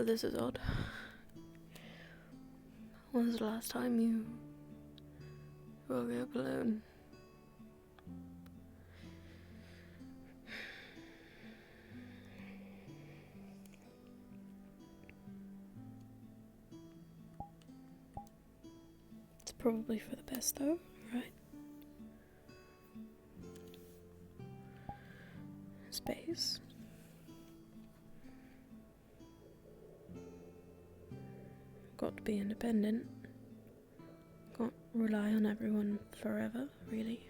Oh, this is odd. When was the last time you woke up alone? It's probably for the best though, right? Space. Got to be independent. Can't rely on everyone forever, really.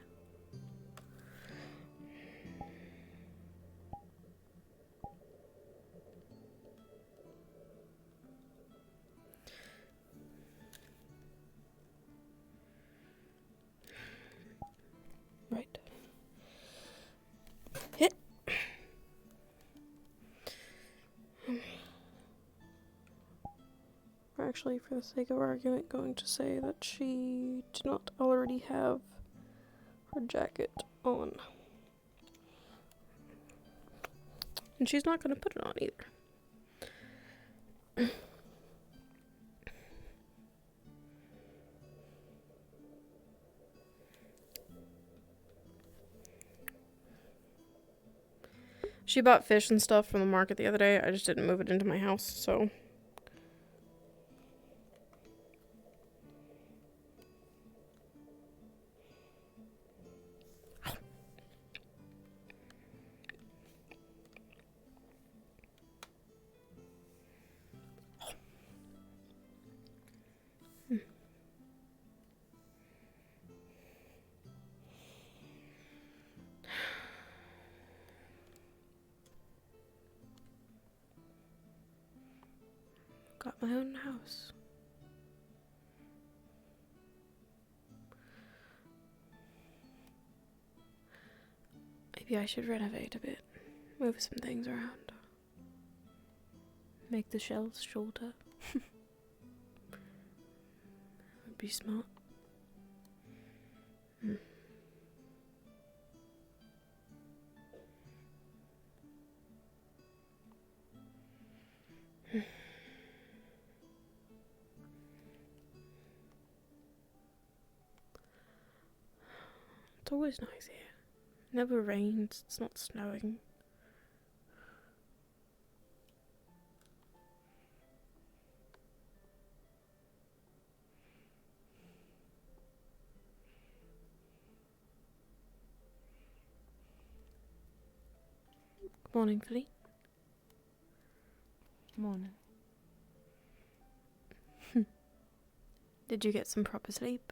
Right. Hit. We're actually, for the sake of argument, going to say that she did not already have her jacket on. And she's not going to put it on either. She bought fish and stuff from the market the other day. I just didn't move it into my house, so. Got my own house. Maybe I should renovate a bit. Move some things around. Make the shelves shorter. Would be smart. It's always nice here. Never rains, it's not snowing. Good morning, Philly. Morning. Did you get some proper sleep?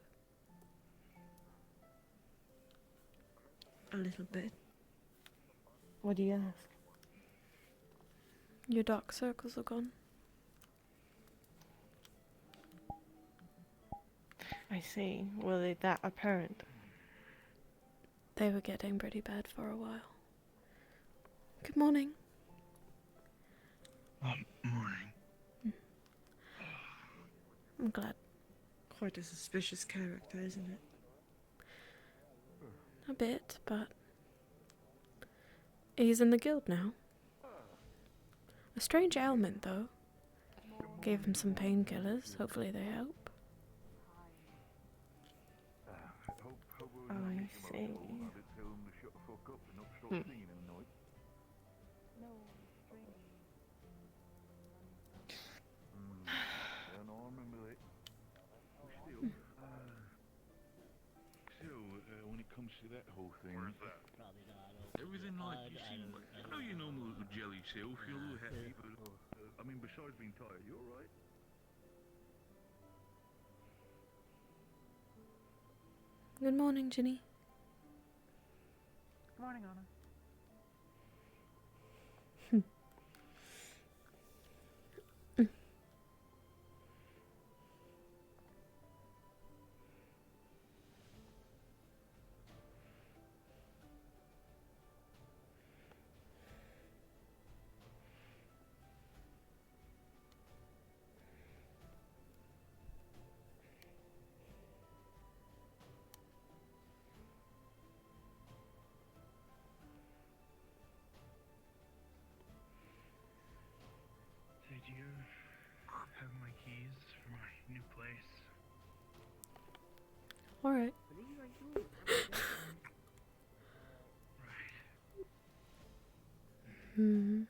A little bit. What do you ask? Your dark circles are gone. I see. Were they that apparent? They were getting pretty bad for a while. Good morning. Morning. I'm glad. Quite a suspicious character, isn't it? A bit, but he's in the guild now. A strange ailment, though. Gave him some painkillers. Hopefully they help. I see. When it comes to that whole thing, everything like you seem, I know you're normal little jelly self, you're a little happy, but I mean, besides being tired, you all right? Good morning, Ginny. Good morning, Anna. Alright. Hmm.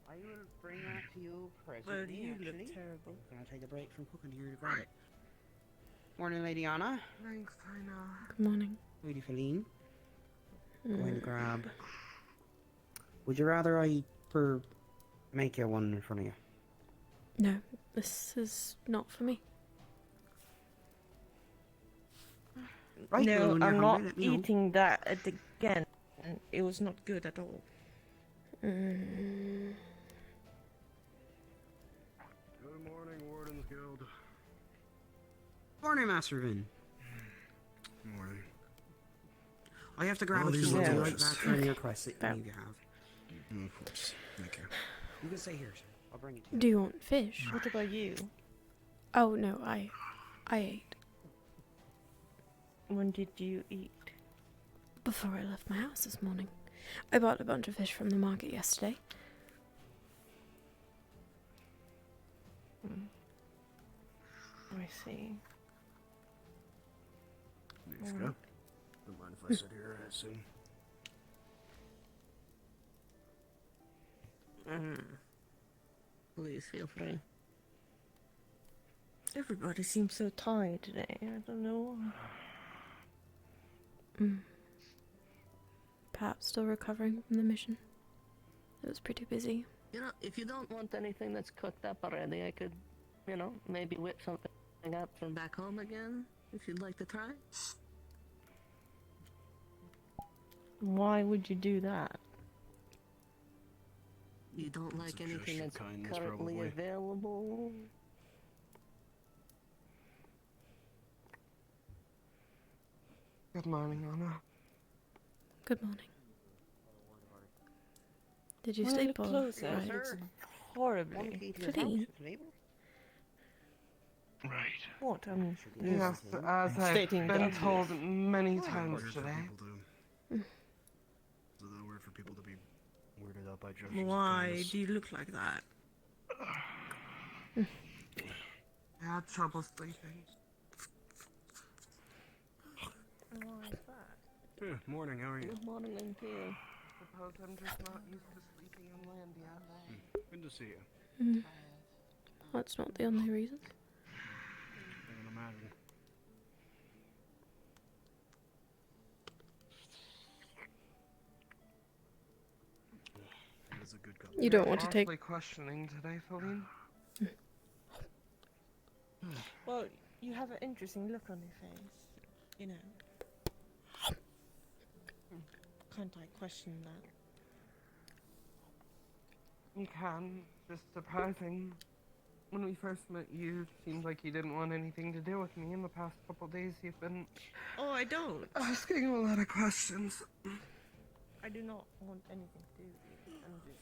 I will bring that to you Well, presently, you actually. look terrible. Can I take a break from cooking here to grab it? Morning, Lady Anna. Thanks, Tina. Good morning. Lady Feline. Going to grab... Would you rather make you one in front of you? No, this is not for me. Right, well, No, when you're I'm hungry, not let me know. eating that again. It was not good at all. Mm. Good morning, Wardens Guild. Morning, Master Vin. Morning. I have to grab Oh, a these few look right delicious. back for any requests that That- you have. Of course. Thank you. You can stay here, sir. I'll bring it to you. Do you want fish? What about you? Oh no, I ate When did you eat? before I left my house this morning. I bought a bunch of fish from the market yesterday. I see. Let's go. Don't mind if I sit here, I assume. Please feel free. Everybody seems so tired today. I don't know. Perhaps still recovering from the mission. It was pretty busy. You know, if you don't want anything that's cooked up already, I could, you know, maybe whip something up from back home again, if you'd like to try. Why would you do that? You don't like a anything gesture of that's kindness, currently probably. available? Good morning, Anna. Good morning. Did you When I sleep look all closer, right? it looks One horribly. key to his Feline. house, neighbour. Right. What? Should be Yes, easy. as I've Stating been that. told many It's times weird for today. people to... Is it that weird for people to be weirded out by gestures of Why kindness? do you look like that? I had trouble sleeping. Why is that? Yeah, morning, how are you? Good morning to you. Suppose I'm just not used to sleeping on land yet. Good to see you. That's not the only reason. I can imagine. That is a good cup. You don't want to take. Awfully questioning today, Feline. Well, you have an interesting look on your face. You know. Can't I question that? You can. Just surprising. When we first met, you seemed like you didn't want anything to do with me. In the past couple days, you've been Oh, I don't. asking a lot of questions. I do not want anything to do with you. I'm just.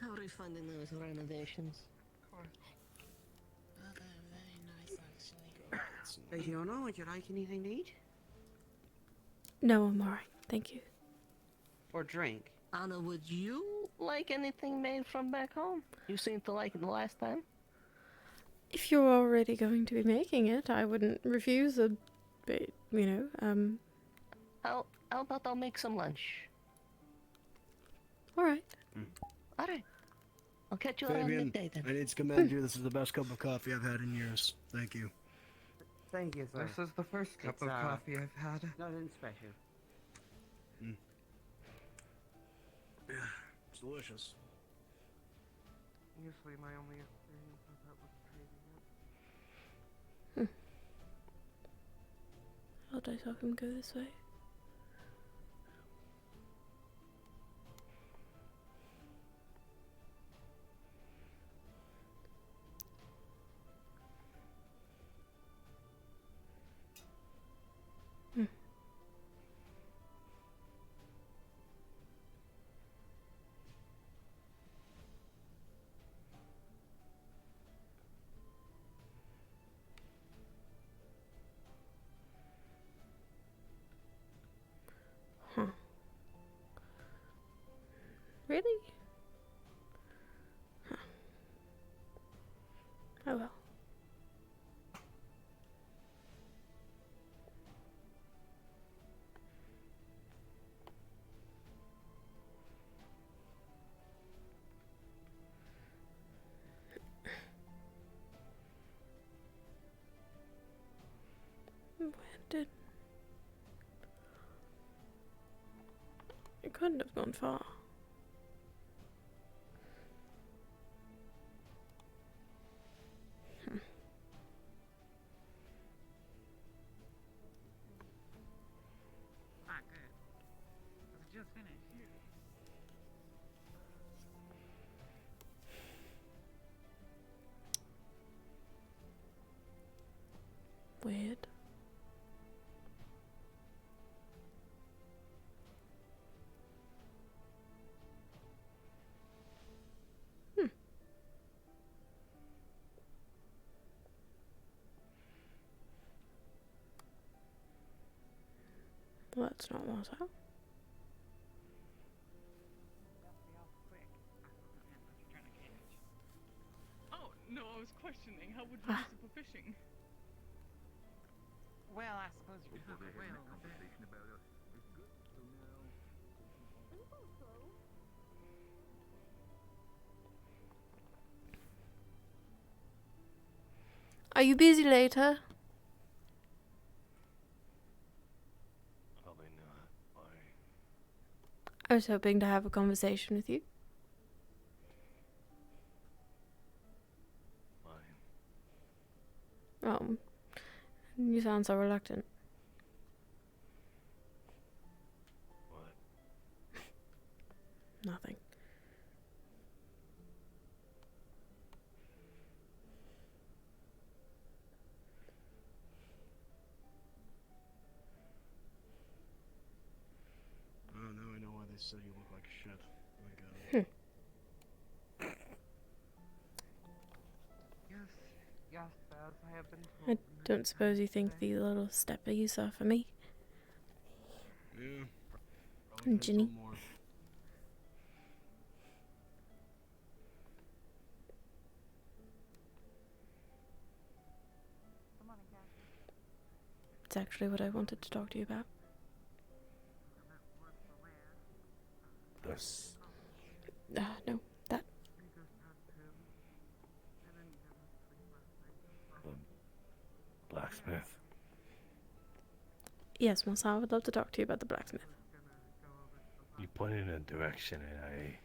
How are you finding those renovations? Lady Anna, would you like anything to eat? No, I'm alright. Thank you. Or drink? Anna, would you like anything made from back home? You seemed to like it the last time. If you're already going to be making it, I wouldn't refuse a bit, How about I'll make some lunch? alright. Alright. I'll catch you around Fabian, midday then. I need to commend you. This is the best cup of coffee I've had in years. Thank you. Thank you, sir. This is the first cup It's, of coffee I've had. Nothing special. It's delicious. Usually my only experience with that was trading it. How did I talk him go this way? Huh. Really? Huh. expected. It couldn't have gone far. Ah, good. Was it just finished? Weird. Well, that's not water. Oh, no, I was questioning. How would you use it for fishing? Well, I suppose you could Well, hook a they're having whale a with it. conversation about us. It's good. So now... Are you busy later? Probably not. Why? I was hoping to have a conversation with you. Fine. Oh, you sound so reluctant. What? Nothing. Oh, now I know why they said you look like shit. Oh my god. Yes, as I have been I told. don't suppose you think the little stepper you saw for me? Yeah. Probably could've Ginny? told more. It's actually what I wanted to talk to you about. This. No, that. Blacksmith. Yes, Marcel, I would love to talk to you about the blacksmith. You pointed in a direction and I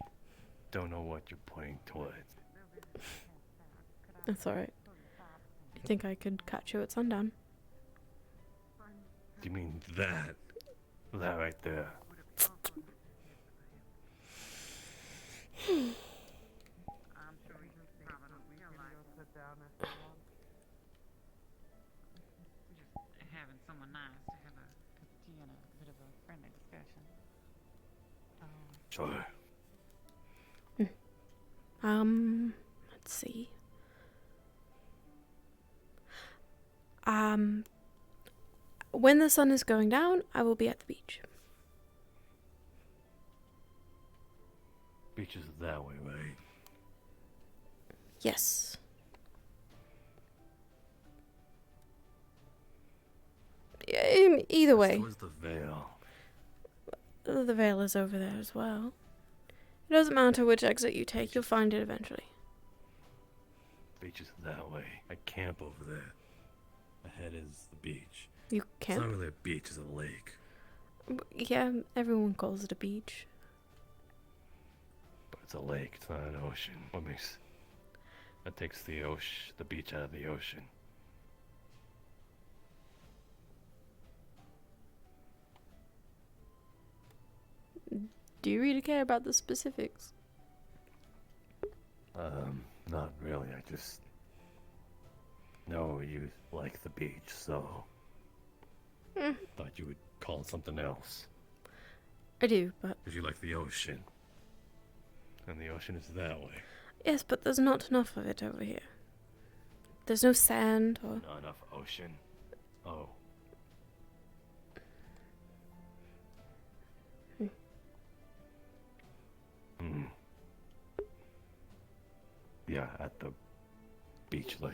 don't know what you're pointing towards. That's alright. You think I could catch you at sundown? Do you mean that? That right there. I'm sure you can probably realize Sit down if you want. just having someone nice to have a cup of tea and a bit of a friendly discussion. Sure. Let's see. When the sun is going down, I will be at the beach. Beach is that way, right? Yes. Either way. Where's the veil? The veil is over there as well. It doesn't matter which exit you take, you'll find it eventually. Beach is that way. I camp over there. Ahead is the beach. You It's not can't. really a beach, it's a lake. Yeah, everyone calls it a beach. But it's a lake, it's not an ocean. That takes the beach out of the ocean. Do you really care about the specifics? Not really. I just know you like the beach, so thought you would call it something else. I do, but... Because you like the ocean. And the ocean is that way. Yes, but there's not enough of it over here. There's no sand or... Not enough ocean. Oh. Hmm. Yeah, at the beach lake.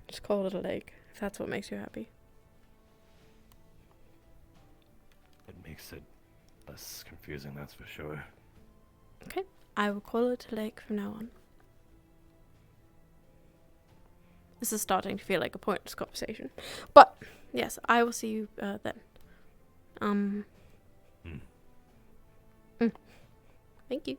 Just call it a lake, if that's what makes you happy. It makes it less confusing, that's for sure. Okay, I will call it a lake from now on. This is starting to feel like a pointless conversation. But, yes, I will see you then. Thank you.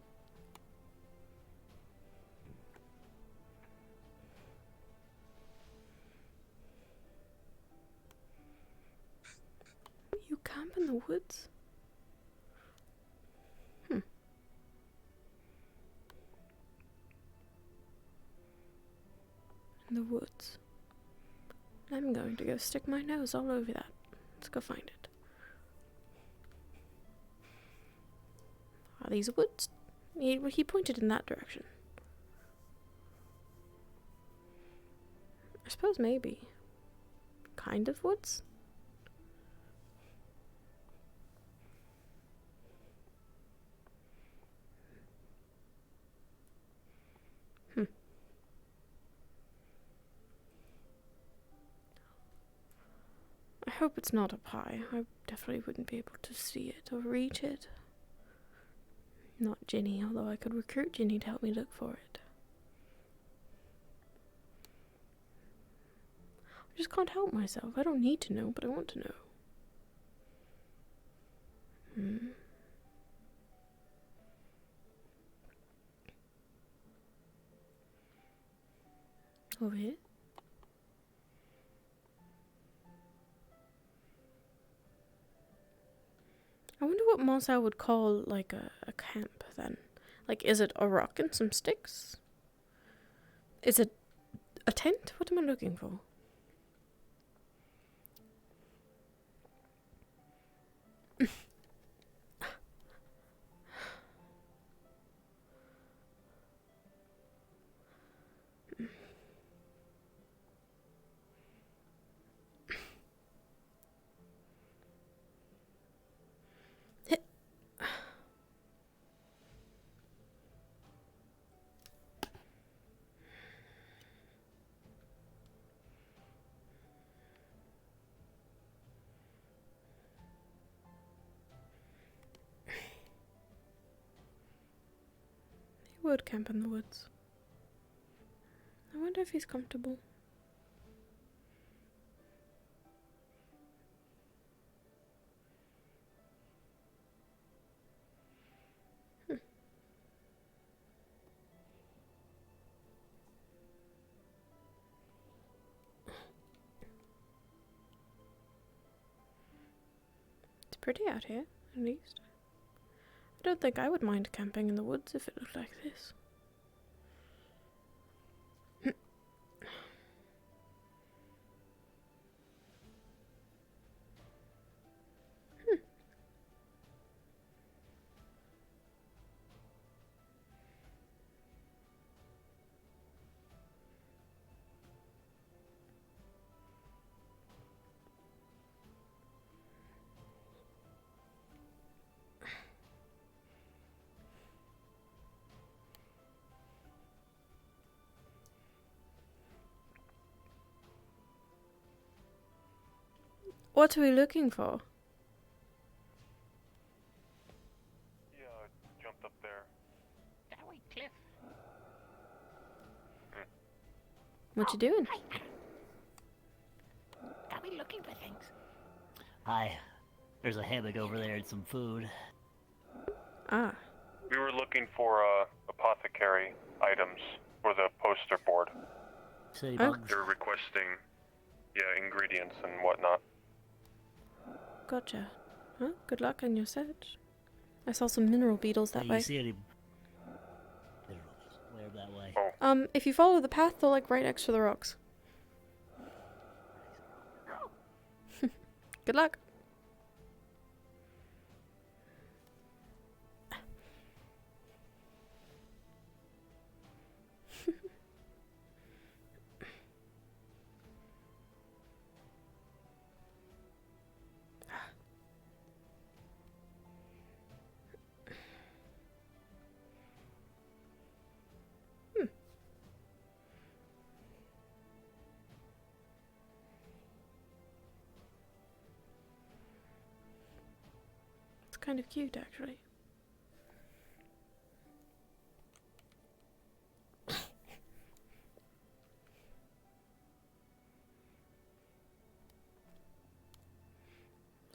You camp in the woods? In the woods. I'm going to go stick my nose all over that. Let's go find it. Are these woods? He pointed in that direction. I suppose maybe. Kind of woods? I hope it's not up high. I definitely wouldn't be able to see it or reach it. Not Ginny, although I could recruit Ginny to help me look for it. I just can't help myself. I don't need to know, but I want to know. Over here? I wonder what Marcel would call, like, a camp, then. Like, is it a rock and some sticks? Is it a tent? What am I looking for? He would camp in the woods. I wonder if he's comfortable. It's pretty out here, at least. I don't think I would mind camping in the woods if it looked like this. What are we looking for? Yeah, I jumped up there. That way, Cliff. What you doing? Are we looking for things? Hi. There's a hammock over there and some food. Ah. We were looking for apothecary items for the poster board. City Oh. bugs. They're requesting, ingredients and whatnot. Gotcha. Well, good luck on your search. I saw some mineral beetles that Hey, way. you see any... Where that way? If you follow the path, they're like right next to the rocks. Good luck. It's kind of cute, actually.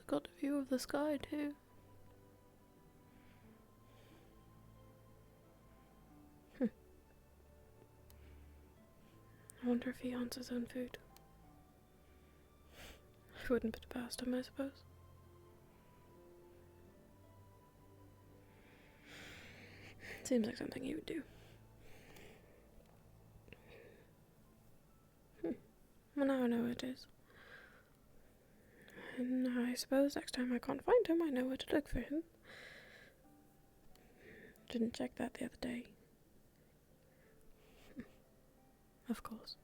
got a view of the sky too. I wonder if he hunts his own food. It wouldn't put it past him, I suppose. Seems like something he would do. Well, now I know where it is. And I suppose next time I can't find him, I know where to look for him. Didn't check that the other day. Of course.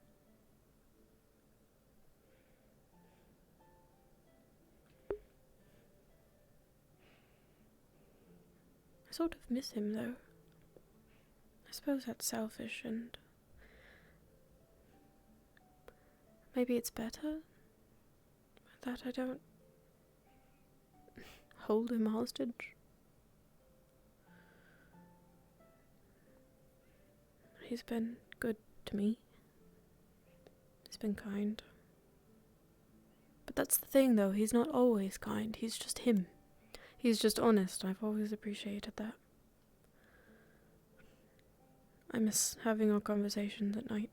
I sort of miss him, though. I suppose that's selfish, and maybe it's better that I don't hold him hostage. He's been good to me. He's been kind. But that's the thing, though. He's not always kind. He's just him. He's just honest. I've always appreciated that. I miss having our conversations at night.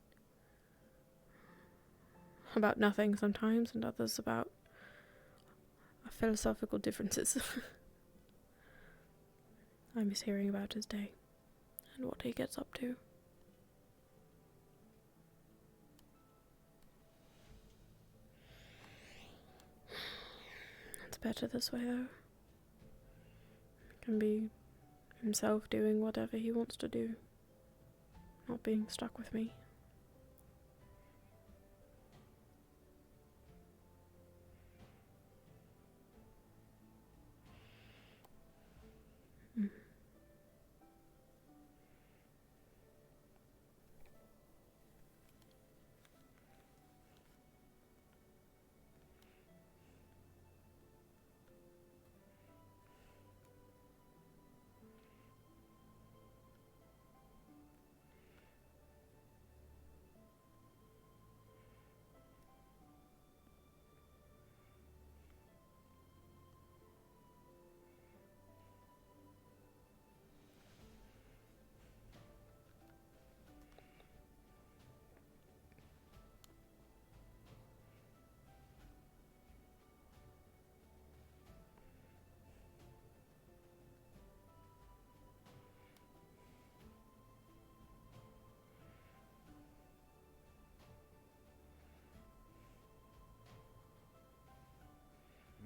About nothing sometimes, and others about our philosophical differences. I miss hearing about his day and what he gets up to. It's better this way, though. He can be himself doing whatever he wants to do, not being stuck with me.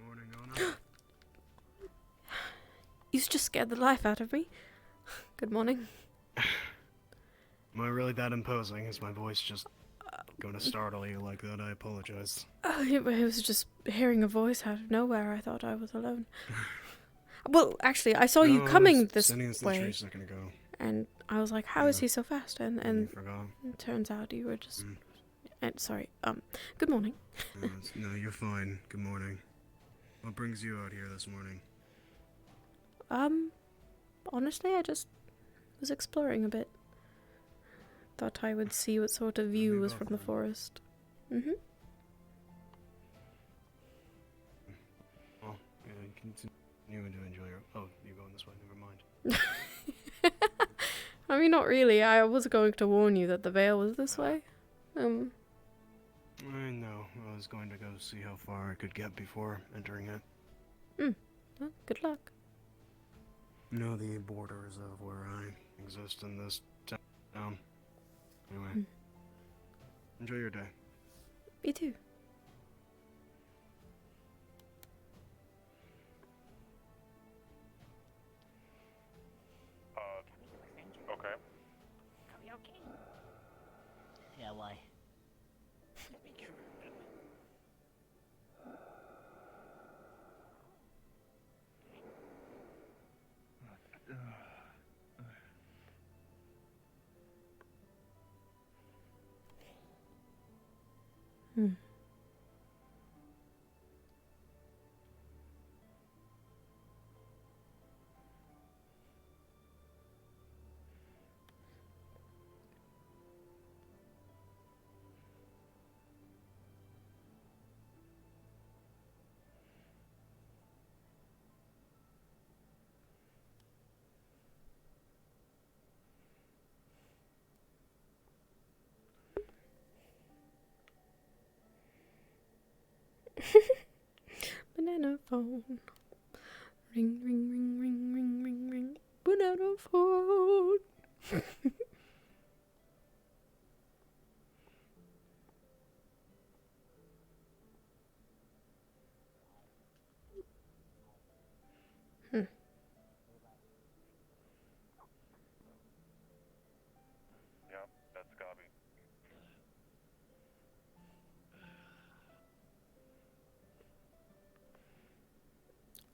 Morning, Anna. You just scared the life out of me. Good morning. Am I really that imposing? Is my voice just going to startle you like that? I apologize. It was just hearing a voice out of nowhere. I thought I was alone. Well, actually, I saw you coming this Sending us the way, tree a second ago. and I was like, "How is he so fast?" And You forgot. it turns out you were just. And sorry. Good morning. No, you're fine. Good morning. What brings you out here this morning? Honestly, I just was exploring a bit. Thought I would see what sort of view was from the forest. Mm-hmm. Well, yeah, continue to enjoy your... Oh, you're going this way. Never mind. I mean, not really. I was going to warn you that the veil was this way. I know. I was going to go see how far I could get before entering it. Well, good luck. You know the borders of where I exist in this town. Anyway. Enjoy your day. Me too. Okay. Yeah, why? xylophone. Ring, ring, ring, ring, ring, ring, ring. Put out a phone. Yep, that's Gobby.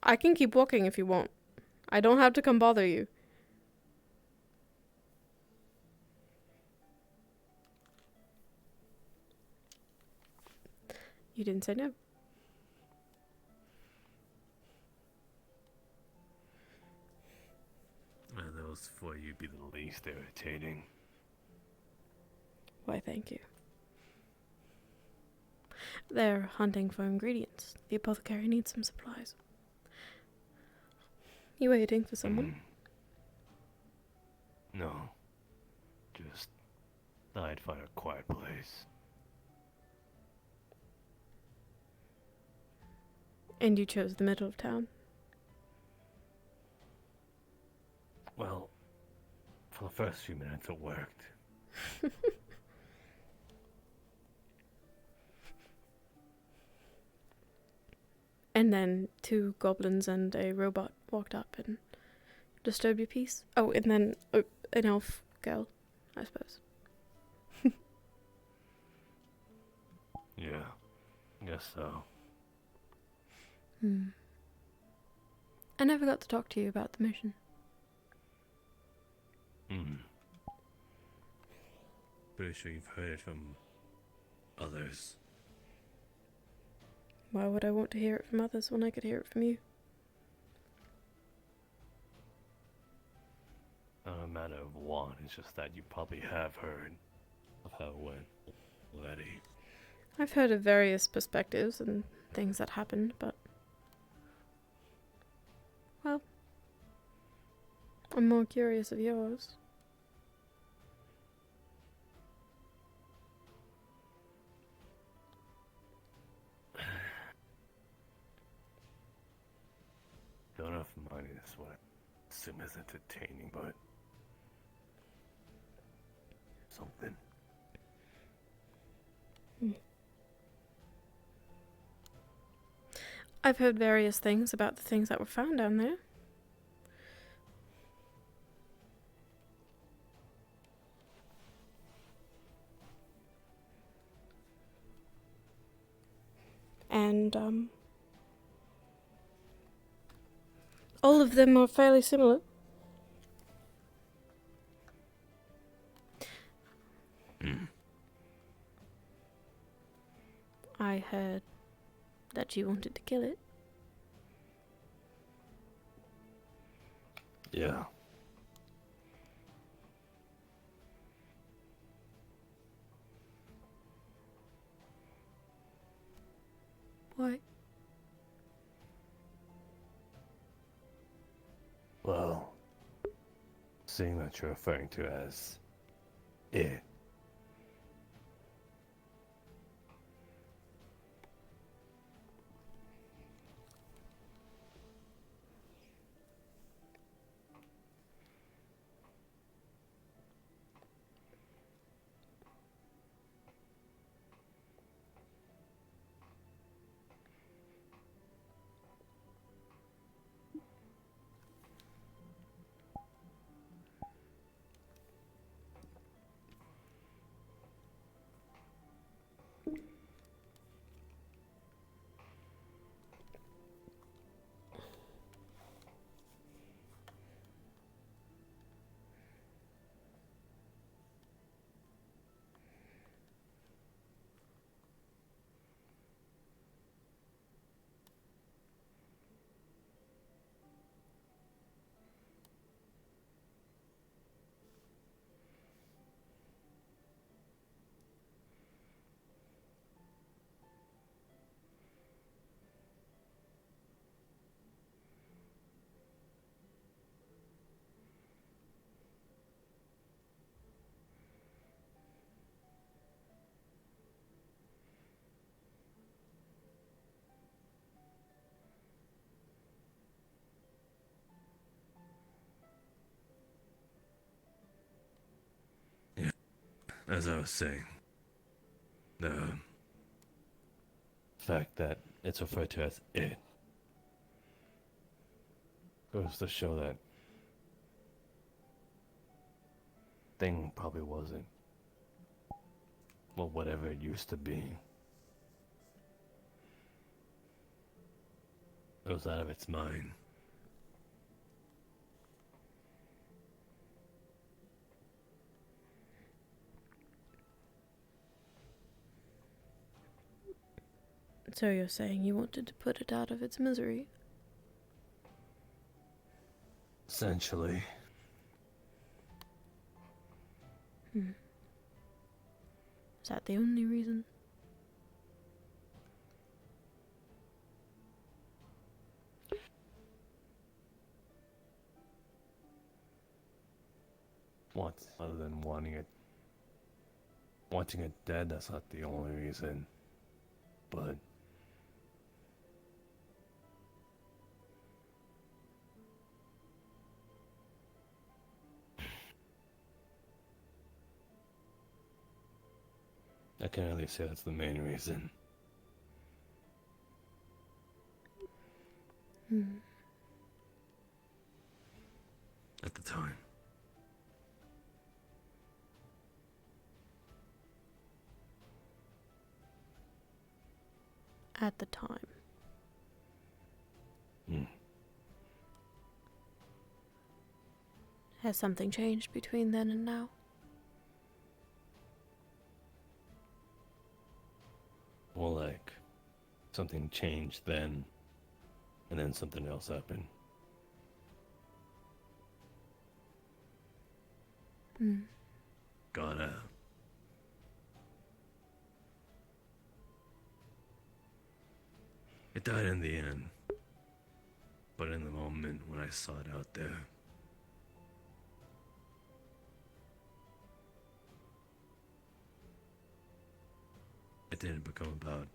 I can keep walking if you want. I don't have to come bother you. You didn't say no. Well, those for you be the least irritating. Why, thank you. They're hunting for ingredients. The apothecary needs some supplies. You waiting for someone? No. Just thought I'd find a quiet place. And you chose the middle of town? Well, for the first few minutes it worked. And then 2 goblins and a robot walked up and disturbed your peace? Oh, and then an elf girl, I suppose. Yeah, guess so. I never got to talk to you about the mission. Pretty sure you've heard it from others. Why would I want to hear it from others when I could hear it from you? Not a matter of want, it's just that you probably have heard of how it went already. I've heard of various perspectives and things that happened, but... well... I'm more curious of yours. Don't know if mine is what I assume is entertaining, but... something. I've heard various things about the things that were found down there. And, all of them are fairly similar. I heard that you wanted to kill it. Yeah. Why? Well, seeing that you're referring to as it. as I was saying, the fact that it's referred to as it goes to show that thing probably wasn't, well, whatever it used to be. It was out of its mind. So you're saying you wanted to put it out of its misery? Essentially. Is that the only reason? What, other than wanting it dead, that's not the only reason. But I can only say that's the main reason. At the time. At the time. Has something changed between then and now? Well, like, something changed then, and then something else happened. Got out. It died in the end, but in the moment when I saw it out there, it didn't become about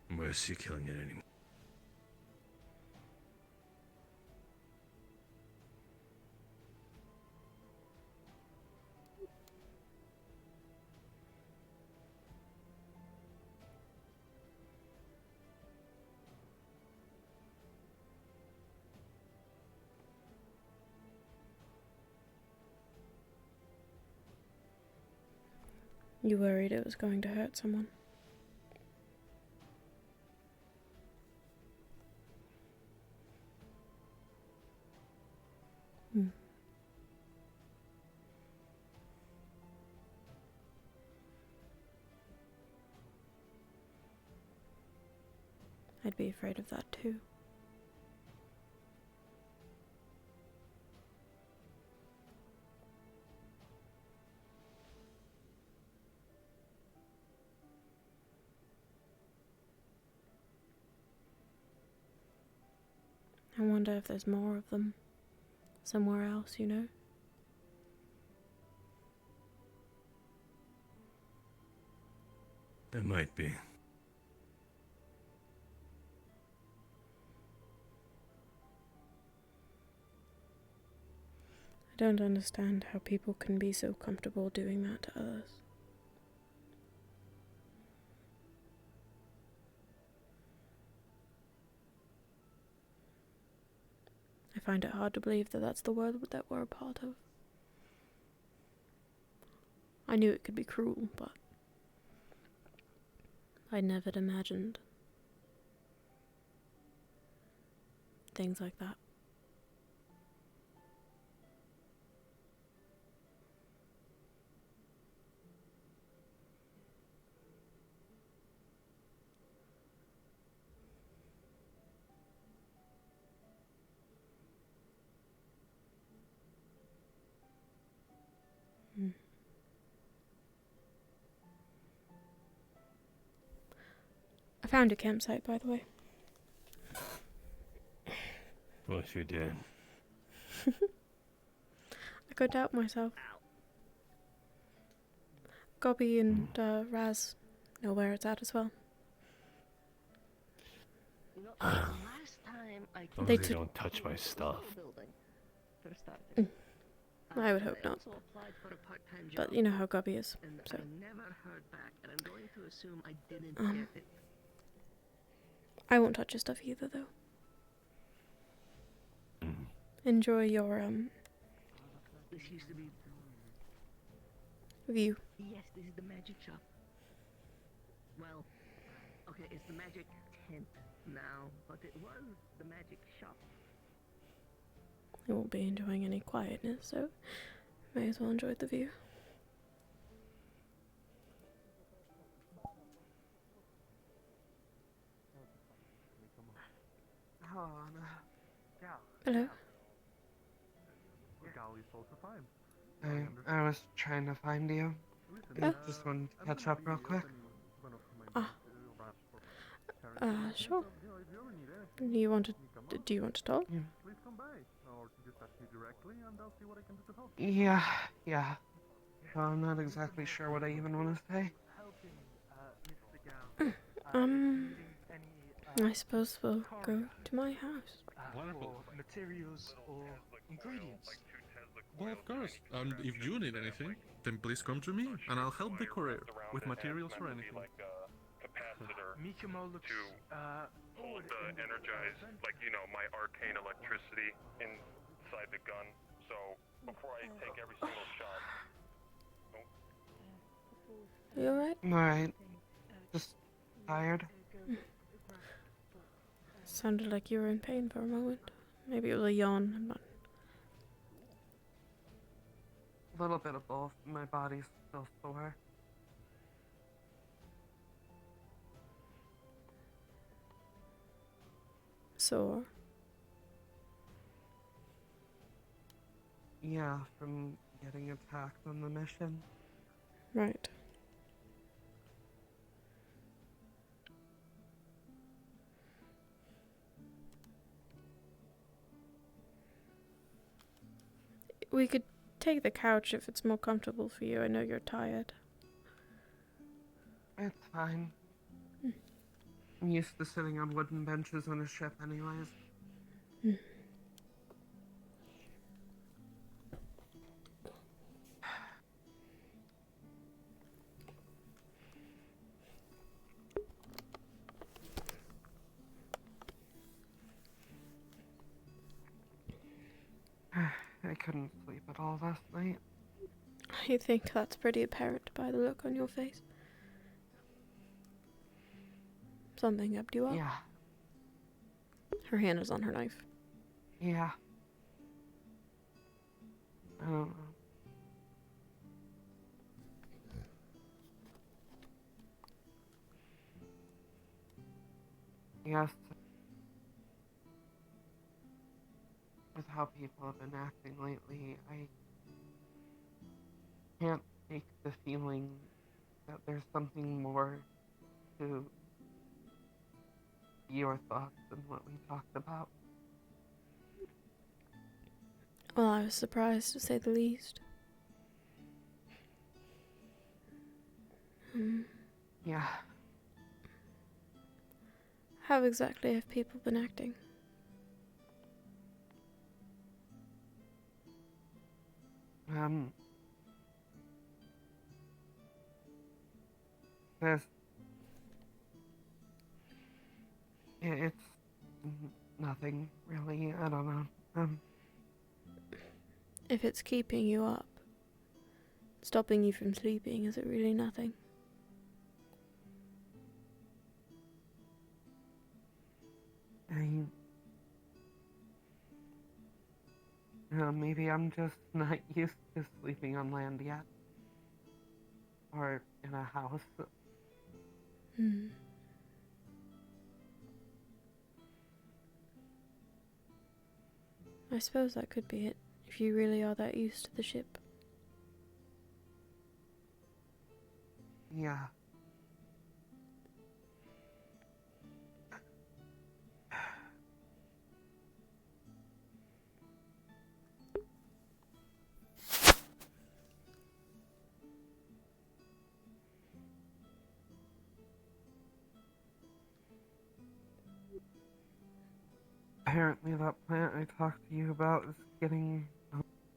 mercy killing it anymore. You worried it was going to hurt someone? I'd be afraid of that too. I wonder if there's more of them somewhere else, you know? It might be. I don't understand how people can be so comfortable doing that to others. I find it hard to believe that that's the world that we're a part of. I knew it could be cruel, but I never imagined things like that. I found a campsite, by the way. Well, you did. I could doubt myself. Gobby and Raz know where it's at as well. You know, last time I As long as you don't touch my stuff. building for starting. I would hope I not. also applied for a part-time job, But you know how Gubby is, and so. I never heard back, and I'm going to assume I didn't Um. get it. I won't touch your stuff either, though. Enjoy your, This used to be... view. Yes, this is the magic shop. Well, okay, it's the magic tent now, but it was the magic shop. You won't be enjoying any quietness, so may as well enjoy the view. Hello? I was trying to find you. Oh. Just wanted to catch up real quick. Sure. Do you want to talk? Yeah, yeah. Well, I'm not exactly sure what I even want to say. I suppose we'll go to my house. Wonderful. Materials or ingredients? Well, of course. And if you need anything, then please come to me, and I'll help decorate with materials or anything. Mikimo looks hold the energized, like, you know, my arcane electricity inside the gun. So before I take every single shot. Are you alright? I'm alright. Just tired. Sounded like you were in pain for a moment. Maybe it was a yawn. I'm not. A little bit of both. My body's still sore. Sore. Yeah, from getting attacked on the mission. Right. We could take the couch if it's more comfortable for you. I know you're tired. It's fine. I'm used to sitting on wooden benches on a ship anyways. I couldn't sleep at all last night. I think that's pretty apparent by the look on your face. Something kept you up? Yeah. Her hand is on her knife. Yeah. I don't know. Yes. With how people have been acting lately, I can't take the feeling that there's something more to your thoughts than what we talked about. Well, I was surprised to say the least. Yeah. How exactly have people been acting? There's... It's nothing, really. I don't know. If it's keeping you up, stopping you from sleeping, is it really nothing? Maybe I'm just not used to sleeping on land yet. Or in a house. I suppose that could be it, if you really are that used to the ship. Yeah. Apparently that plant I talked to you about is getting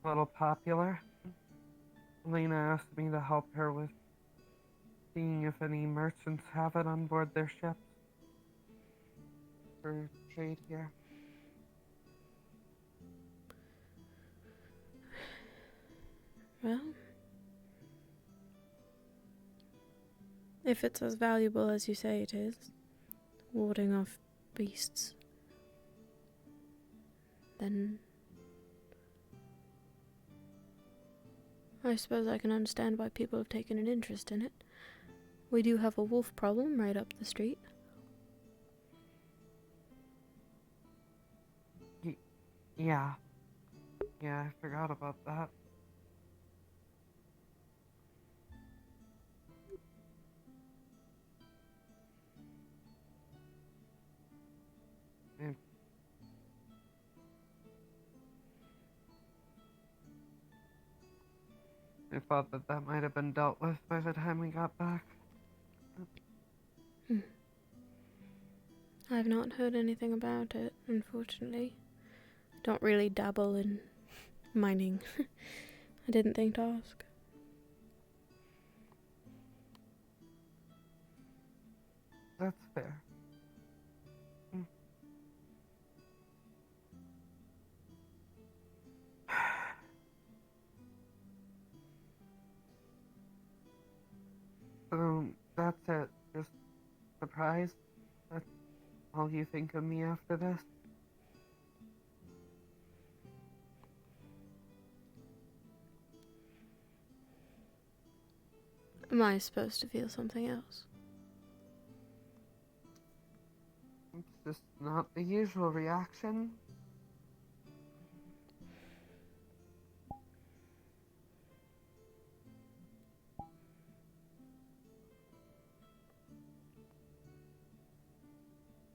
a little popular. Lena asked me to help her with seeing if any merchants have it on board their ships for trade here. Well, if it's as valuable as you say it is, warding off beasts, then I suppose I can understand why people have taken an interest in it. We do have a wolf problem right up the street. Yeah. Yeah, I forgot about that. I thought that might have been dealt with by the time we got back. I've not heard anything about it, unfortunately. Don't really dabble in mining. I didn't think to ask. That's fair. So, that's it. Just surprised? That's all you think of me after this? Am I supposed to feel something else? It's just not the usual reaction.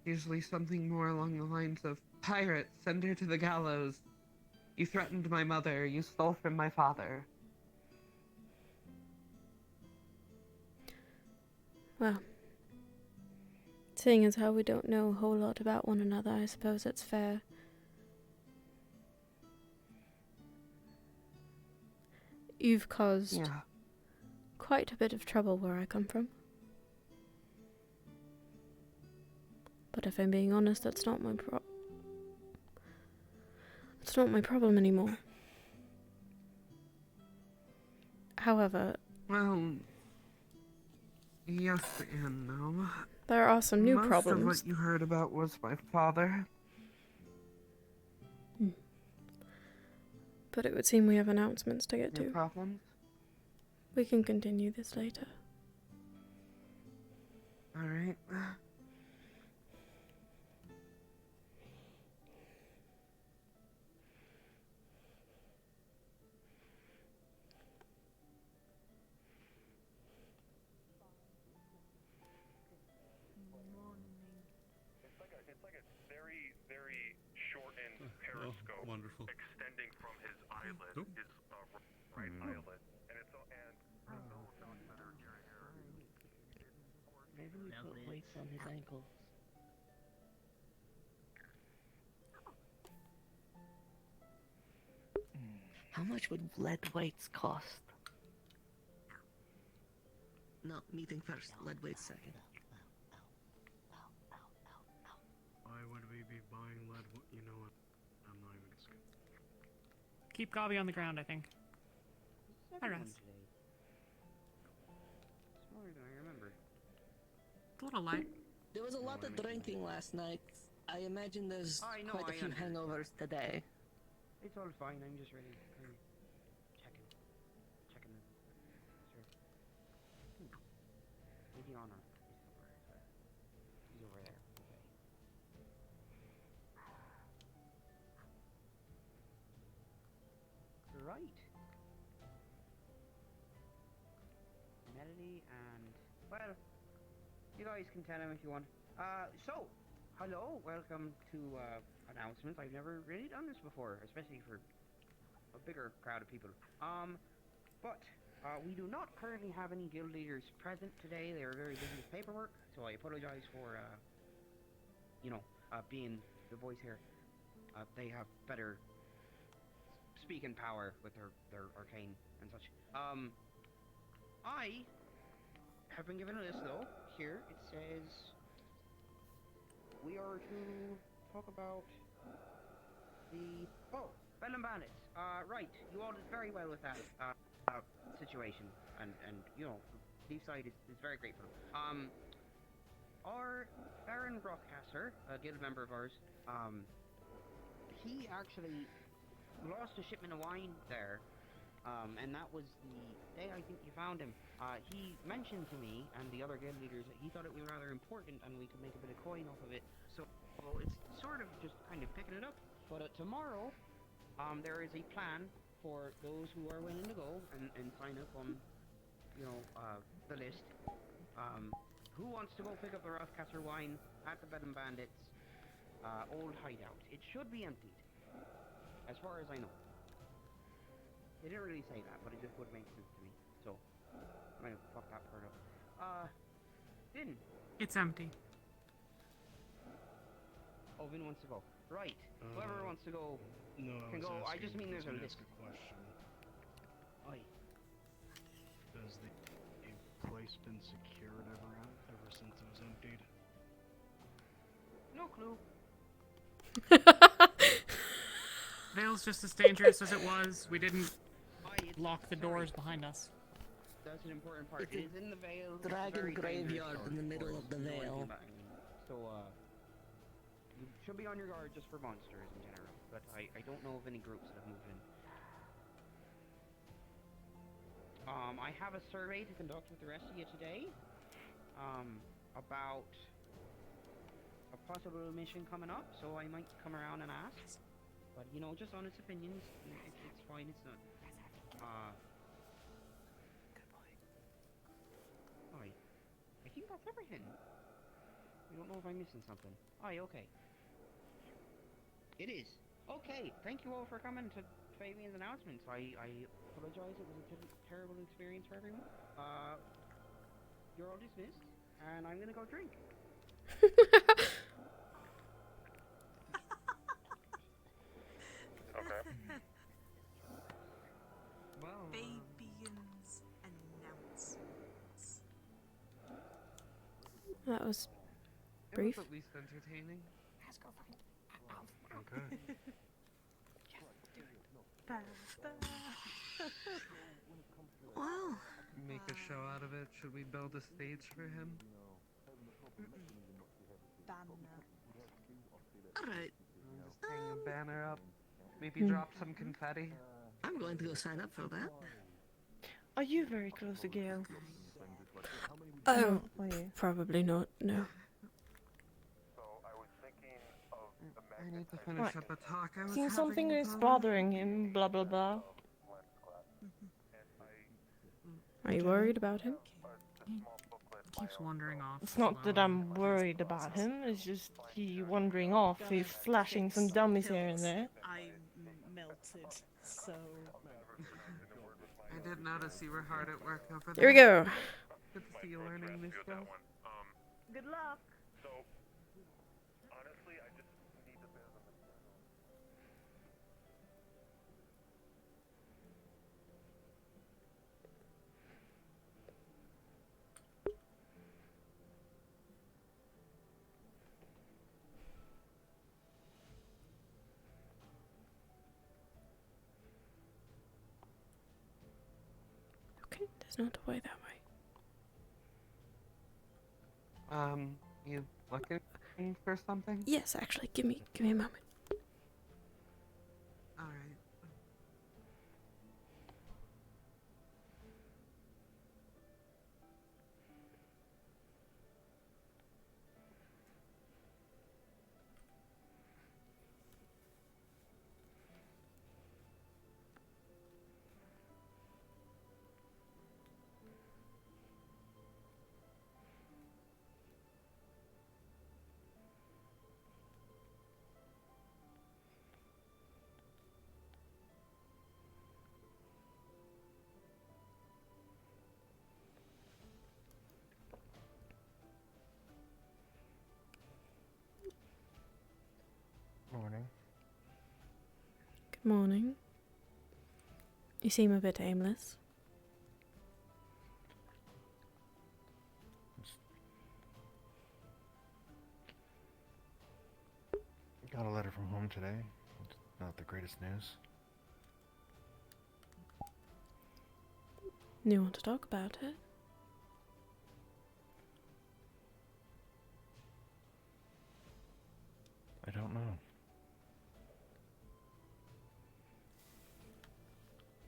Usually something more along the lines of, "Pirate, send her to the gallows. You threatened my mother, you stole from my father." Well, seeing as how we don't know a whole lot about one another, I suppose it's fair. You've caused quite a bit of trouble where I come from. But if I'm being honest, that's not my problem anymore. However, well, yes and no. There are some new problems. Most of what you heard about was my father. But it would seem we have announcements to get Your to. problems? We can continue this later. Alright. It's like a very, very shortened periscope extending from his eyelid, his right eyelid, and it's Maybe we put weights on his ankles. How much would lead weights cost? No, meeting first, lead weights second. Why would we be buying lead? You know what? I'm not even gonna. Keep Gobby on the ground, I think. Hi, Raz. Smaller than I remember. It's a little light. There was a lot of drinking last night. I imagine there's quite a few hangovers today. It's all fine. I'm just ready. Checking this. Sure. Maybe honor is somewhere. He's over there. Okay. Right. Melody and well, you guys can tell him if you want. So, hello, welcome to announcements. I've never really done this before, especially for a bigger crowd of people. But we do not currently have any guild leaders present today. They are very busy with paperwork, so I apologize for being the voice here. They have better speak in power with their arcane and such. I have been given a list though. Here it says we are to talk about the Bedlam Bandits. Right, you all did very well with that situation, and you know, Leafside is very grateful. Our Baron Brockcaster, a guild member of ours, he actually lost a shipment of wine there, and that was the day I think you found him. He mentioned to me and the other guild leaders that he thought it was rather important and we could make a bit of coin off of it. So it's sort of just kind of picking it up. But tomorrow, there is a plan for those who are willing to go and sign up on, you know, the list. Who wants to go pick up the Rothcaster wine at the Bed and Bandits old hideout? It should be emptied, as far as I know. They didn't really say that, but it just would make sense to me. So, I'm gonna fuck that part up. Vin. It's empty. Oh, Vin wants to go. Right. Whoever wants to go can go. I just mean there's a list. Ask a question. Oi. Has the place been secured ever since it was emptied? No clue. Vale's just as dangerous as it was. We didn't lock the doors behind us. That's an important part. It is in the Vale. Dragon graveyard in the middle of the Vale. So, you should be on your guard just for monsters in general. But I don't know of any groups that have moved in. I have a survey to conduct with the rest of you today. About a possible mission coming up, so I might come around and ask. But, you know, just honest opinions. It's fine, it's not. Good boy. Aye. I think that's everything. I don't know if I'm missing something. Aye, okay. It is. Okay, thank you all for coming to Fabian's announcements. I apologize, it was a terrible experience for everyone. You're all dismissed, and I'm gonna go drink. Okay. Well, Fabian's announcements. That was it brief. was at least entertaining. Let's go find Okay. Well, Make a show out of it. Should we build a stage for him? Alright. Just hang a banner up. Maybe drop some confetti. I'm going to go sign up for that. Are you very close to Gale? Oh, Are you? probably not. No. So I was thinking of the I need to finish Right. up a talk I was Seems something having is with bothering him, blah blah blah. Are you worried about him? Keeps wandering off. It's not that I'm worried about him, it's just he wandering off, he's flashing some dummies here and there. I melted, so. I did notice you were hard at work over there. Here we go. Good to see you learning new skills. Good luck. So, honestly, I just need a bit of a Okay, there's not a way that way. You looking for something? Yes, actually, give me a moment. Alright. Morning. Good morning. You seem a bit aimless. Got a letter from home today. It's not the greatest news. You want to talk about it? I don't know.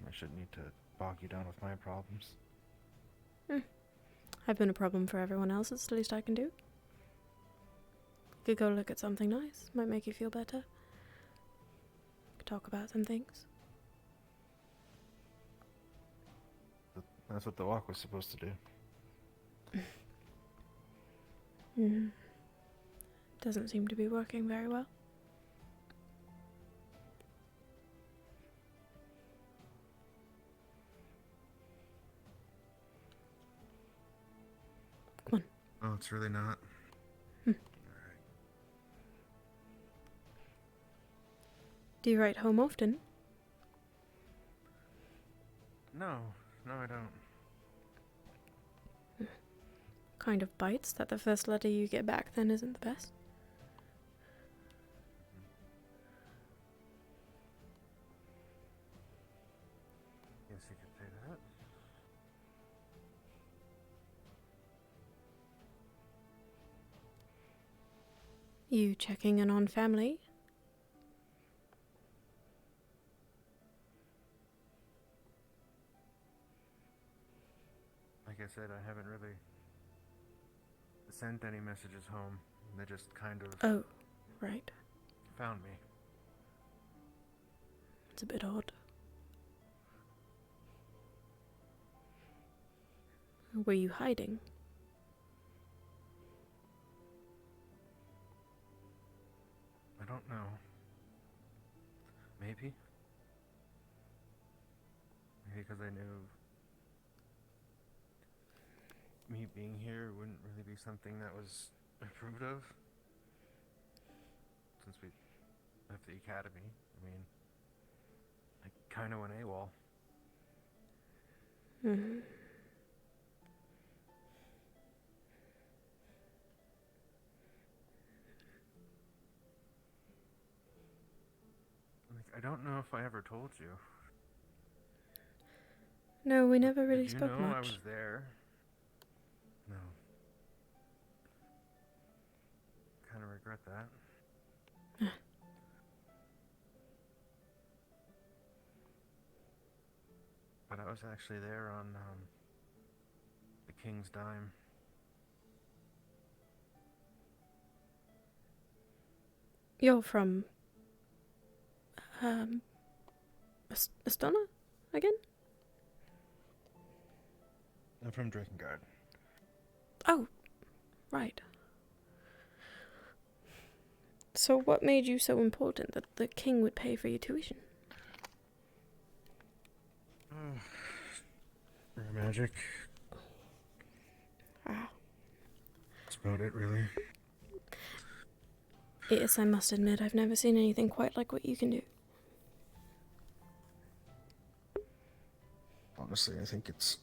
I shouldn't need to bog you down with my problems. I've been a problem for everyone else. It's the least I can do. Could go look at something nice. Might make you feel better. Could talk about some things. That's what the walk was supposed to do. Doesn't seem to be working very well. Come on. Oh, it's really not. Do you write home often? No, I don't. Kind of bites that the first letter you get back then isn't the best. Guess you could say that. You checking in on family? Like I said, I haven't really sent any messages home. They just kind of Oh, right. found me. It's a bit odd. Were you hiding? I don't know. Maybe. Maybe because I knew me being here wouldn't really be something that was approved of. Since we left the academy, I mean, I kind of went AWOL. Like, I don't know if I ever told you. No, we never really Did you spoke know much. I was there? No. Kind of regret that. But I was actually there on the King's dime. You're from Astana again? I'm from Drakengard. Oh, right. So what made you so important that the king would pay for your tuition? Rare magic. That's about it, really. Yes, I must admit, I've never seen anything quite like what you can do. Honestly, I think it's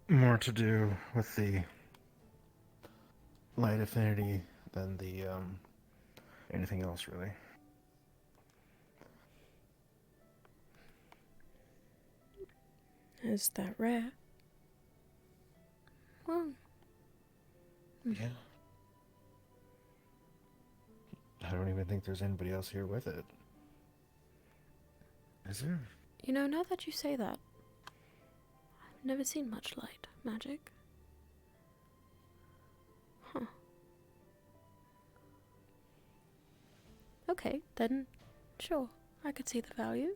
more to do with the light affinity than the anything else, really. Is that rare? Well, Yeah. I don't even think there's anybody else here with it. Is there? you know, now that you say that, I've never seen much light magic. Huh. Okay, then, sure, I could see the value.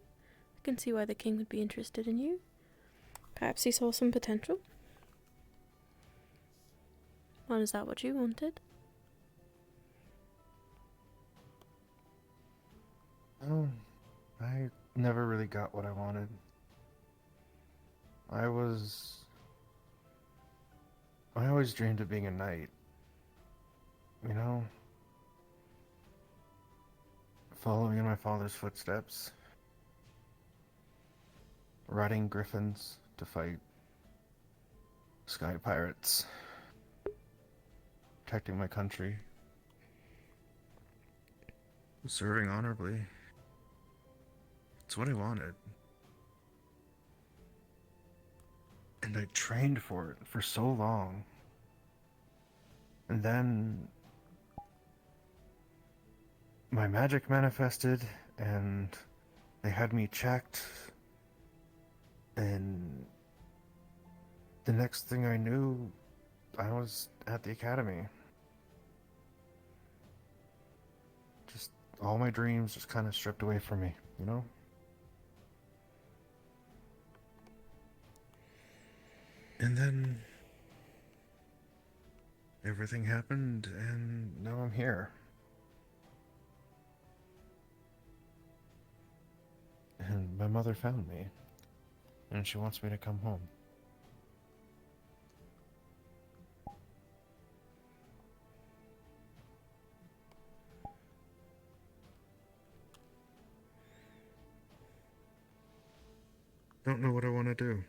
I can see why the king would be interested in you. Perhaps he saw some potential. Well, is that what you wanted? Oh, I never really got what I wanted. I always dreamed of being a knight. You know? Following in my father's footsteps. riding griffins to fight sky pirates, protecting my country, serving honorably. It's what I wanted. And I trained for it for so long. And then my magic manifested, and they had me checked, and the next thing I knew, I was at the academy. Just all my dreams just kind of stripped away from me, you know? And then everything happened, and now I'm here. And my mother found me, and she wants me to come home. Don't know what I want to do.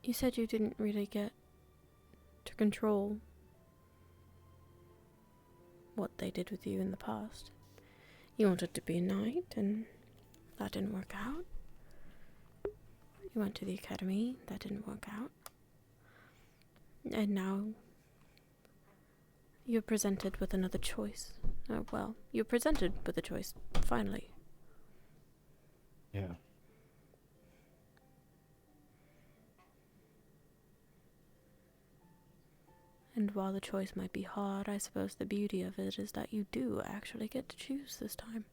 You said you didn't really get to control what they did with you in the past. You wanted to be a knight, and that didn't work out. You went to the academy, that didn't work out. And now you're presented with another choice. Well, you're presented with a choice, finally. Yeah. And while the choice might be hard, I suppose the beauty of it is that you do actually get to choose this time.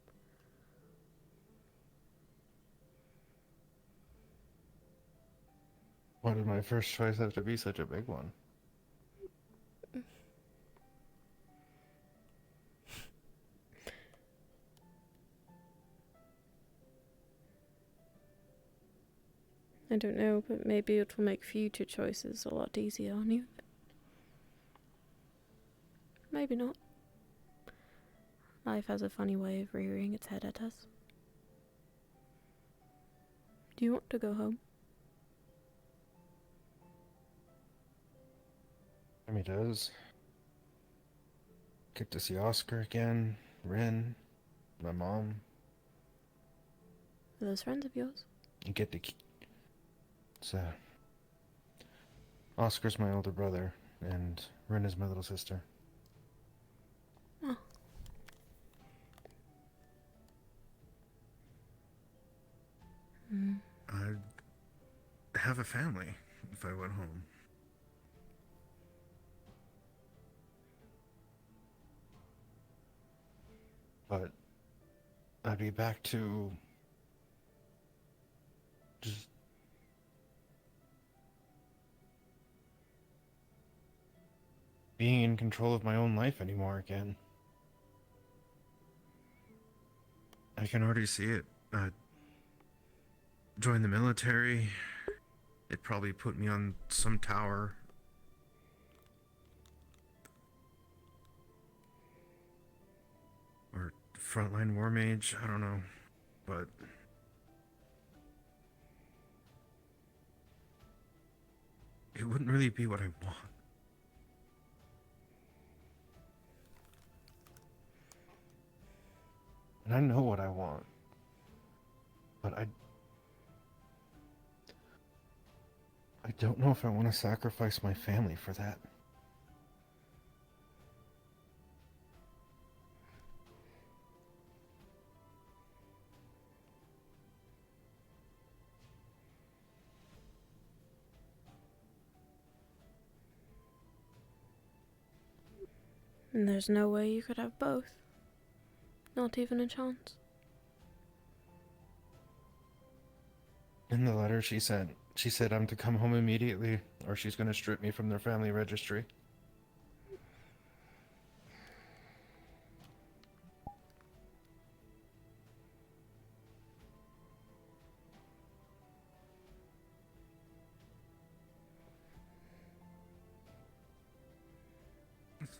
Why did my first choice have to be such a big one? I don't know, but maybe it will make future choices a lot easier on you. Maybe not. Life has a funny way of rearing its head at us. Do you want to go home? He does. Get to see Oscar again, Rin, my mom. Are those friends of yours? You get to... Oscar's my older brother, and Rin is my little sister. Oh. I'd have a family if I went home. But I'd be back to just being in control of my own life anymore again. I can already see it. Join the military. It'd probably put me on some tower. Or frontline war mage, I don't know. But it wouldn't really be what I want. And I know what I want. But I don't know if I want to sacrifice my family for that. And there's no way you could have both. Not even a chance. In the letter she sent, she said I'm to come home immediately, or she's going to strip me from their family registry.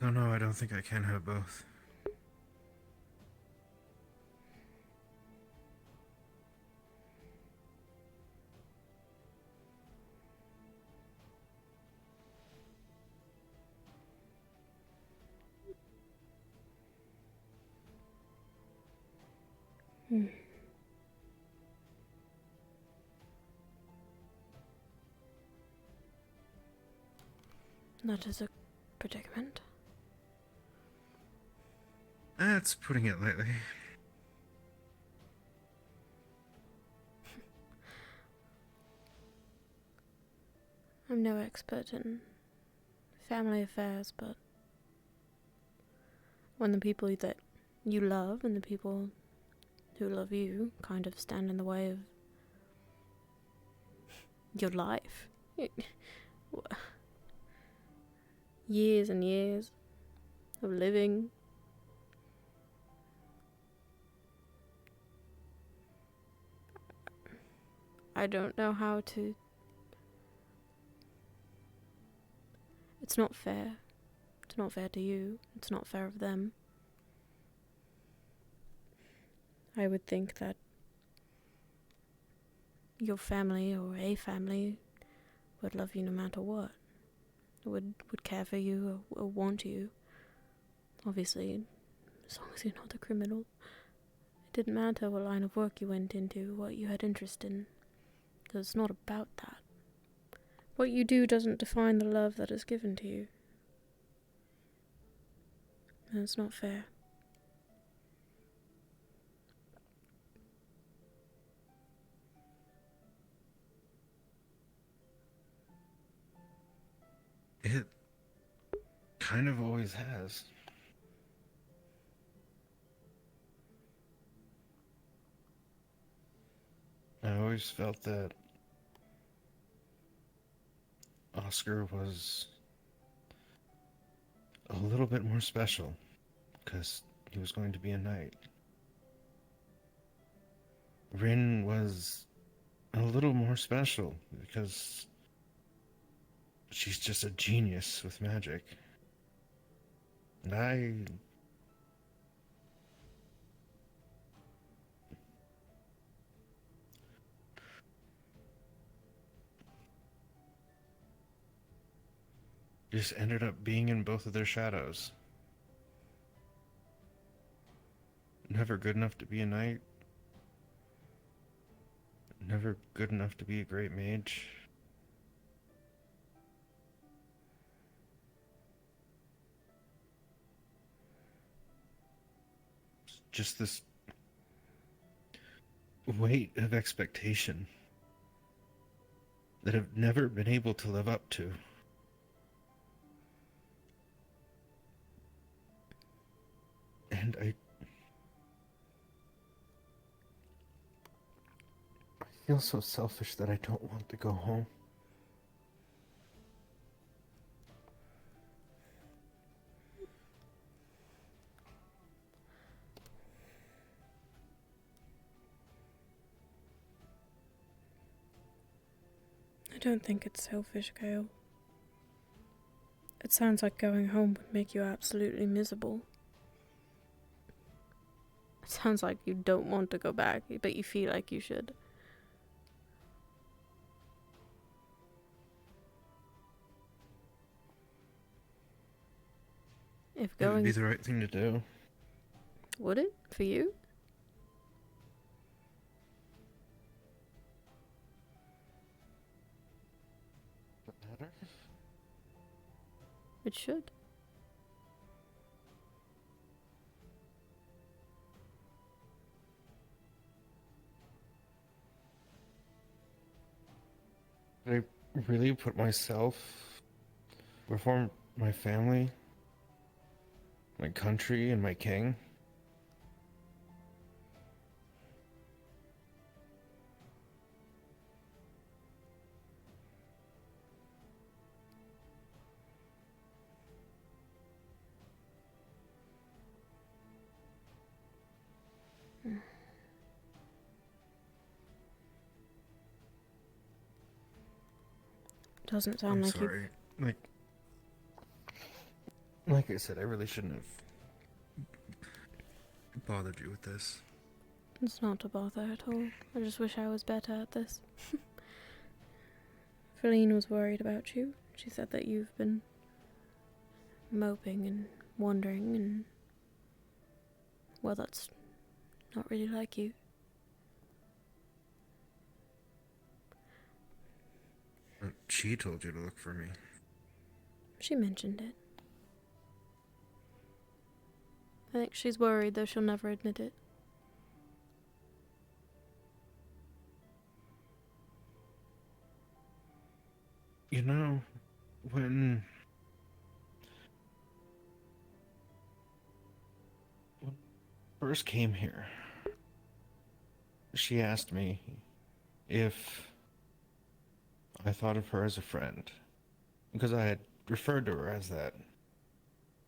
So no, I don't think I can have both. Hmm. That is a predicament. That's putting it lightly. I'm no expert in family affairs, but when the people that you love and the people who love you kind of stand in the way of your life, years and years of living, I don't know how to. It's not fair. It's not fair to you. It's not fair of them. I would think that your family or a family would love you no matter what. Would care for you or want you. Obviously, as long as you're not a criminal. It didn't matter what line of work you went into, what you had interest in, because it's not about that. What you do doesn't define the love that is given to you. And it's not fair. It kind of always has. I always felt that Oscar was a little bit more special because he was going to be a knight. Rin was a little more special because she's just a genius with magic. And I just ended up being in both of their shadows. Never good enough to be a knight. Never good enough to be a great mage. Just this weight of expectation that I've never been able to live up to. And I feel so selfish that I don't want to go home. I don't think it's selfish, Kale. It sounds like going home would make you absolutely miserable. It sounds like you don't want to go back, but you feel like you should. If It would going... be the right thing to do. Would it? For you? Does that matter? It should. Did I really put myself before my family, my country, and my king? Doesn't sound I'm like you. sorry. Like, Like I said, I really shouldn't have bothered you with this. It's not a bother at all. I just wish I was better at this. Feline was worried about you. She said that you've been moping and wandering, and well, that's not really like you. She told you to look for me. She mentioned it. I think she's worried, though she'll never admit it. You know, when I first came here, she asked me if I thought of her as a friend, because I had referred to her as that. I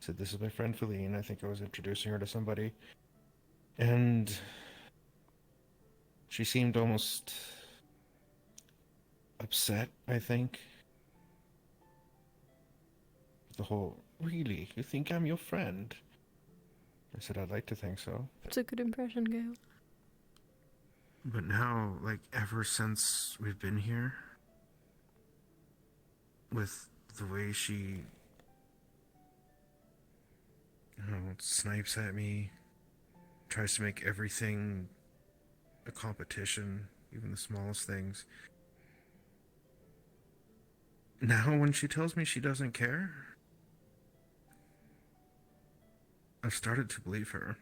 said, this is my friend Feline. I think I was introducing her to somebody. And she seemed almost upset, I think. The whole, really? You think I'm your friend? I said, I'd like to think so. It's a good impression, Gale. But now, like, ever since we've been here, with the way she, I don't know, snipes at me, tries to make everything a competition, even the smallest things. Now when she tells me she doesn't care, I've started to believe her.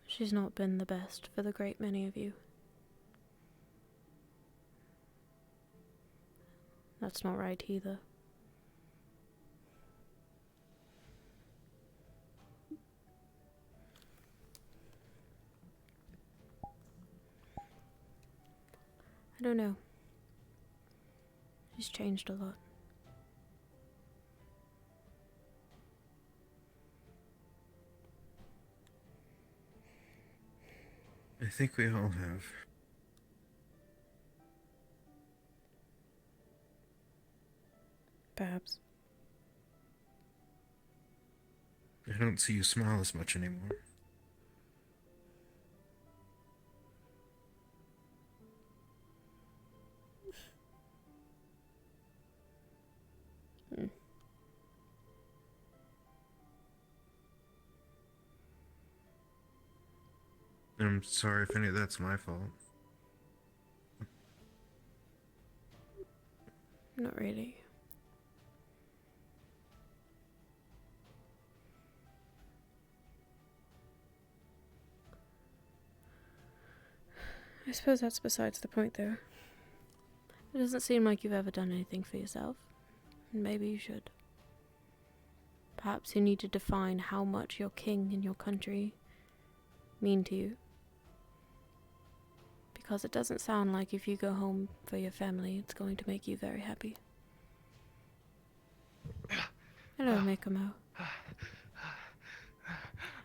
She's not been the best for the great many of you. That's not right either. I don't know. She's changed a lot. I think we all have. Perhaps. I don't see you smile as much anymore. I'm sorry if any of that's my fault. Not really. I suppose that's besides the point, though. It doesn't seem like you've ever done anything for yourself. And maybe you should. Perhaps you need to define how much your king and your country mean to you. Because it doesn't sound like if you go home for your family, it's going to make you very happy. Hello, Mikamo.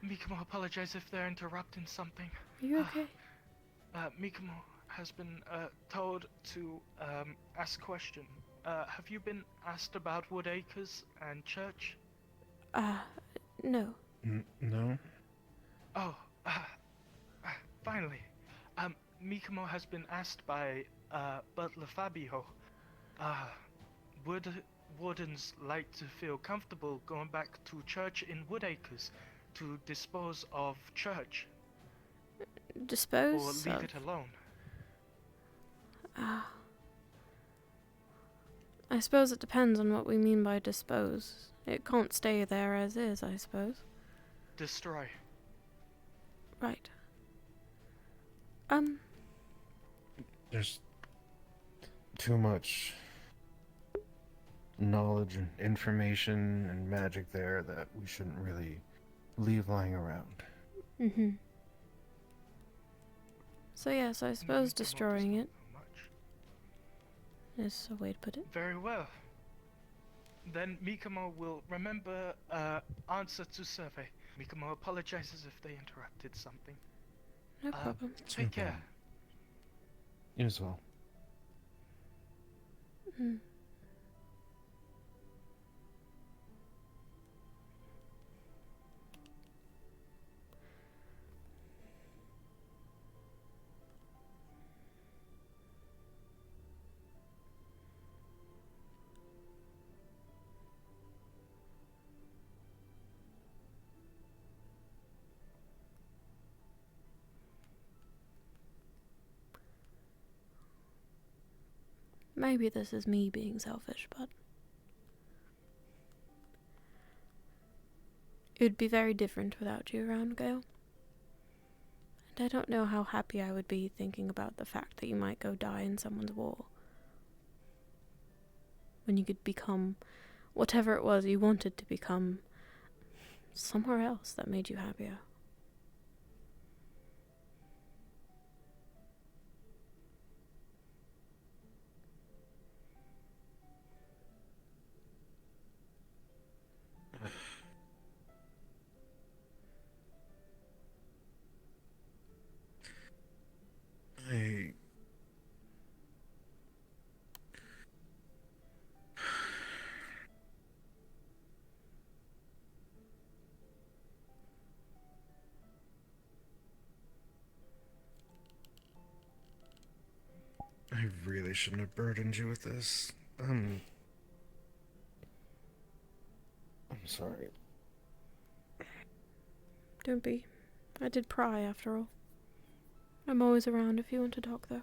Mikamo, apologize if they're interrupting something. Are you okay? Mikamo has been told to ask a question. Have you been asked about Woodacres and church? No. No? Oh, finally. Mikamo has been asked by Butler Fabio. Would Wardens like to feel comfortable going back to church in Woodacres to dispose of church? Dispose Or leave of? it alone? I suppose it depends on what we mean by dispose. It can't stay there as is, I suppose. Destroy. Right. There's too much knowledge and information and magic there that we shouldn't really leave lying around. Mm-hmm. So yes, I suppose destroying it is a way to put it. Very well. Then Mikamo will remember answer to survey. Mikamo apologizes if they interrupted something. No problem. Take care. You as well. Mm. Maybe this is me being selfish, but it would be very different without you around, Gail. And I don't know how happy I would be thinking about the fact that you might go die in someone's war. When you could become whatever it was you wanted to become somewhere else that made you happier. I really shouldn't have burdened you with this. I'm sorry. Don't be. I did pry, after all. I'm always around if you want to talk, though.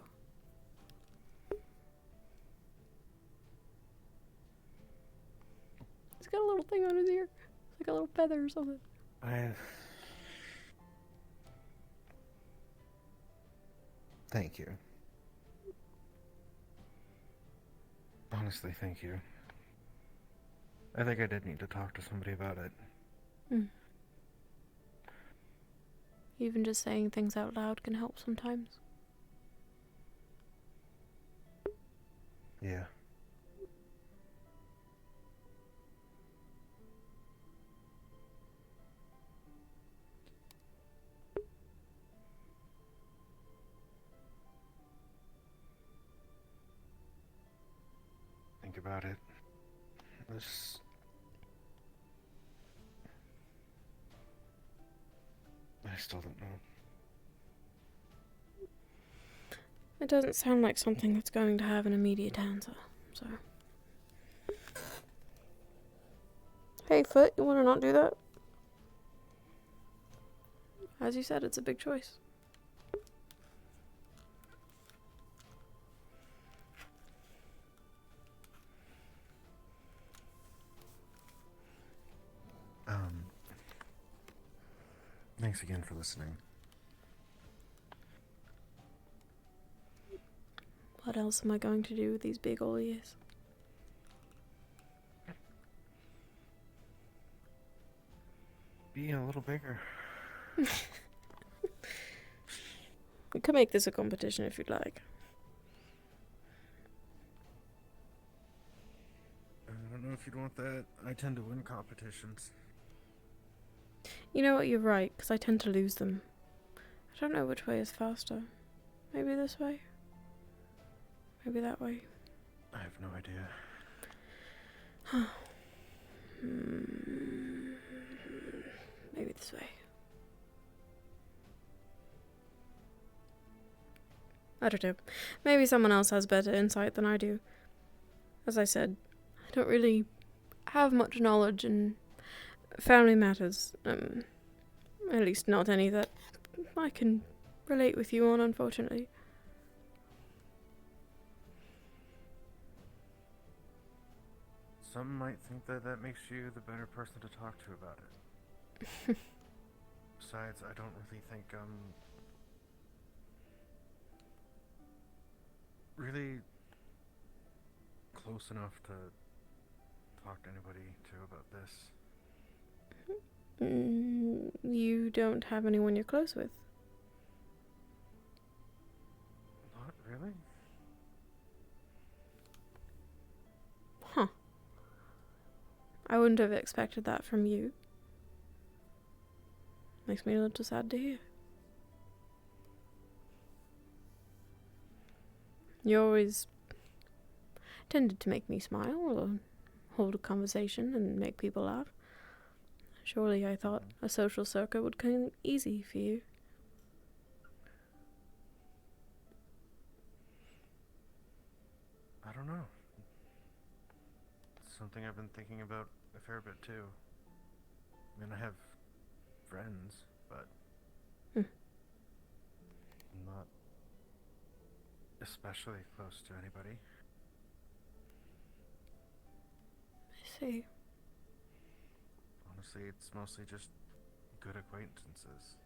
He's got a little thing on his ear. It's like a little feather or something. Thank you. Honestly, thank you. I think I did need to talk to somebody about it. Mm. Even just saying things out loud can help sometimes. Yeah. Think about it. This... I still don't know. It doesn't sound like something that's going to have an immediate answer, so... Hey, Foot, you want to not do that? As you said, it's a big choice. Thanks again for listening. What else am I going to do with these big ol' ears? Be a little bigger. We could make this a competition if you'd like. I don't know if you'd want that. I tend to win competitions. You know what, you're right, because I tend to lose them. I don't know which way is faster. Maybe this way? Maybe that way? I have no idea. Maybe this way. I don't know. Maybe someone else has better insight than I do. As I said, I don't really have much knowledge in family matters. At least not any that I can relate with you on, unfortunately. Some might think that that makes you the better person to talk to about it. Besides, I don't really think really close enough to talk to anybody to about this. You don't have anyone you're close with? Not really. Huh. I wouldn't have expected that from you. Makes me a little sad to hear. You always tended to make me smile or hold a conversation and make people laugh. Surely I thought a social circle would come easy for you. I don't know. It's something I've been thinking about a fair bit too. I mean, I have friends, but I'm not especially close to anybody. I see. Honestly, it's mostly just good acquaintances.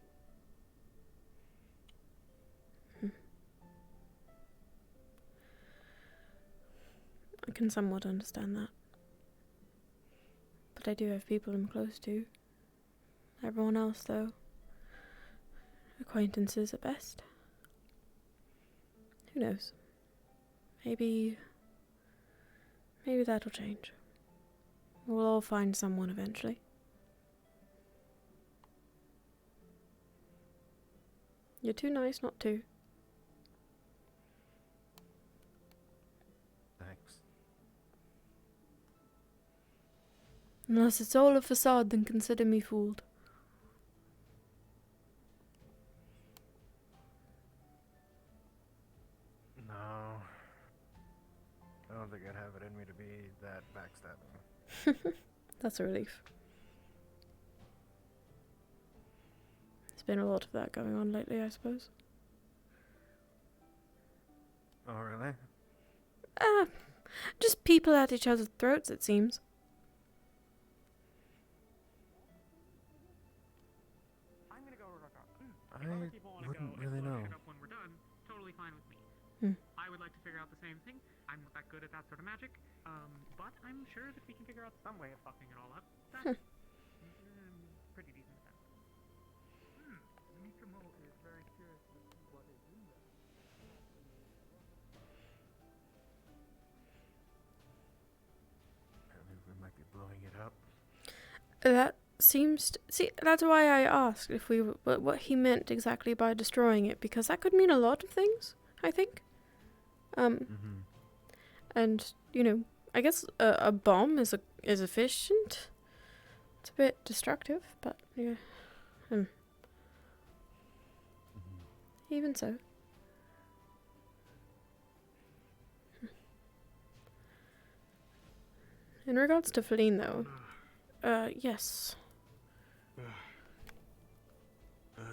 I can somewhat understand that. But I do have people I'm close to. Everyone else, though, acquaintances at best. Who knows? Maybe that'll change. We'll all find someone eventually. You're too nice not to. Thanks. Unless it's all a facade, then consider me fooled. No. I don't think I'd have it in me to be that backstabbing. That's a relief. There's been a lot of that going on lately, I suppose. Oh, really? Just people at each other's throats, it seems. I wouldn't really know. When we're done, totally fine with me. I would like to figure out the same thing. I'm not that good at that sort of magic, but I'm sure that we can figure out some way of fucking it all up. That's pretty decent at that. Mikamo is very curious to see what is in there. Apparently we might be blowing it up. That seems to, see, that's why I asked if we what he meant exactly by destroying it, because that could mean a lot of things, I think. And you know, I guess a bomb is efficient. It's a bit destructive, but yeah. Even so. In regards to Feline, though, yes.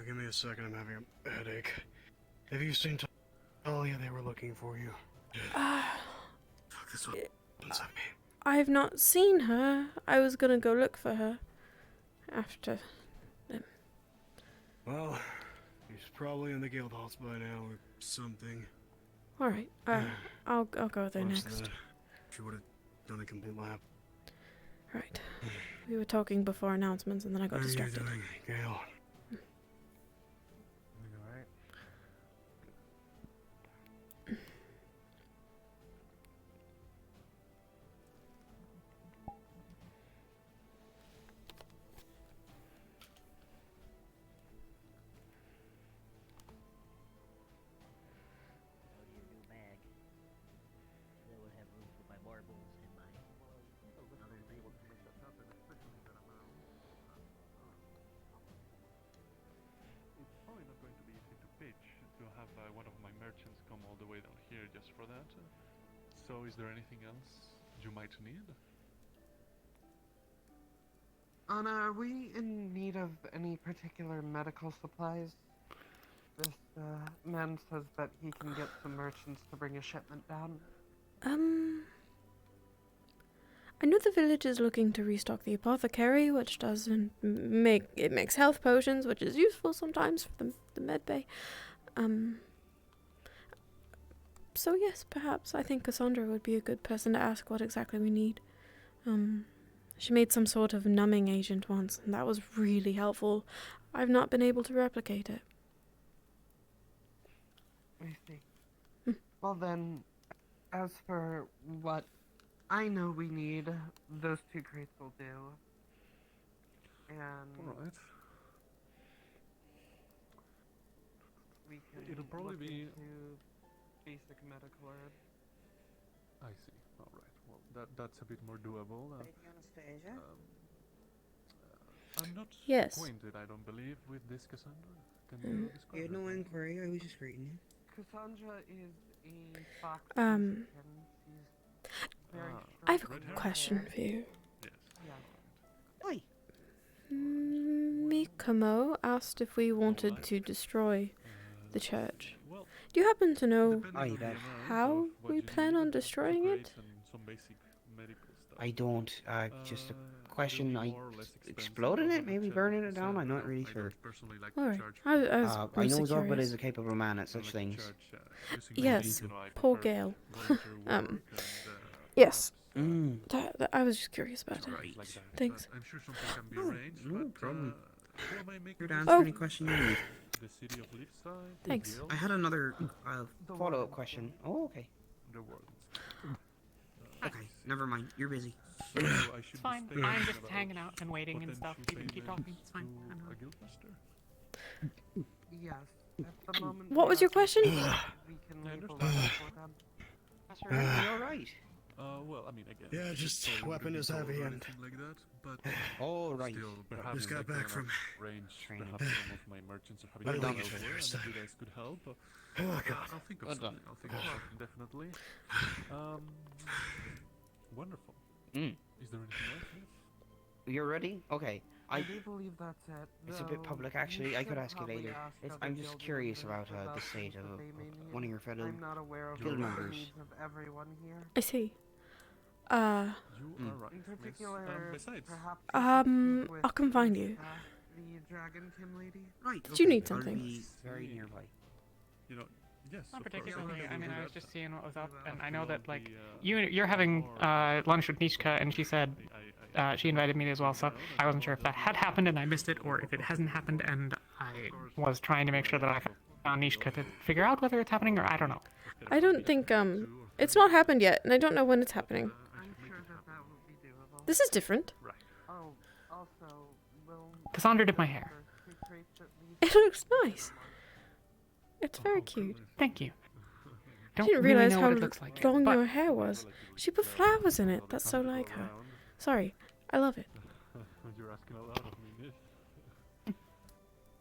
Give me a second, I'm having a headache. Have you seen Talia? They were looking for you. Fuck, this was at me. I have not seen her. I was gonna go look for her after them. Well, he's probably in the guild halls by now or something. Alright, I'll go there next. She would have done a complete lap. Right. We were talking before announcements and then I got distracted. How are you doing, Gale? Alright. Go to your new bag. That would have room for my marbles and my other things. It's probably not going to be easy to pitch to have one of my merchants come all the way down here just for that. So is there anything else you might need? Anna, are we in need of any particular medical supplies? This man says that he can get some merchants to bring a shipment down. I know the village is looking to restock the apothecary, which doesn't makes health potions, which is useful sometimes for the med bay. So yes, perhaps I think Cassandra would be a good person to ask what exactly we need. She made some sort of numbing agent once, and that was really helpful. I've not been able to replicate it. I see. Well then, as for what I know we need, those 2 crates will do. And Alright. we can It'll probably look be into basic medical herb. I see. All right. Well, that's a bit more doable. I'm not Yes. acquainted, I don't believe, with this Cassandra. Can Mm. you describe her? No inquiry, I was just greeting you. Cassandra is a fox. Um, She's very I have short a in question hair. for you. Yes. Oi! Mikomo asked if we wanted to destroy the church. Do you happen to know how we plan on destroying it? I don't. Just a question. Exploding it? Maybe burning it down? I'm not really sure. Alright, I was I know mostly Zogbot curious. is a capable man at such things. Yes, poor Gale. Yes. I was just curious about it. Thanks. I'm sure something can be arranged, No but problem. who am I making Here to answer any question you need. The city of Leafside. Thanks. I had another follow-up question. Oh, okay. The Wardens. Okay, never mind. You're busy. So I It's should fine. stay I'm here, just but hanging out and waiting and stuff. You can keep talking. It's fine. to I know. a guildmaster? Yes. At the moment. What was your question? We can leave a letter for them. That's alright. You're alright. Well, I mean, again. Yeah, just it's probably weapon gonna is be heavy cold or and- anything like that, but Oh, right. still, perhaps Just got like, back from range. training. Perhaps some of my merchants are having What trouble did over I get there, first? and you guys could help. Oh god. I'll think of Well something. done. I'll think of something definitely. Wonderful. Mm. Is there anything else? Yes? You're ready? Okay. I do believe that's it. It's a bit though public, you actually. I could should ask you probably later. ask I'm other just guild curious members about about the state what of they may need. one of your fellow I'm not aware of guild the members. needs of everyone here. I see. You are right. In Yes. particular, Besides, perhaps I'll come find you. the Dragonkin lady. Right. Did you need I'll something? be very nearby. you know, yes. Not of course, particularly. I will mean, do I was that. just seeing what was up, and I I know will that like be, you're having lunch with Nishka, and she said she invited me as well. So I wasn't sure if that had happened and I missed it, or if it hasn't happened and I was trying to make sure that I found Nishka to figure out whether it's happening or I don't know. I don't think it's not happened yet, and I don't know when it's happening. I'm sure that will be doable. This is different. Oh, also, will Cassandra did my hair. It looks nice. It's very cute. Thank you. I Don't didn't really realize know how what it looks like, long but your hair was. She put flowers in it. That's so like her. Sorry, I love it. You're asking a lot of me, miss.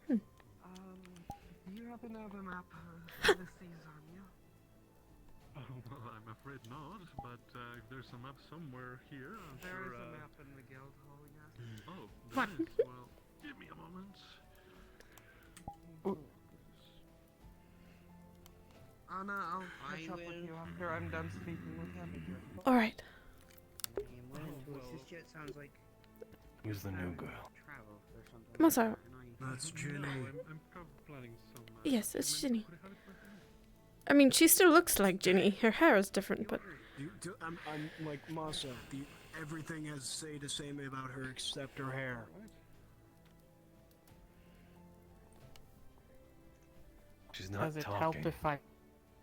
Do you happen to have a map of the seas on you? Oh, well, I'm afraid not, but if there's a map somewhere here, I'm There sure. is a map in the guild hall, yes. Oh, What? there is. Well, give me a moment. Anna, I'll catch up with you after I'm done speaking with him. All right. I am willing to assist you. It sounds like Who's the new girl? travel or something. Masa. That's Ginny. No, I'm planning some. Yes, it's Ginny. I mean, she still looks like Ginny. Her hair is different, but I'm like Masa. Everything has to say the same about her except her hair. She's not Does it talking. help if I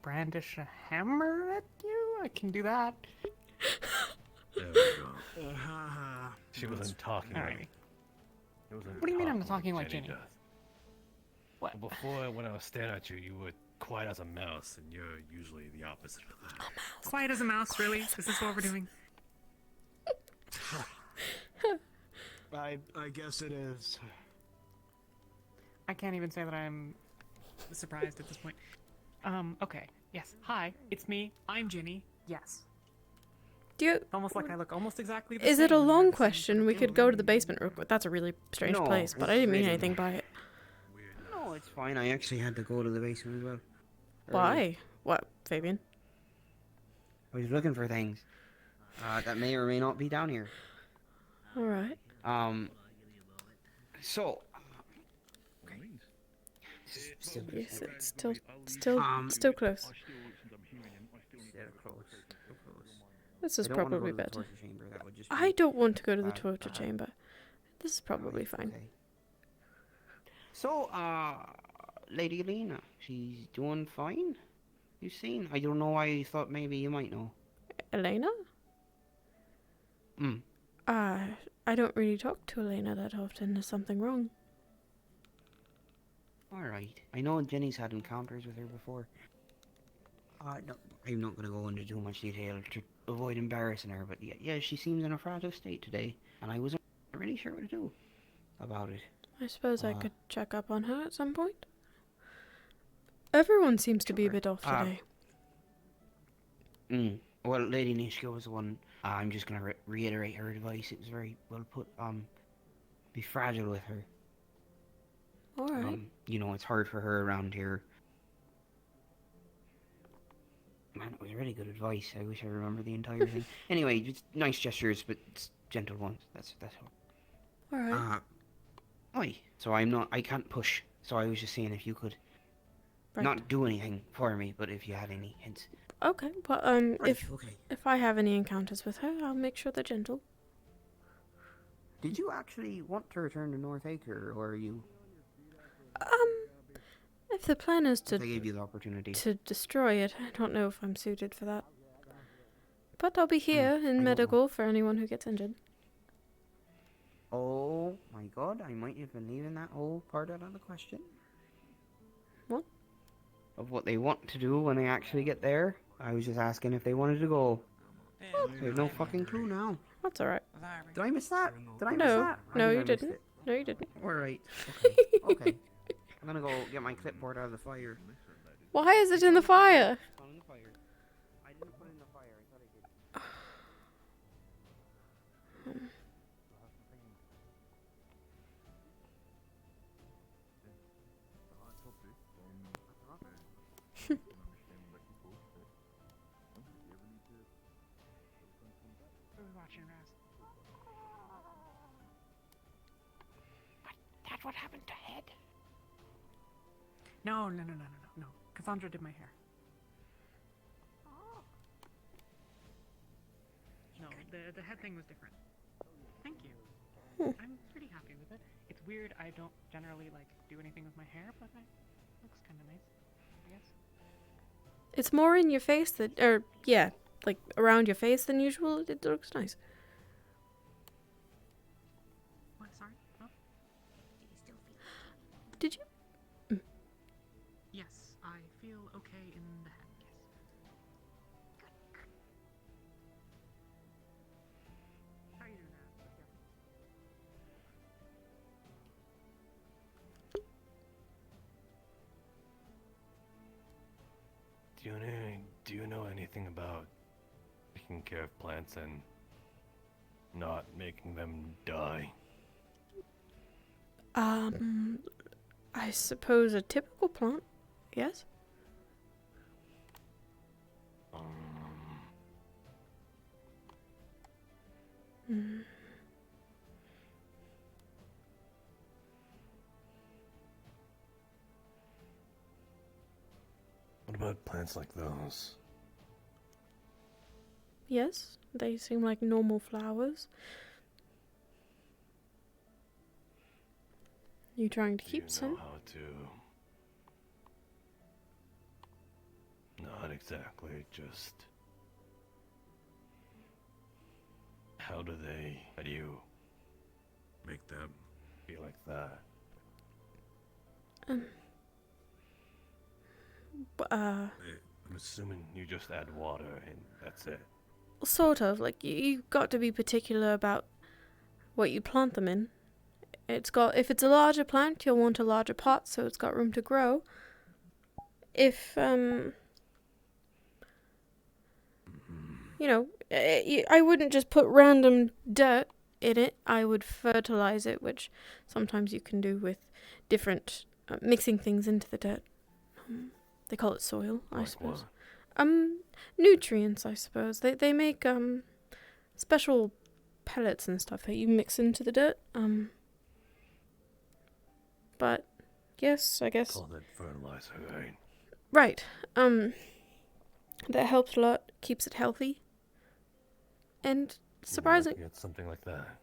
brandish a hammer at you? I can do that. There we go. She wasn't talking. Alrighty. It wasn't What do you mean I'm not talking talking like Jenny? does. What? Well, before, when I was staring at you, you were quiet as a mouse, and you're usually the opposite of that. Quiet as a mouse, really? This is what we're doing? I guess it is. I can't even say that I'm surprised at this point. Okay. Yes. Hi, it's me. I'm Ginny. Yes. do you? Almost like I look almost exactly the Is same. it a and we're long the same question? We could go to the basement real quick. That's a really strange No, place, but I it's didn't mean really anything not. by it. No, it's fine. I actually had to go to the basement as well. Why? What, Fabian? I was looking for things that may or may not be down here. All right. So. Yes, it's still close. This is I don't wanna go probably to the better. torture chamber, that would just I be don't want to go to the bad. torture chamber. This is probably fine. Okay. So, Lady Elena, she's doing fine? You seen? I don't know why I thought maybe you might know. Elena? Hmm. I don't really talk to Elena that often. Is something wrong? Alright. I know Jenny's had encounters with her before. No, I'm not going to go into too much detail to avoid embarrassing her, but yeah, she seems in a fragile state today, and I wasn't really sure what to do about it. I suppose I could check up on her at some point. Everyone seems to be a bit off today. Well, Lady Nishka was the one. I'm just going to reiterate her advice. It was very well put. Be fragile with her. Alright. You know, it's hard for her around here. Man, it was really good advice. I wish I remember the entire thing. Anyway, just nice gestures, but gentle ones. That's all. Alright. So I can't push. So I was just saying if you could not do anything for me, but if you had any hints. Okay, well, if I have any encounters with her, I'll make sure they're gentle. Did you actually want to return to North Acre, or are you? If the plan is to... I gave you the opportunity. To destroy it, I don't know if I'm suited for that. But I'll be here in medical for anyone who gets injured. Oh my god, I might have been leaving that whole part out of the question. What? Of what they want to do when they actually get there. I was just asking if they wanted to go. I have no fucking clue now. That's alright. Did I miss that? Did I miss that? No, you didn't. No, you didn't. Alright. Okay. I'm gonna go get my clipboard out of the fire. Why is it in the fire? I didn't put it in the fire. I thought I did. That's what happened to Head. No. Cassandra did my hair. No, the head thing was different. Thank you. I'm pretty happy with it. It's weird, I don't generally do anything with my hair, but it looks kind of nice, I guess. It's more in your face around your face than usual. It looks nice. What, sorry? Oh. Did you? Yes, I feel okay in the head, yes. How are you doing now? Do you know anything about taking care of plants and not making them die? I suppose a typical plant, yes? What about plants like those? Yes, they seem like normal flowers. You trying to keep some? Know how to? Not exactly, just... How do you make them be like that? I'm assuming you just add water and that's it. Sort of, you've got to be particular about what you plant them in. If it's a larger plant, you'll want a larger pot so it's got room to grow. If, I wouldn't just put random dirt in it. I would fertilize it, which sometimes you can do with different, mixing things into the dirt. They call it soil, I suppose. What? Nutrients, I suppose. They make, special pellets and stuff that you mix into the dirt. But, yes, I guess... Call that fertilizer, right? Right. That helps a lot, keeps it healthy. And surprising... Get something like that.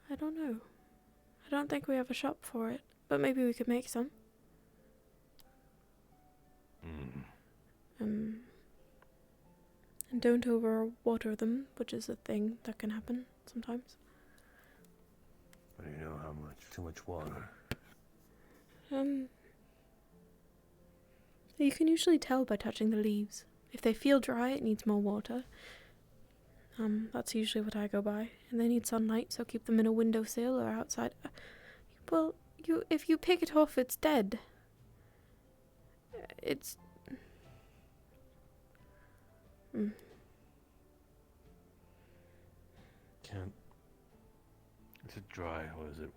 I don't know. I don't think we have a shop for it, but maybe we could make some. And don't overwater them, which is a thing that can happen sometimes. Do you know how much? Too much water. You can usually tell by touching the leaves. If they feel dry, it needs more water. That's usually what I go by. And they need sunlight, so keep them in a windowsill or outside. Well, if you pick it off, it's dead. It's... Can't... Is it dry or is it...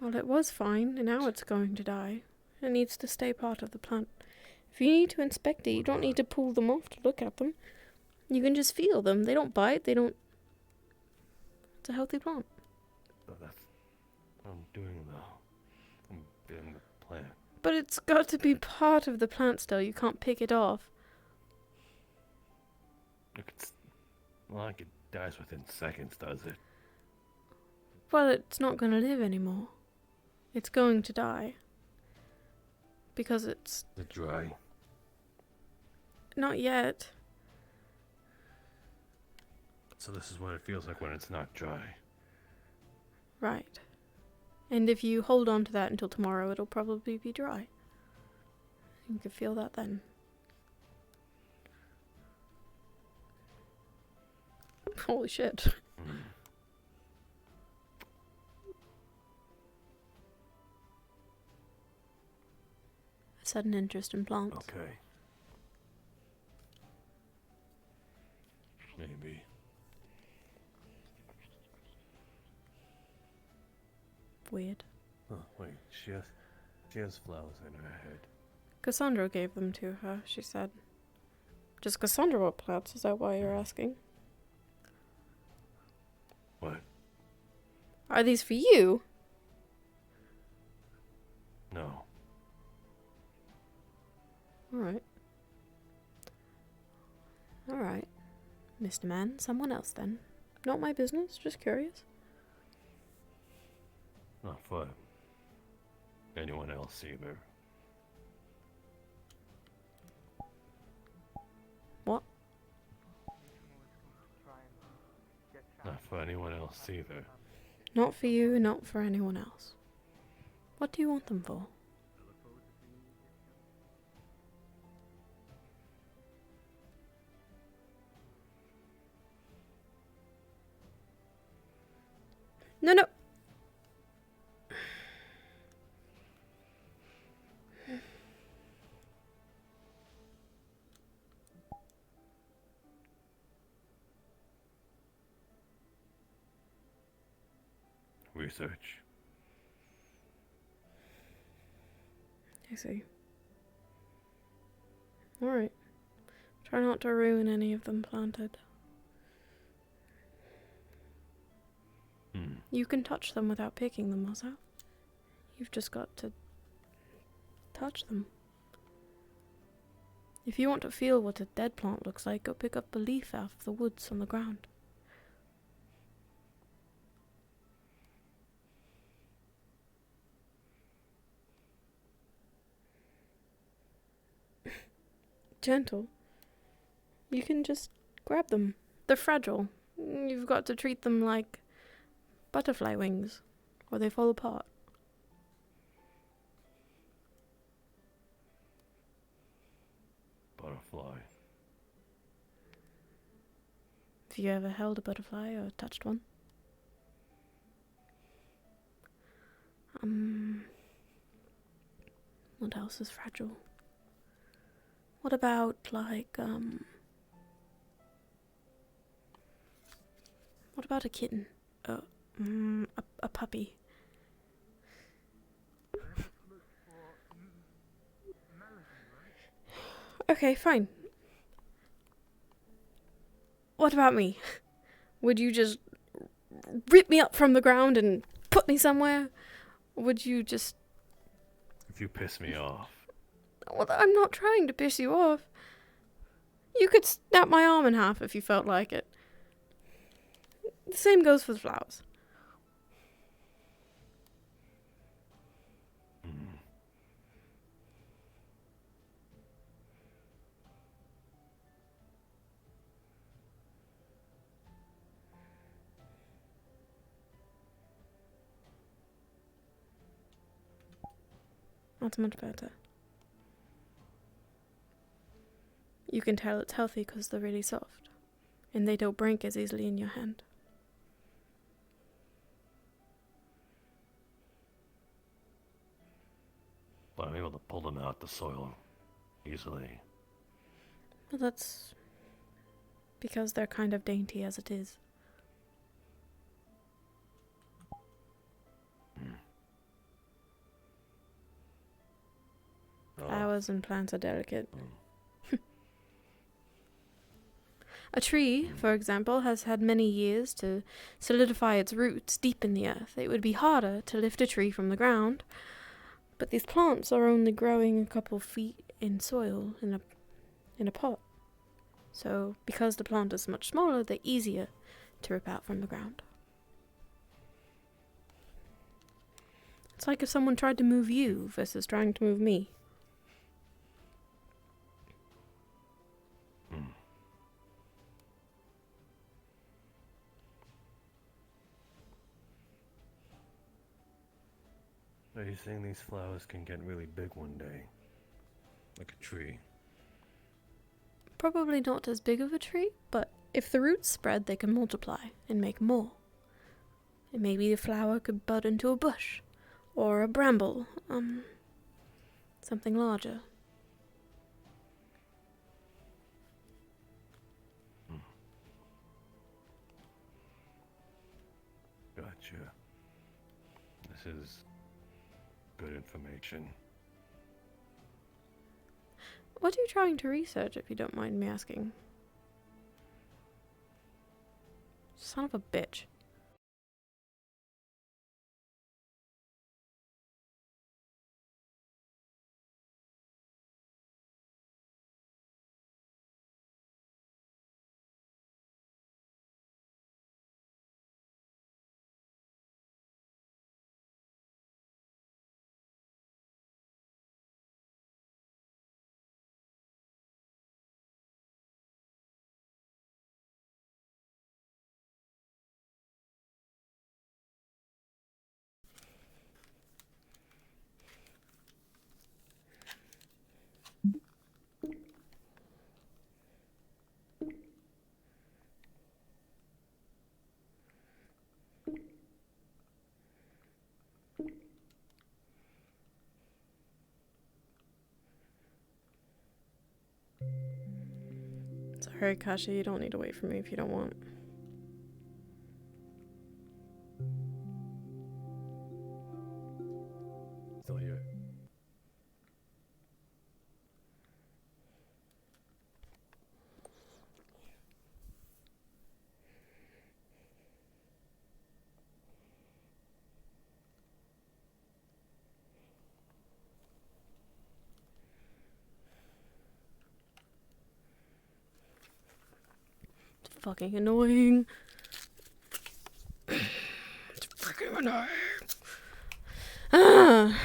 Well, it was fine, and now it's going to die. It needs to stay part of the plant. If you need to inspect it, you don't need to pull them off to look at them. You can just feel them. They don't bite, they don't... It's a healthy plant. Oh, that's what I'm doing though. I'm getting the plant. But it's got to be part of the plant still. You can't pick it off. Look, it's... Well, like it dies within seconds, does it? Well, it's not going to live anymore. It's going to die. Because it's... Is it dry? Not yet. So this is what it feels like when it's not dry. Right. And if you hold on to that until tomorrow, it'll probably be dry. You can feel that then. Holy shit. A sudden interest in plants. Okay. Maybe. Weird. Oh, wait, she has flowers in her head. Cassandra gave them to her, she said. Does Cassandra want plants? Is that why you're asking? What? Are these for you? No. Alright. Alright. Mr. Man, someone else then. Not my business, just curious. Not for anyone else either. What? Not for anyone else either. Not for you, not for anyone else. What do you want them for? No, no. Research. I see. Alright. Try not to ruin any of them planted. You can touch them without picking them, Ozo. You've just got to touch them. If you want to feel what a dead plant looks like, go pick up a leaf out of the woods on the ground. Gentle. You can just grab them. They're fragile. You've got to treat them like butterfly wings, or they fall apart. Butterfly. Have you ever held a butterfly or touched one? What else is fragile? What about, like, what about a kitten? A puppy? Okay, fine. What about me? Would you just rip me up from the ground and put me somewhere? Would you just... If you piss me off. Well, I'm not trying to piss you off. You could snap my arm in half if you felt like it. The same goes for the flowers. That's much better. You can tell it's healthy because they're really soft, and they don't break as easily in your hand. But I'm able to pull them out the soil easily. But that's because they're kind of dainty as it is. Flowers and plants are delicate. A tree, for example, has had many years to solidify its roots deep in the earth. It would be harder to lift a tree from the ground, but these plants are only growing a couple feet in soil in a pot. So, because the plant is much smaller, they're easier to rip out from the ground. It's like if someone tried to move you versus trying to move me. Are you saying these flowers can get really big one day? Like a tree? Probably not as big of a tree, but if the roots spread, they can multiply and make more. And maybe the flower could bud into a bush, or a bramble, something larger. Gotcha. This is good information. What are you trying to research, if you don't mind me asking? Son of a bitch. Sorry, Kasha, you don't need to wait for me if you don't want. Still here. It's fucking annoying. It's freaking annoying. Ah.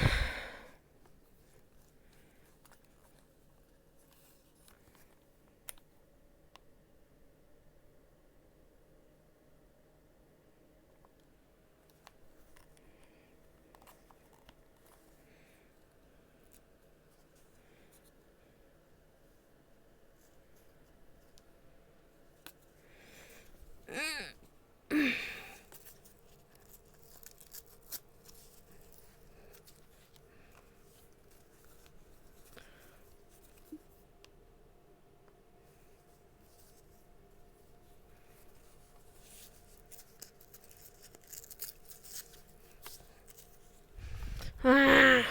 Ah.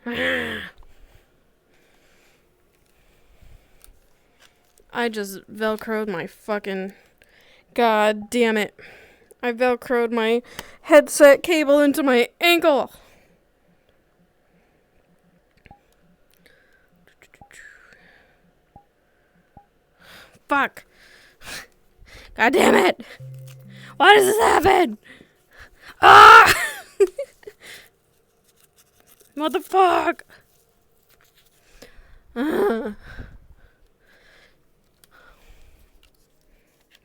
Ah. I just velcroed my fucking... God damn it. I velcroed my headset cable into my ankle. Fuck. God damn it. Why does this happen? Ah! Motherfuck.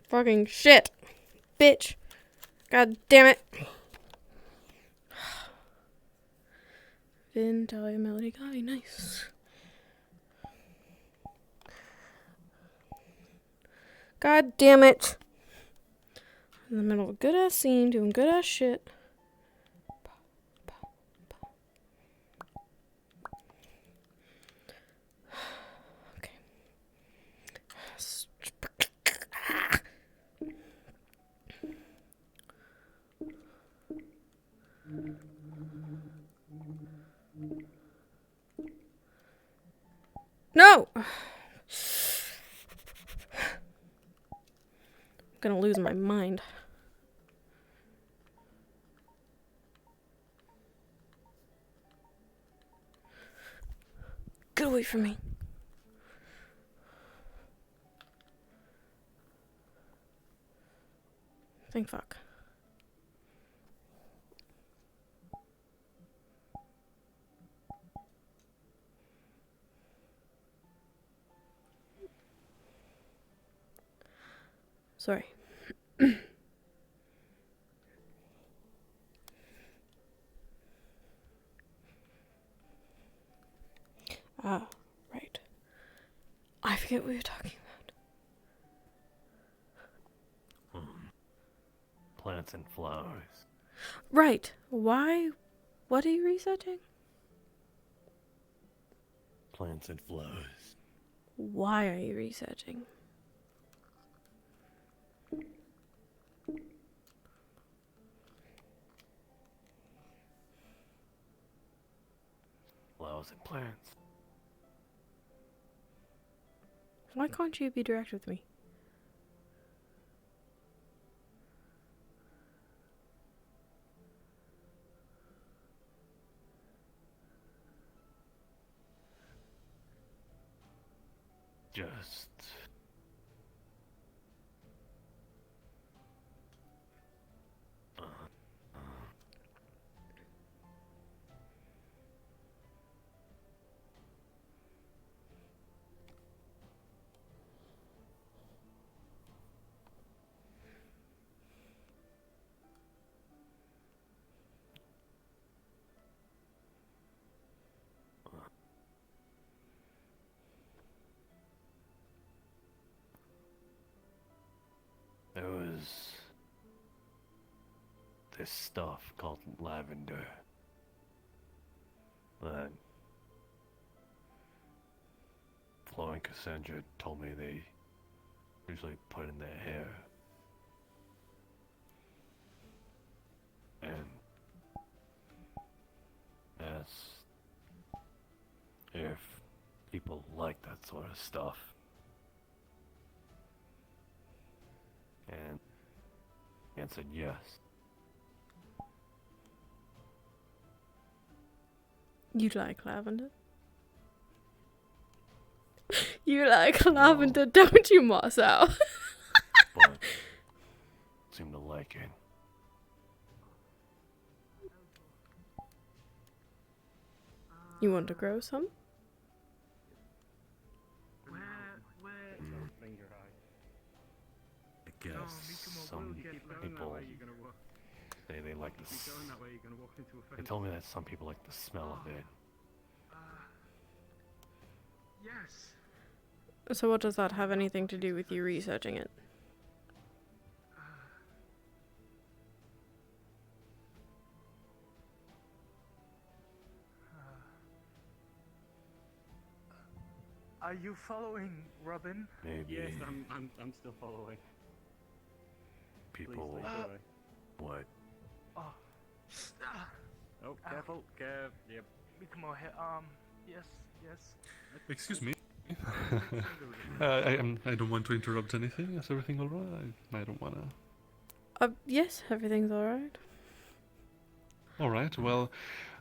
Fucking shit. Bitch. God damn it. Entire melody guy, nice. God damn it! In the middle of a good ass scene, doing good ass shit. Okay. No! I'm gonna lose my mind. Get away from me. Thank fuck. Sorry. Ah, right. I forget what we were talking about. Plants and flowers. Right. Why? What are you researching? Plants and flowers. Why are you researching? Flowers and plants. Why can't you be direct with me? Just... There was this stuff called lavender that Flo and Cassandra told me they usually put in their hair. And asked if people like that sort of stuff. And answered yes. You like lavender? You like lavender, don't you, Marcel? But seem to like it. You want to grow some? I guess some people say they like the they told me that some people like the smell of it. Yes. So what does that have anything to do with you researching it? Are you following, Robin? Maybe. Yes, I'm still following. People. Please, take it away. What? Oh. Oh, careful, yep. Come on here. Yes, yes. Excuse me. I don't want to interrupt anything. Is everything alright? I don't wanna. Yes, everything's alright. Alright, well,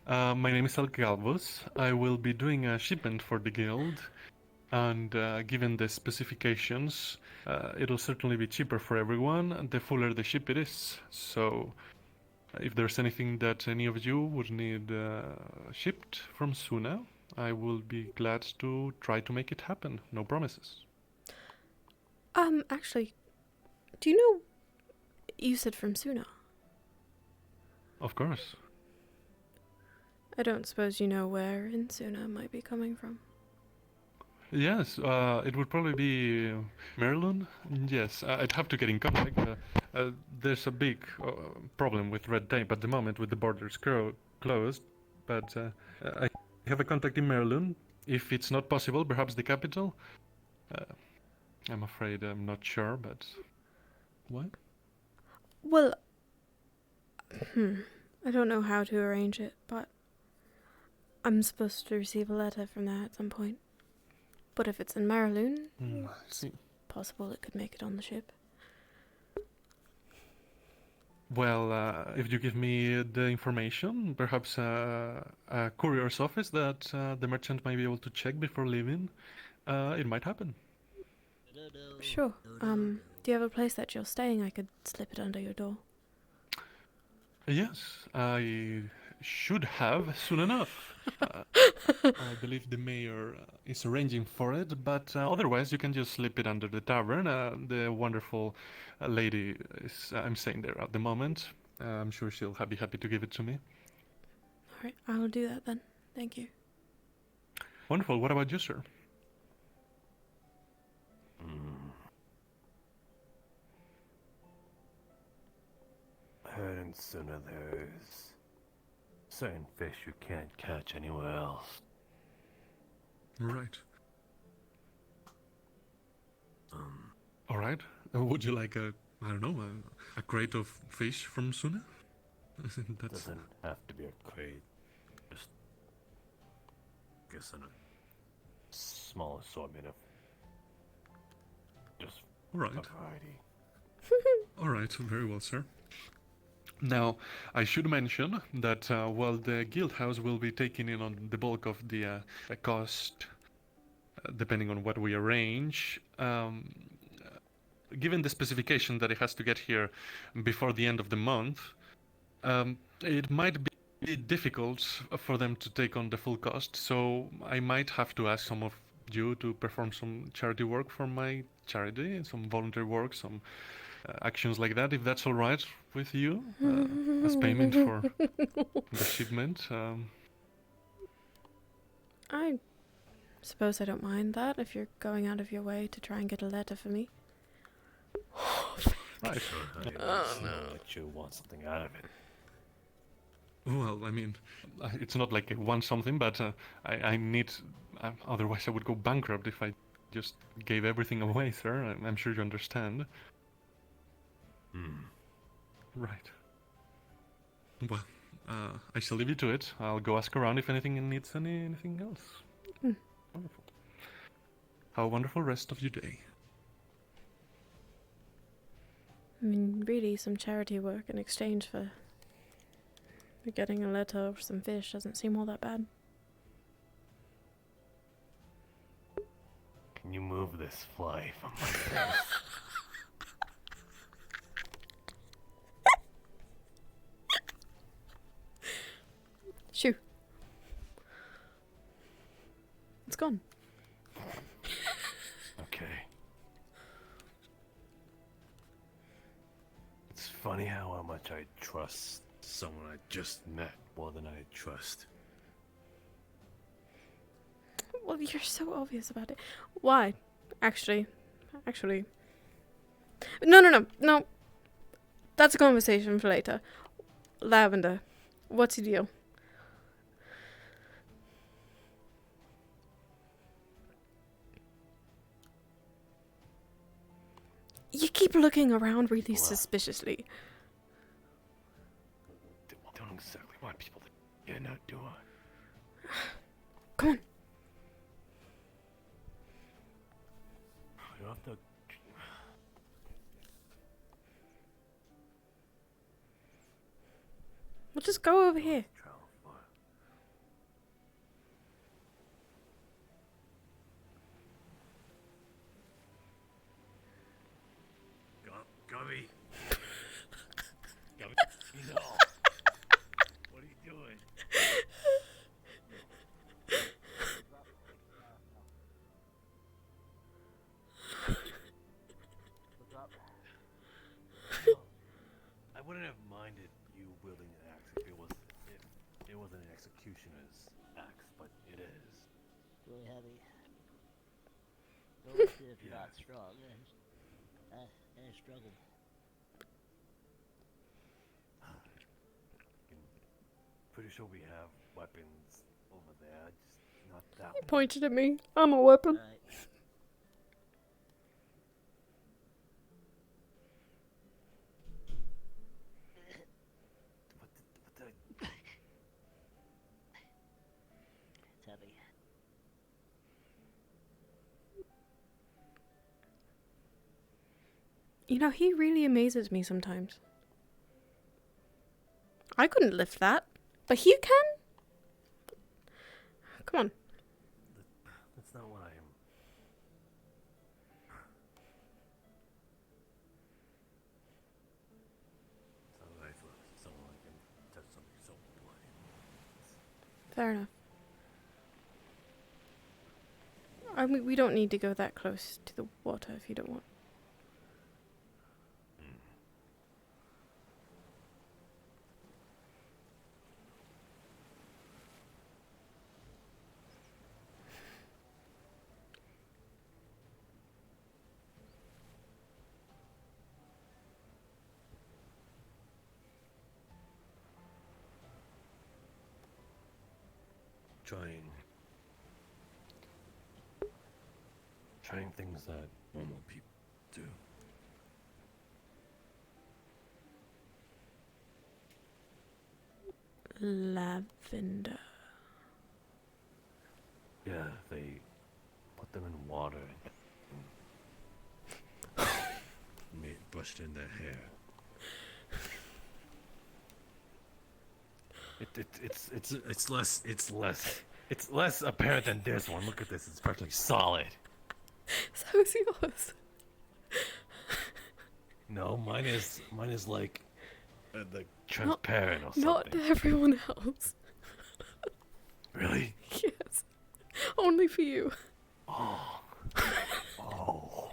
my name is Al Galvos. I will be doing a shipment for the guild, and given the specifications, it'll certainly be cheaper for everyone the fuller the ship it is. So, if there's anything that any of you would need shipped from Suna, I will be glad to try to make it happen. No promises. Actually, do you know you said from Suna? Of course. I don't suppose you know where Insuna might be coming from. Yes, it would probably be Merlin. Yes, I'd have to get in contact. There's a big problem with red tape at the moment with the borders closed, but I have a contact in Merlin. If it's not possible, perhaps the capital. I'm afraid I'm not sure, but what? Well, I don't know how to arrange it, but I'm supposed to receive a letter from there at some point. But if it's in Mariloon, it's possible it could make it on the ship. Well, if you give me the information, perhaps a courier's office that the merchant might be able to check before leaving, it might happen. Sure. Do you have a place that you're staying? I could slip it under your door. Yes, I should have soon enough. I believe the mayor is arranging for it, but otherwise you can just slip it under the tavern. The wonderful lady is, I'm staying there at the moment. I'm sure she'll be happy to give it to me. Alright, I'll do that then. Thank you. Wonderful. What about you, sir? Heard in Suna there's certain fish you can't catch anywhere else. Right. All right. Would you like a crate of fish from Suna? Doesn't have to be a crate. Just guess a small assortment of just all right. a variety. All right. Very well, sir. Now, I should mention that while the guild house will be taking in on the bulk of the cost, depending on what we arrange, given the specification that it has to get here before the end of the month, it might be difficult for them to take on the full cost. So I might have to ask some of you to perform some charity work for my charity, some volunteer work, some actions like that, if that's all right with you, as payment for the shipment. I suppose I don't mind that if you're going out of your way to try and get a letter for me. I know that you want something out of it. Well, I mean, it's not like I want something, but I need. Otherwise, I would go bankrupt if I just gave everything away, sir. I'm sure you understand. Right. Well, I shall leave you to it. I'll go ask around if anything needs anything else. Wonderful. Have a wonderful rest of your day. I mean, really, some charity work in exchange for getting a letter or some fish doesn't seem all that bad. Can you move this fly from my face? Shoo. It's gone. Okay. It's funny how much I trust someone I just met more than I trust. Well, you're so obvious about it. Why? Actually. No. That's a conversation for later. Lavender, what's your deal? You keep looking around really suspiciously. Don't exactly want people to get out, do I? Come on. You have to. We'll just go over here. Gummy. Gummy. No. What are you doing? I wouldn't have minded you wielding an axe if it wasn't really heavy. Don't lift it if you're not strong. I struggled. Pretty sure we have weapons over there, just not that He one. pointed at me. I'm a weapon. Right. It's heavy. You know, he really amazes me sometimes. I couldn't lift that, but he can? Come on. That's not what I am. It's not nice when someone can touch something so bloody. Fair enough. I mean, we don't need to go that close to the water if you don't want. Trying things that normal people do. Lavender. Yeah, they put them in water and brushed in their hair. It's less apparent than this one. Look at this, it's perfectly solid. So is yours. No, mine is like the transparent or something. Not to everyone else. Really? Yes. Only for you. Oh. Oh.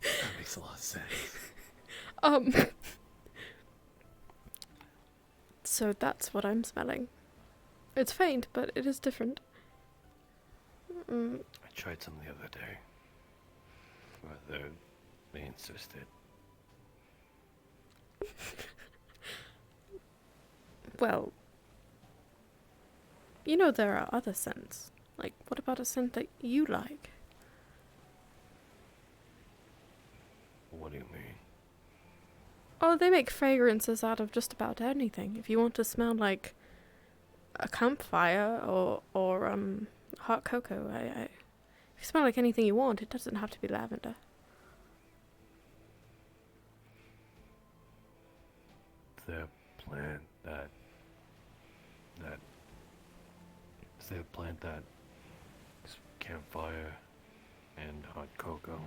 That makes a lot of sense. So that's what I'm smelling. It's faint, but it is different. I tried some the other day. But they insisted. Well, you know there are other scents. Like, what about a scent that you like? What do you mean? Oh, they make fragrances out of just about anything. If you want to smell like a campfire or hot cocoa, if you smell like anything you want, it doesn't have to be lavender. Their plant that is there a plant that is campfire and hot cocoa?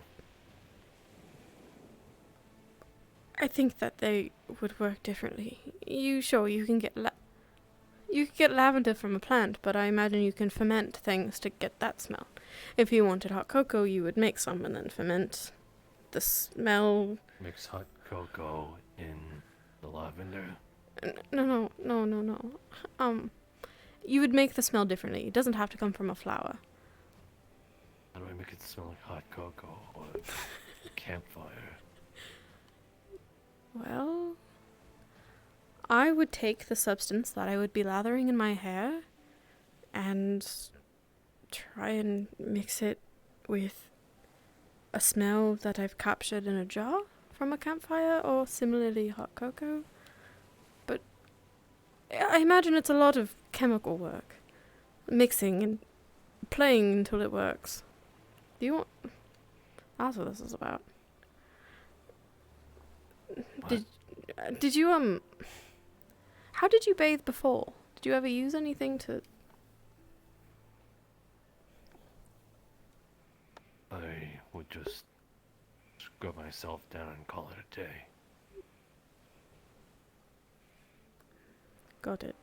I think that they would work differently. You can get you can get lavender from a plant, but I imagine you can ferment things to get that smell. If you wanted hot cocoa, you would make some and then ferment the smell. Mix hot cocoa in the lavender? No. You would make the smell differently. It doesn't have to come from a flower. How do I make it smell like hot cocoa or campfire? Well, I would take the substance that I would be lathering in my hair and try and mix it with a smell that I've captured in a jar from a campfire or similarly hot cocoa. But I imagine it's a lot of chemical work, mixing and playing until it works. Do you want... That's what this is about. Did you, how did you bathe before? Did you ever use anything to... I would just scrub myself down and call it a day. Got it.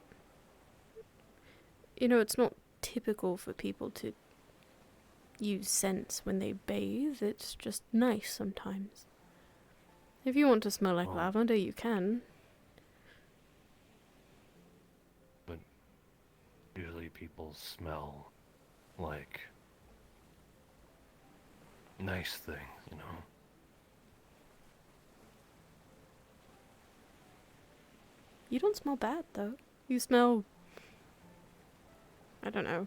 You know, it's not typical for people to use scents when they bathe. It's just nice sometimes. If you want to smell like lavender, you can. But usually people smell like nice things, you know? You don't smell bad, though. You smell... I don't know.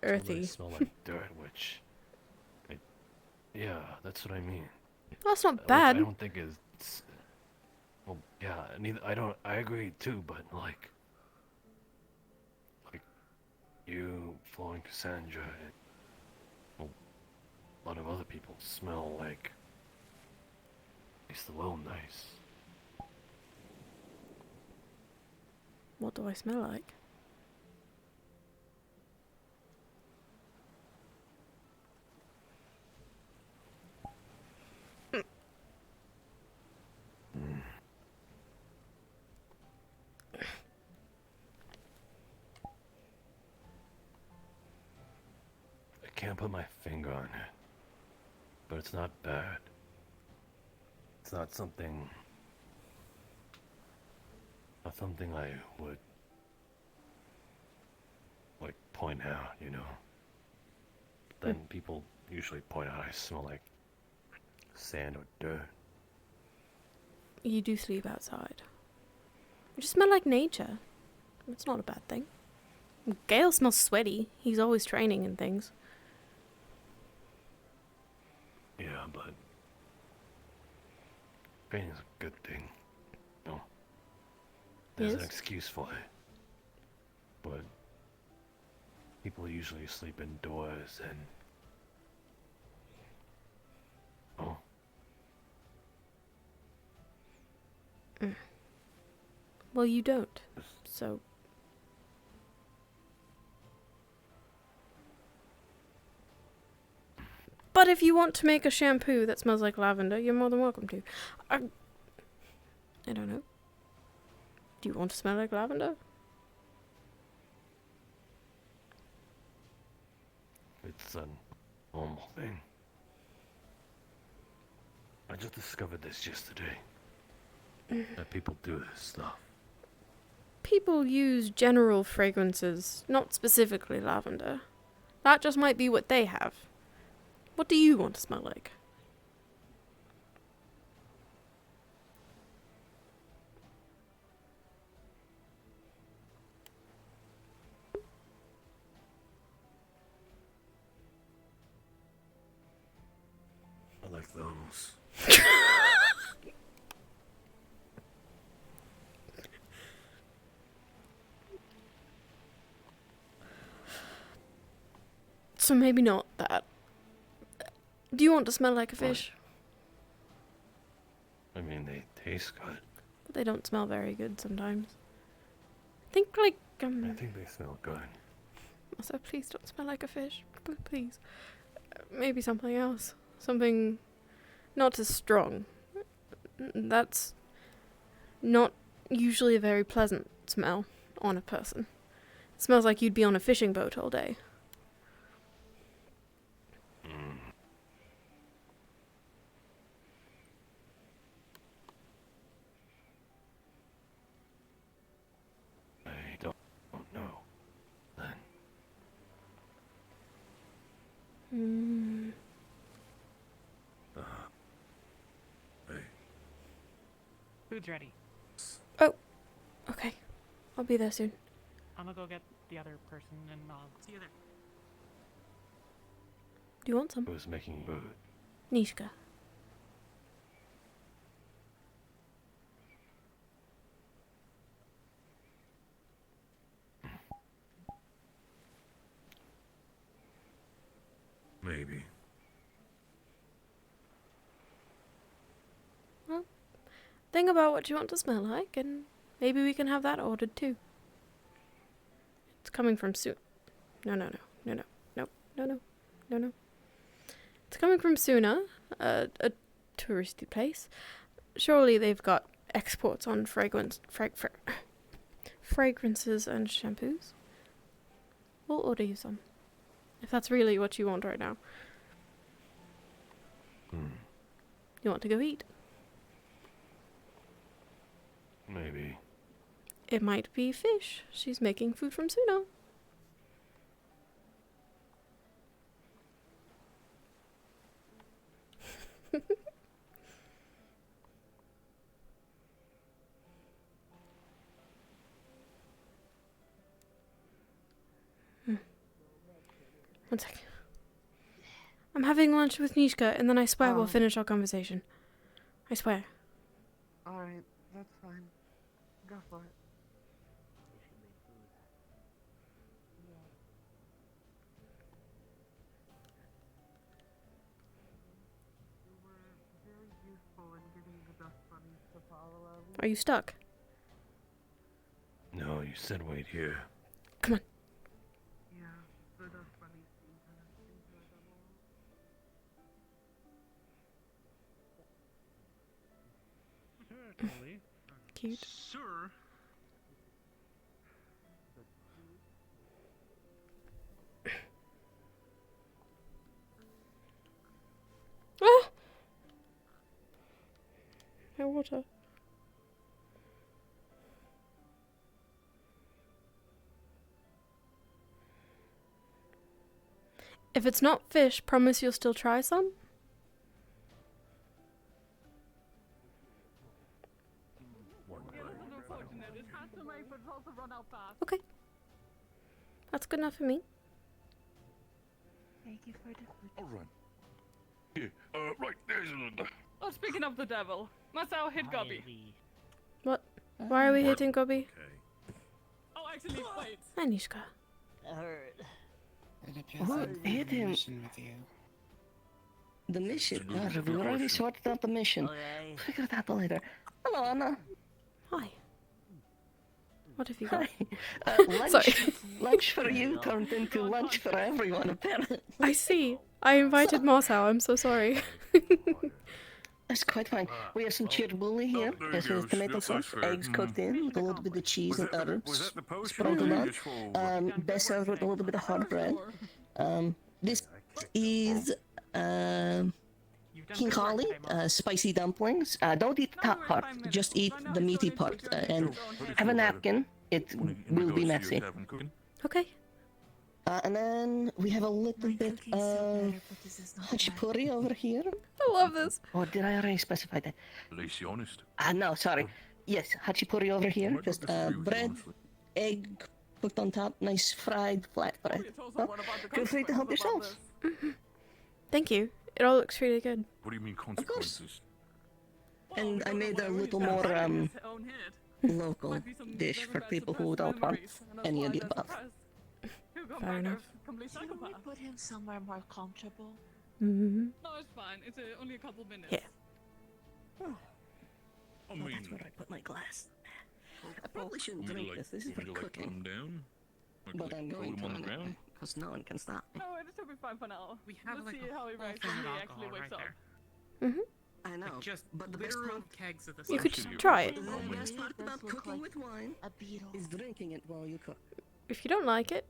Some of Earthy. these smell like dirt, which... yeah, that's what I mean. That's not Which bad. I don't think is... well, yeah, neither... I agree too, but like... you, Flowing Cassandra, and... well, a lot of other people smell like... at least a little nice. What do I smell like? I can't put my finger on it, but it's not bad. It's not something... not something I would... like, point out, you know? Then people usually point out I smell like sand or dirt. You do sleep outside. You just smell like nature. It's not a bad thing. Gale smells sweaty. He's always training and things. Yeah, but... training's a good thing. No. There's an Yes. excuse for it. But... people usually sleep indoors and... oh. Well, you don't. So... But if you want to make a shampoo that smells like lavender, you're more than welcome to. I don't know. Do you want to smell like lavender? It's a normal thing. I just discovered this yesterday. That people do this stuff. People use general fragrances, not specifically lavender. That just might be what they have. What do you want to smell like? I like those. So maybe not that. Do you want to smell like a fish? I mean, they taste good. But they don't smell very good sometimes. Think like, I think they smell good. So please don't smell like a fish. Please. Maybe something else. Something not as strong. That's not usually a very pleasant smell on a person. It smells like you'd be on a fishing boat all day. I don't know. Then. Hey. Food's ready. Oh, okay. I'll be there soon. I'm gonna go get the other person and I'll see you there. Do you want some? Who's making food? Nishka. Maybe. Well, think about what you want to smell like, and maybe we can have that ordered too. It's coming from soon. No. It's coming from Suna, a touristy place. Surely they've got exports on fragrances and shampoos. We'll order you some. If that's really what you want right now. You want to go eat? Maybe. It might be fish. She's making food from Suno. One sec. I'm having lunch with Nishka, and then I swear we'll finish our conversation. I swear. Alright, that's fine. Go for it. You were very useful in getting the dust bunnies to follow our lead. Are you stuck? No, you said wait here. Come on. Yeah, the dust bunnies seem to enjoy them all. Certainly. Cute. Sir. Ah! My water. If it's not fish, promise you'll still try some? Okay. That's good enough for me. Thank you for the food. I'll run. Here. Right, there's another. Oh, speaking of the devil, Masao hit Gobby. What? Why are we hitting Gobby? Oh, actually, wait. Anishka. What hit him? The mission. We already sorted out the mission. Figure it out later. Hello, Anna. Hi. What have you got? Lunch, Sorry. lunch for you turned into lunch for everyone, apparently. I see. I invited Masao. I'm so sorry. That's quite fine. We have some chirbuli here. This is tomato sauce, eggs cooked in, with a little bit of cheese and herbs sprinkled on. Best served with a little bit of hard bread. This is kinkali, spicy dumplings. Don't eat the top part, just eat the meaty part. And have a napkin. It will be messy. Okay. And then we have a little bit of hachipuri over here. I love this. Or did I already specify that? At least you're honest. No, sorry. Yes, hachipuri over here. Just bread, egg cooked on top, nice fried flat bread. Well, feel free to help yourselves. Thank you. It all looks really good. What do you mean consequences? And I made a little more local dish for people who don't want any of the above. Fair enough. Can we put him somewhere more comfortable? Mm-hmm. No, it's fine. It's only a couple minutes. Yeah. Oh, that's where I put my glass. I probably shouldn't drink this. This is for cooking. Down? But I'm going him on the ground? because no one can stop me. No, it should be fine for now. We have Let's like see a how he whole reacts thing when of he actually alcohol wakes right up. there. Mm-hmm. I know, Like just but the best literal part, kegs of the You could stuff. try it. the best part about cooking with wine is drinking it while you cook. If you don't like it,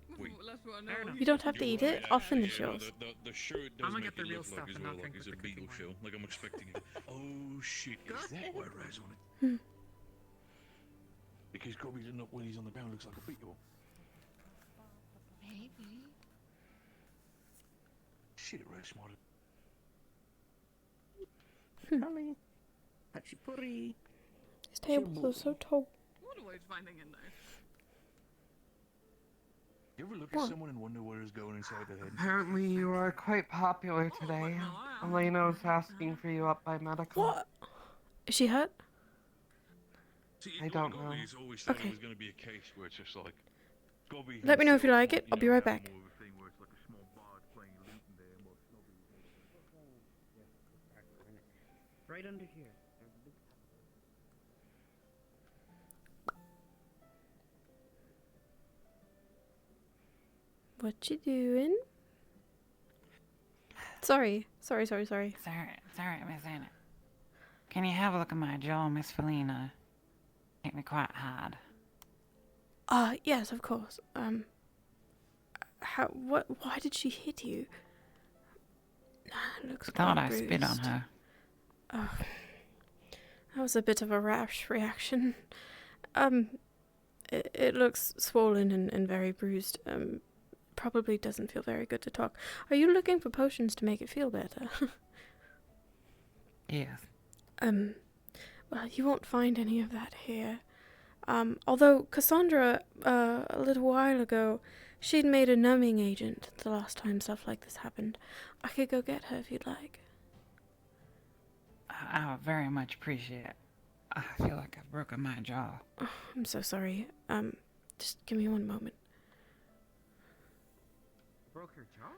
you don't have to eat it. I'll finish yours. The shirt does I'm gonna make get the it real look stuff like as and well, not like drink it's with a the cooking Beagle show. wine. Like I'm expecting it. Oh shit, is that what it has on it? Hmm. Because Gobby's not when he's on the ground looks like a beetle. Maybe. Shit, it rests smarter. Honey, hachipuri. These tables are so tall. What are we finding in there? You ever look What? at someone and wonder what is going inside their head? Apparently you are quite popular today. Elena's asking for you up by medical. What? Is she hurt? See, I don't know. Gobby's always said Okay. it was going to be a case where it's just like Gobby. Let me know if you himself like might, it. I'll be know, right have back. more of a thing where it's like a small bard playing a lute in there and what's not Right under here. There's a big What you doing? Sorry, sorry. Sorry, Miss Anna. Can you have a look at my jaw, Miss Felina? Hit me quite hard. Yes, of course. Why did she hit you? Looks Thought quite I spit on bruised. her. Oh, that was a bit of a rash reaction. It looks swollen and very bruised. Probably doesn't feel very good to talk. Are you looking for potions to make it feel better? Yes. Well, you won't find any of that here. Although Cassandra, a little while ago, she'd made a numbing agent the last time stuff like this happened. I could go get her if you'd like. I would very much appreciate it. I feel like I've broken my jaw. Oh, I'm so sorry. Just give me one moment. Broke your jaw?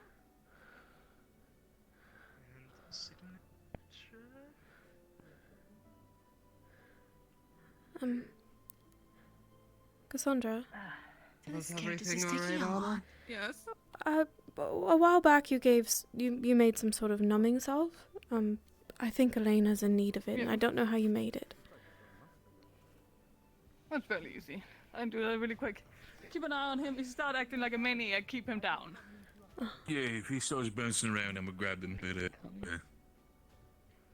Cassandra? Was everything alright, Anna? Yes. A while back you made some sort of numbing salve. I think Elena's in need of it, and Yeah. I don't know how you made it. That's fairly easy. I can do that really quick. Keep an eye on him. If he starts acting like a maniac, keep him down. Yeah, if he starts bouncing around, I'm gonna grab him. Yeah.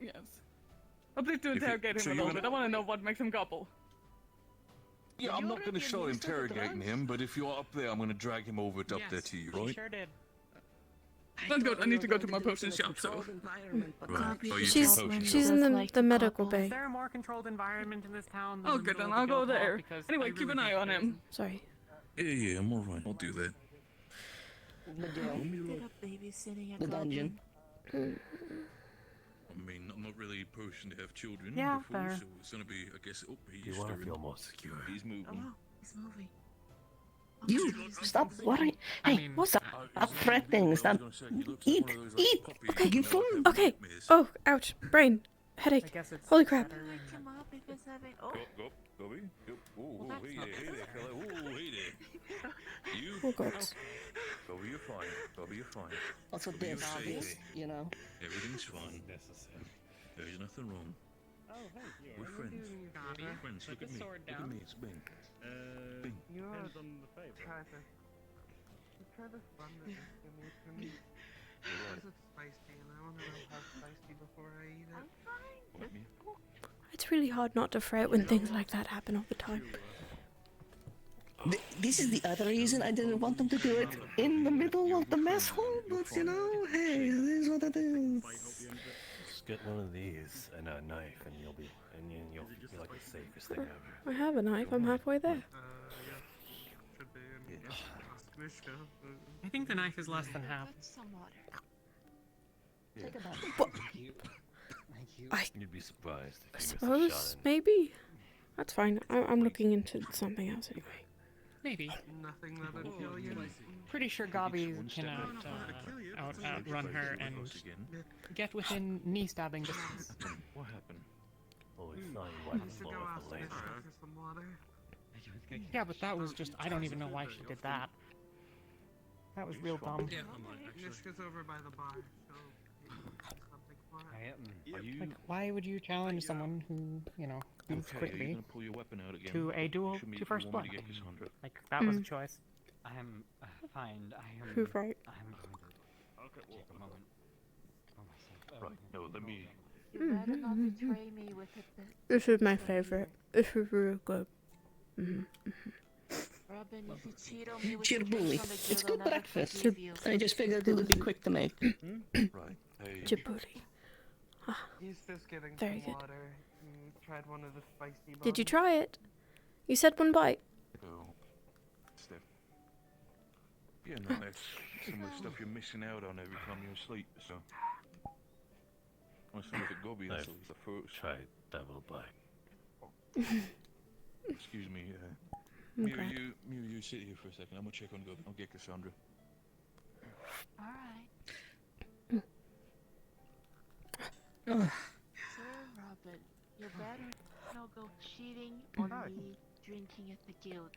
Yes. But please do If it- interrogate so him a you little wanna- bit. I want to know what makes him gobble. Yeah, I'm not gonna start interrogating him, but if you're up there, I'm gonna drag him over up there to you, right? Sure did. That's good. I need to go to my potion shop, so. Right. Oh, you She's took potions. she's in the medical bay. Is there a more controlled environment in this town? Oh, good, then I'll go there. Anyway, keep an eye on him. Sorry. Yeah, I'm alright. I'll do that. Did a babysitting a The dungeon. I mean, I'm not really a person to have children Yeah, before, fair. so it's gonna be, I guess. Oh, he's You want to stirring. feel more secure. He's moving. Oh, he's moving. You stop worrying. Hey, stop threatening. Stop. Eat. Okay, get food. Okay. Oh, ouch. Brain. Headache. Holy crap. Wake him up if he's having. Oh, Go, hey there, fella. Oh, hey there. You? Oh, God. Bobby, you're fine. Bobby, you're fine. Also, Bobby, you're death, safe. obvious, you know. Everything's fine. There's nothing wrong. Oh, hey, We're friends. We're friends. Look at me. Look at me. It's Bing. Bing. You depends on the favor. try this one that you give me to me. Is it spicy? And I want to know how spicy before I eat it. What, me? It's really hard not to fret when things like that happen all the time. This is the other reason I didn't want them to do it in the middle of the mess hall, but you know, hey, it is what it is. Just get one of these and a knife, and you'll be like the safest thing ever. I have a knife. I'm halfway there. I think the knife is less than half. some water. Take a bite. But You'd be surprised I if you missed a suppose shot in. maybe. That's fine. I'm looking into something else anyway. Maybe. Nothing that'll kill you. Pretty sure Gobby cannot outrun her and get within knee stabbing distance. What happened? Oh, it's not You wiping should floor go with ask a laser. Mister for some water. Yeah, but that was just, I don't even know why she did that. That was real dumb. Mishka's over by the bar, so you can get something for her. Are you Like, why would you challenge someone who, you know, moves okay? Are you quickly gonna pull your weapon out again? to a duel Show me to if you first want me blood? to get Cassandra. Like, that was a choice. I am fine. I am. Who's right? I'm going to take a moment for myself. Right. No, let me. You better not betray me with it. This is my favorite. This is real good. Robin, if you cheat on me with Cheer the drinks bully. on the It's guild, I'll good never breakfast. forgive you. I just figured it would be quick to make. Right. Hey. Djibouti. He's just getting Very some good. water. He tried one of the spicy Did you buns. try it? You said one bite. Oh, Steph. Yeah, no, that's some of the stuff you're missing out on every time you're asleep. So. Once you look at Gobby, that's I've the first. Try double bite. Excuse me. I'm Mew, glad. you sit here for a second. I'm gonna check on Gobby. I'll get Cassandra. Alright. Sir Robin, you better not go cheating on me drinking at the guild.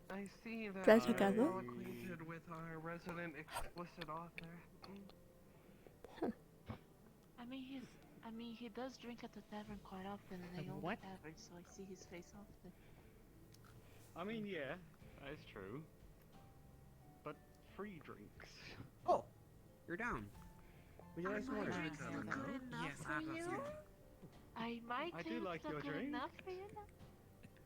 I see that Guys you're together? well acquainted with our resident explicit author. I mean, he does drink at the tavern quite often, and I own What? the tavern, so I see his face often. I mean, yeah, that's true. But free drinks. Oh, you're down. Would you like some water? Drinks not good enough Yes, for you? I might I do taste like not your good drink. enough for you.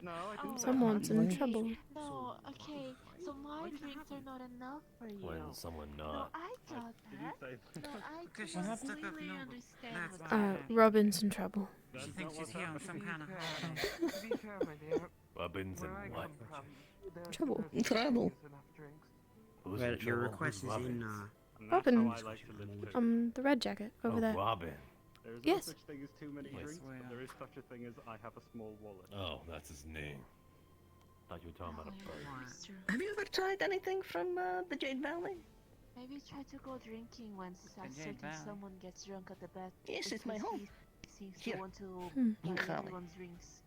No, I didn't. Someone's in okay. trouble. No, okay. So my drinks are not enough for you. When someone No, not. I got that. No, I Because she completely stuck up no. understand That's what's why. happening. Robin's in trouble. She thinks she's here on some kind of To be fair, my dear, Robins where and I what? come from, there's Trouble. Trouble. enough drinks. Who's Well, in your trouble? request Who's is in. Robins? Robin. I like to live too. The red jacket over Oh, there. Robin. There is Yes. no such thing as too many Yes. drinks, but there is such a thing as I have a small wallet. Oh, that's his name. Thought you were talking about a bird. It's true. Have you ever tried anything from the Jade Valley? Maybe try to go drinking once a Jade certain Valley. someone gets drunk at the bed. Yes, it's my because home. He seems Here. to want to In buy Cali. everyone's drinks.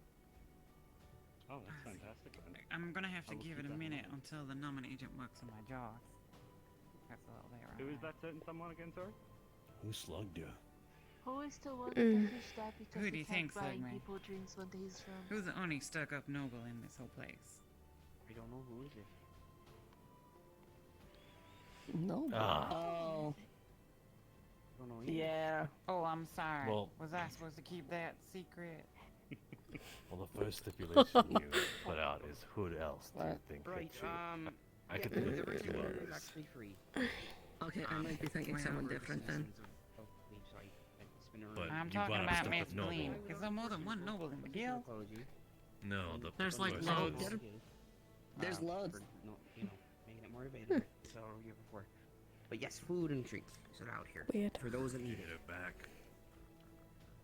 Oh, that's fantastic. Then. I'm gonna have to I will give keep it a that in minute mind. until the numbing agent works on my jaw. That's a little bit Who right. is that certain someone again, sorry? Who slugged you? Who is the one that fish that because Who do he you can't think's buy like me? people drinks when he's drunk? Who's the only stuck-up noble in this whole place? I don't know who is it. No. Ah. Oh. I don't know either. Yeah. Oh, I'm sorry. Well- Was I supposed to keep that secret? Well, the first stipulation you put out is who else do you What? think Right. hit you? I Yeah, could the think of rest two of it is others. actually free. Okay, I might be thinking someone different then. But I'm you talking brought up about stuff Miss with noble. Feline. Is there more than one noble in the guild? No, There's like first loads. one. There's loads. No, you know, making it more available. So you before. But yes, food and drinks is allowed here. Weird. For those that need it. it back.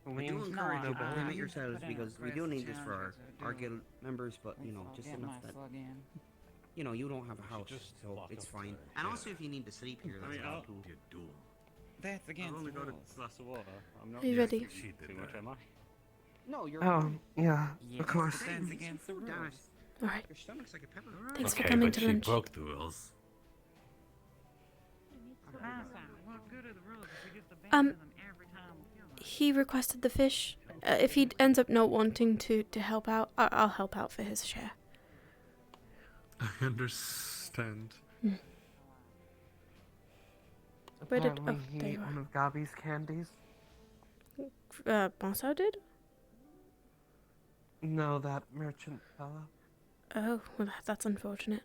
We do Means encourage you, no, but I limit put yourselves in a because we do request need this for our challenge to guild members, but you know, I'll just get enough my that slug in. you know you don't have a house, just so walk it's up fine. to her. And Yeah. also, if you need to sleep here, that's mean, allowed I'll- too. Be a duel. That's I've against only the got a rules. glass of water. I'm not Are you using ready? She did too much, that. am I? No, you're. Oh, yeah, Yes, of course. but that's against the Damn it. rules. Alright. Your stomach's like a pepper. Thanks for Okay, coming but to she lunch. broke the rules. What good are the rules if we just abandon them every time we feel like it? He requested the fish. If he ends up not wanting to help out, I'll help out for his share. I understand. Where did- Apparently oh, he there you ate are. one of Gabi's candies. Marcel did? No, that merchant fella. Oh, well, that's unfortunate.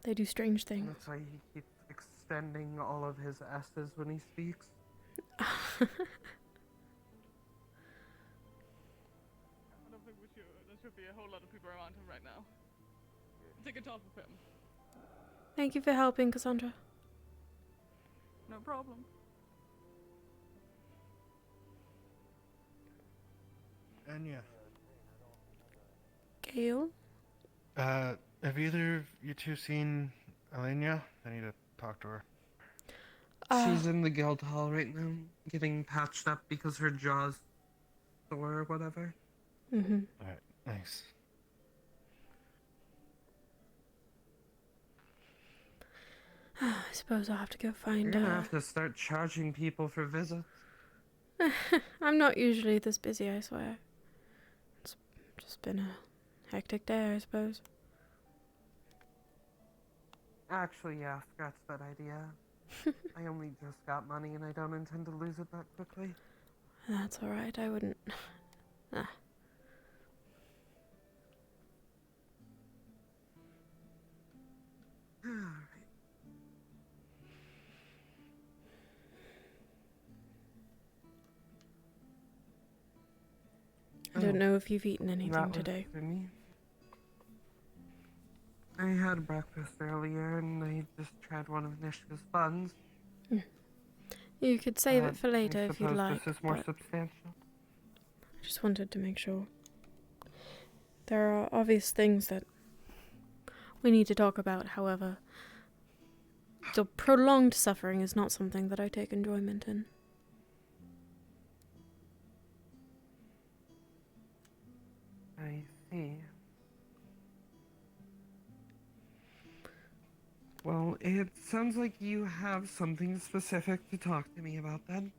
They do strange things. That's why he keeps extending all of his S's when he speaks. I don't think we should. There should be a whole lot of people around him right now. Take a top of him. Thank you for helping, Cassandra. No problem. And yeah. Gail? Have either of you two seen Alenia? I need to talk to her. She's in the guild hall right now, getting patched up because her jaw's sore or whatever. Mm-hmm. Alright, thanks. I suppose I'll have to go You're find gonna her. have to start charging people for visits. I'm not usually this busy, I swear. It's just been a hectic day, I suppose. Actually, yeah, scratch that idea. I only just got money and I don't intend to lose it that quickly. That's alright, I wouldn't. Ah. I don't know if you've eaten anything That was today. for me. I had breakfast earlier and I just tried one of Nishka's buns. You could save it for I later if you'd suppose like, This is more but substantial. I just wanted to make sure. There are obvious things that we need to talk about, however. The prolonged suffering is not something that I take enjoyment in. I see. Well, it sounds like you have something specific to talk to me about then.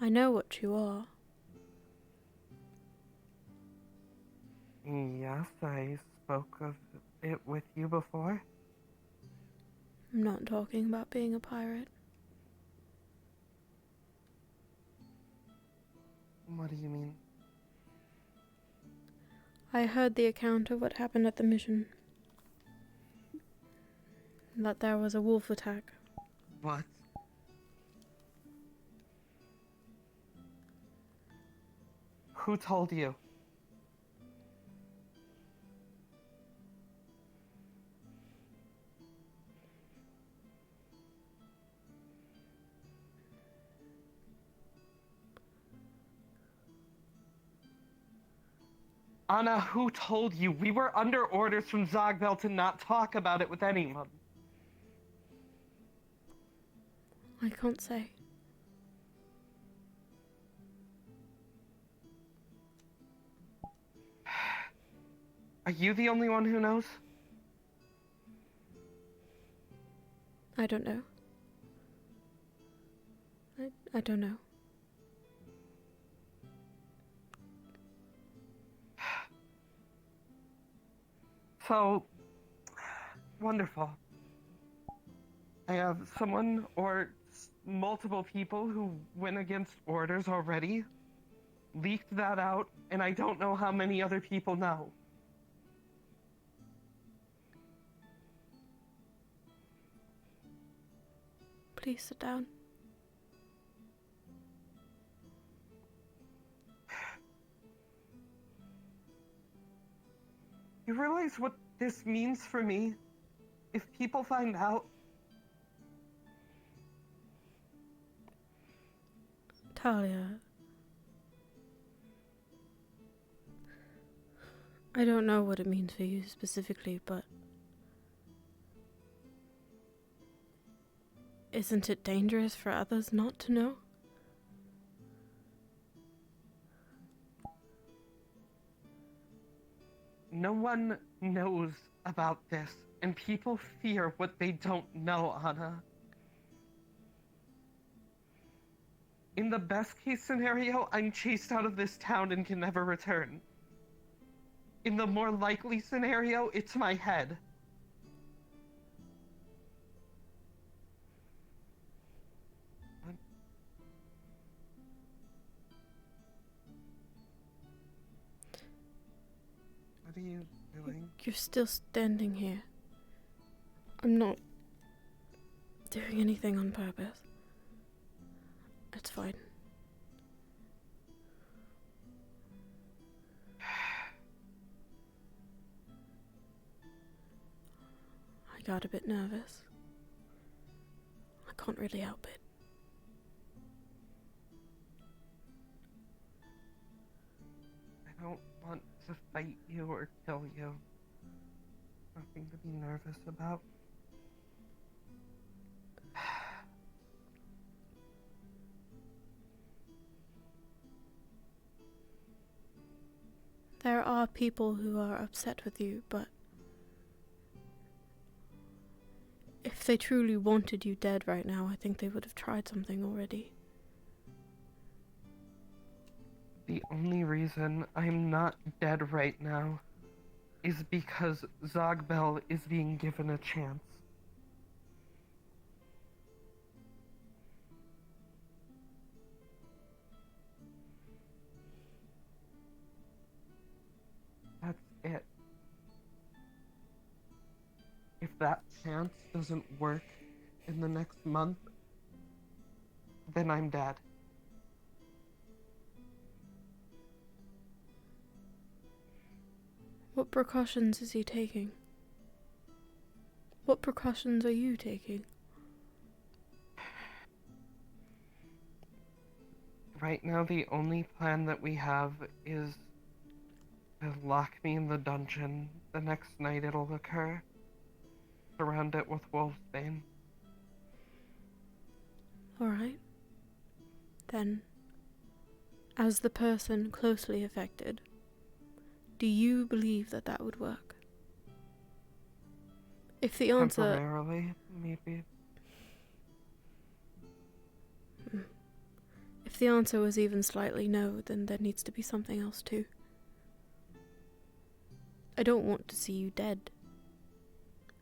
I know what you are. Yes, I spoke of it with you before. I'm not talking about being a pirate. What do you mean? I heard the account of what happened at the mission. That there was a wolf attack. What? Who told you? Anna, who told you? We were under orders from Zogbel to not talk about it with anyone. I can't say. Are you the only one who knows? I don't know. I don't know. So, wonderful. I have someone or multiple people who went against orders already, leaked that out, and I don't know how many other people know. Please sit down. You realize what this means for me? If people find out? Talia. I don't know what it means for you specifically, but isn't it dangerous for others not to know? No one knows about this, and people fear what they don't know, Anna. In the best case scenario, I'm chased out of this town and can never return. In the more likely scenario, it's my head. What are you doing? You're still standing here. I'm not doing anything on purpose. It's fine. I got a bit nervous. I can't really help it. I don't want to fight you or kill you. Nothing to be nervous about. There are people who are upset with you, but if they truly wanted you dead right now, I think they would have tried something already. The only reason I'm not dead right now is because Zogbel is being given a chance. That's it. If that chance doesn't work in the next month, then I'm dead. What precautions is he taking? What precautions are you taking? Right now, the only plan that we have is to lock me in the dungeon the next night it'll occur. Surround it with wolfsbane. Alright. Then, as the person closely affected, do you believe that that would work? If the answer... Temporarily, maybe. If the answer was even slightly no, then there needs to be something else too. I don't want to see you dead.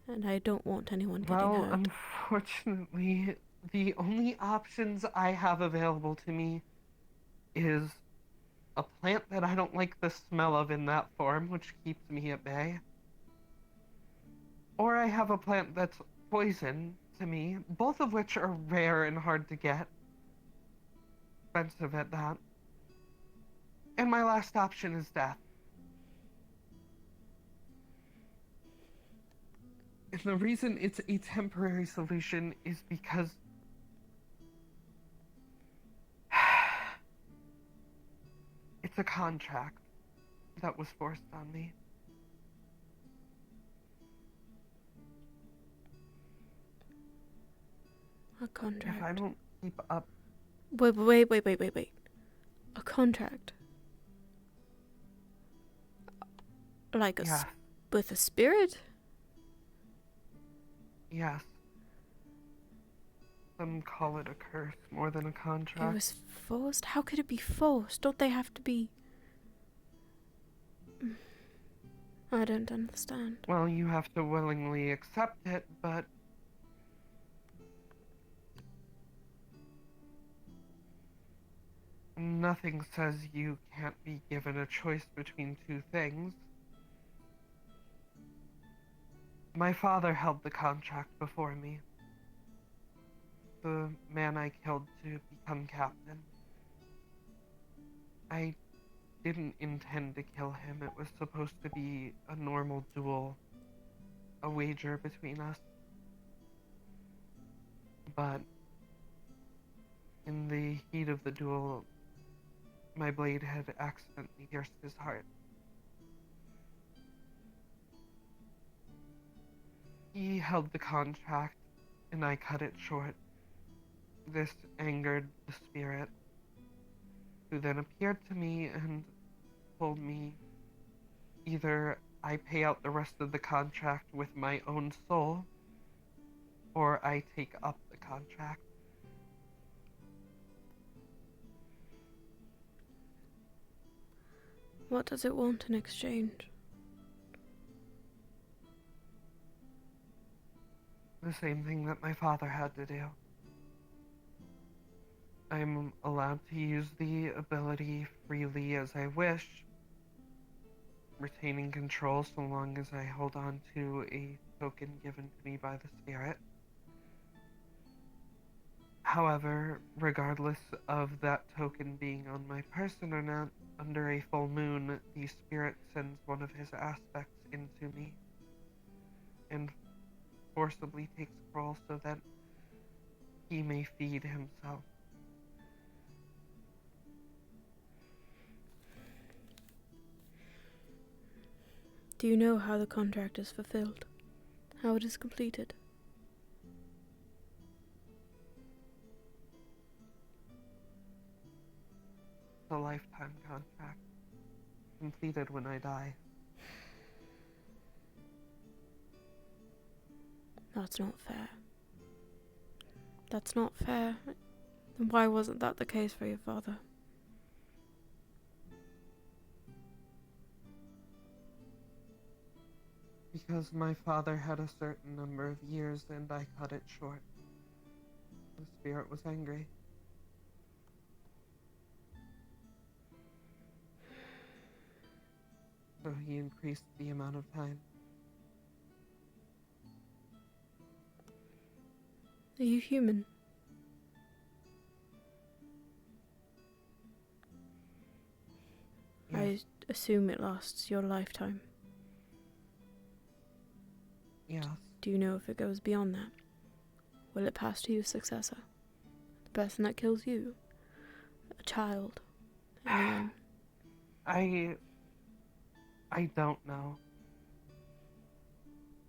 And I don't want anyone getting hurt. Unfortunately, the only options I have available to me is a plant that I don't like the smell of in that form, which keeps me at bay. Or I have a plant that's poison to me, both of which are rare and hard to get. Expensive at that. And my last option is death. And the reason it's a temporary solution is because it's a contract that was forced on me. A contract. If I don't keep up... Wait. A contract? Like with a spirit? Yes. Some call it a curse more than a contract. It was forced? How could it be forced? Don't they have to be... I don't understand. Well, you have to willingly accept it, but... nothing says you can't be given a choice between two things. My father held the contract before me. The man I killed to become captain. I didn't intend to kill him. It was supposed to be a normal duel. A wager between us. But in the heat of the duel, my blade had accidentally pierced his heart. He held the contract, and I cut it short. This angered the spirit, who then appeared to me and told me either I pay out the rest of the contract with my own soul, or I take up the contract. What does it want in exchange? The same thing that my father had to do. I'm allowed to use the ability freely as I wish, retaining control so long as I hold on to a token given to me by the spirit. However, regardless of that token being on my person or not, under a full moon, the spirit sends one of his aspects into me and forcibly takes control so that he may feed himself. Do you know how the contract is fulfilled? How it is completed? A lifetime contract, completed when I die. That's not fair. That's not fair. And why wasn't that the case for your father? Because my father had a certain number of years and I cut it short. The spirit was angry. So he increased the amount of time. Are you human? Yes. I assume it lasts your lifetime. Yes. Do you know if it goes beyond that? Will it pass to your successor? The person that kills you? A child? Anyone? I don't know.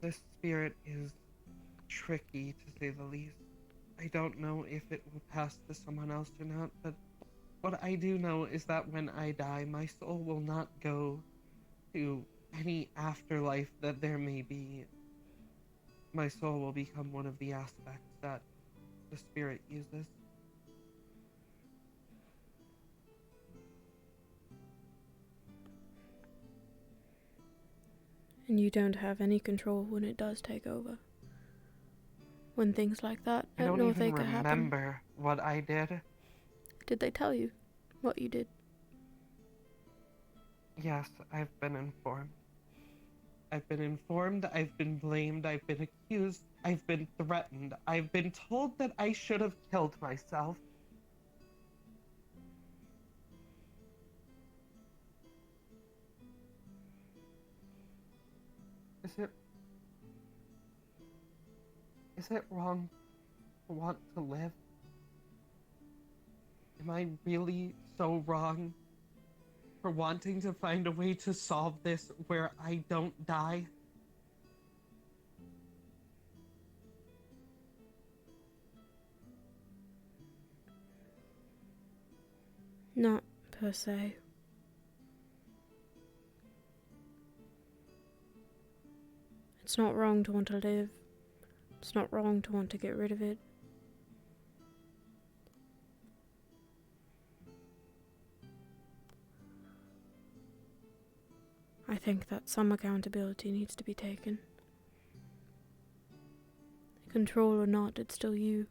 This spirit is tricky, to say the least. I don't know if it will pass to someone else or not, but what I do know is that when I die, my soul will not go to any afterlife that there may be. My soul will become one of the aspects that the spirit uses. And you don't have any control when it does take over. When things like that I at don't North even Acre happen. remember what I did. Did they tell you what you did? Yes, I've been informed. I've been informed, I've been blamed, I've been accused, I've been threatened, I've been told that I should have killed myself. Is it wrong to want to live? Am I really so wrong for wanting to find a way to solve this where I don't die? Not per se. It's not wrong to want to live. It's not wrong to want to get rid of it. I think that some accountability needs to be taken. Control or not, it's still you.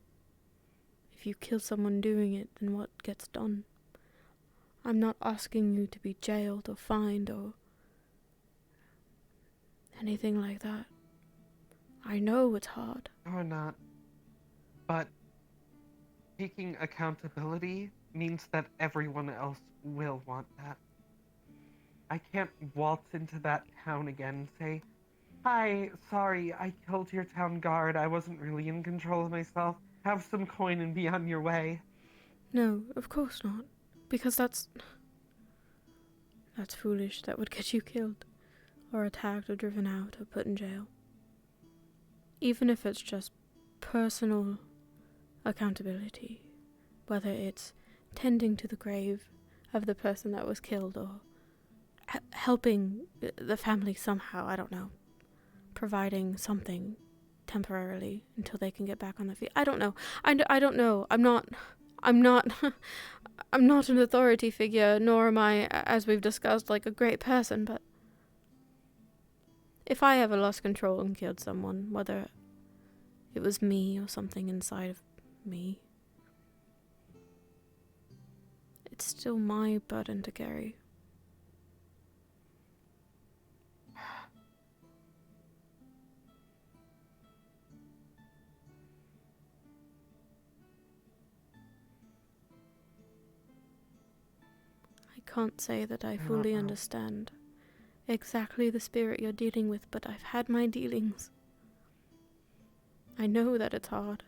If you kill someone doing it, then what gets done? I'm not asking you to be jailed or fined or anything like that. I know it's hard. Or not. But taking accountability means that everyone else will want that. I can't waltz into that town again and say, "Hi, sorry, I killed your town guard. I wasn't really in control of myself. Have some coin and be on your way." No, of course not. Because that's foolish. That would get you killed, or attacked, or driven out, or put in jail. Even if it's just personal accountability, whether it's tending to the grave of the person that was killed, or helping the family somehow, I don't know, providing something temporarily until they can get back on their feet. I don't know. I don't know. I'm not I'm not an authority figure, nor am I, as we've discussed, like a great person, but if I ever lost control and killed someone, whether it was me or something inside of me, it's still my burden to carry. I can't say that I fully understand exactly the spirit you're dealing with, but I've had my dealings. I know that it's hard.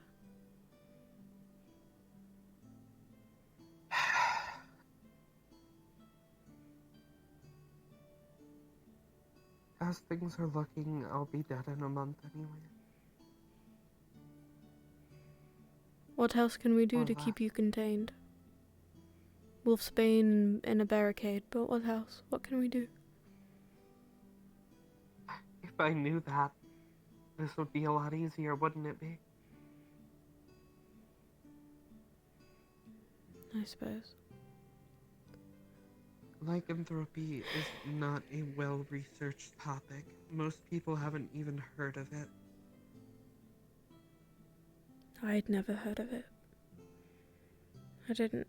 As things are looking, I'll be dead in a month anyway. What else can we do to keep you contained? Wolfsbane in a barricade, but what else? What can we do? If I knew that, this would be a lot easier, wouldn't it be? I suppose. Lycanthropy is not a well-researched topic. Most people haven't even heard of it. I'd never heard of it. I didn't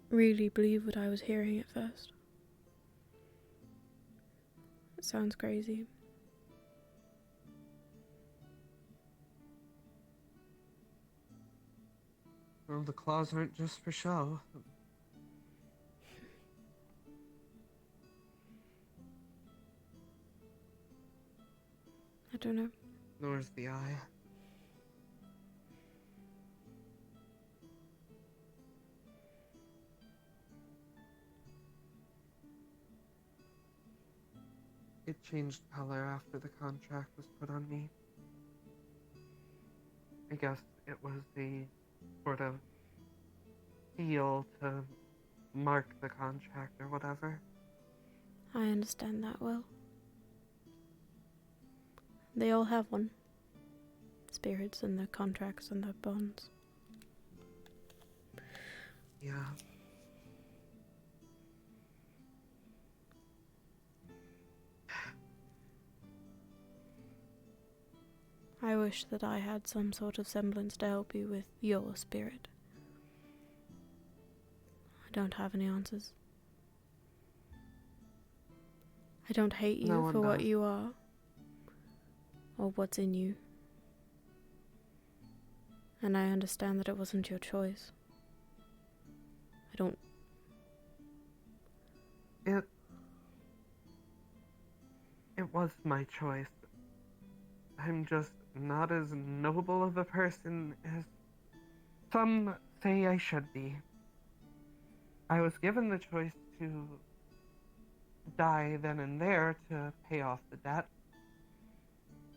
really believe what I was hearing at first. It sounds crazy. Well, the claws aren't just for show. I don't know. Nor's the eye. It changed color after the contract was put on me. I guess it was a sort of seal to mark the contract or whatever. I understand that well. They all have one. Spirits and their contracts and their bonds. Yeah. I wish that I had some sort of semblance to help you with your spirit. I don't have any answers. I don't hate No you one for what does. you are, or what's in you. And I understand that it wasn't your choice. I don't... It was my choice. I'm just not as noble of a person as some say I should be. I was given the choice to die then and there to pay off the debt.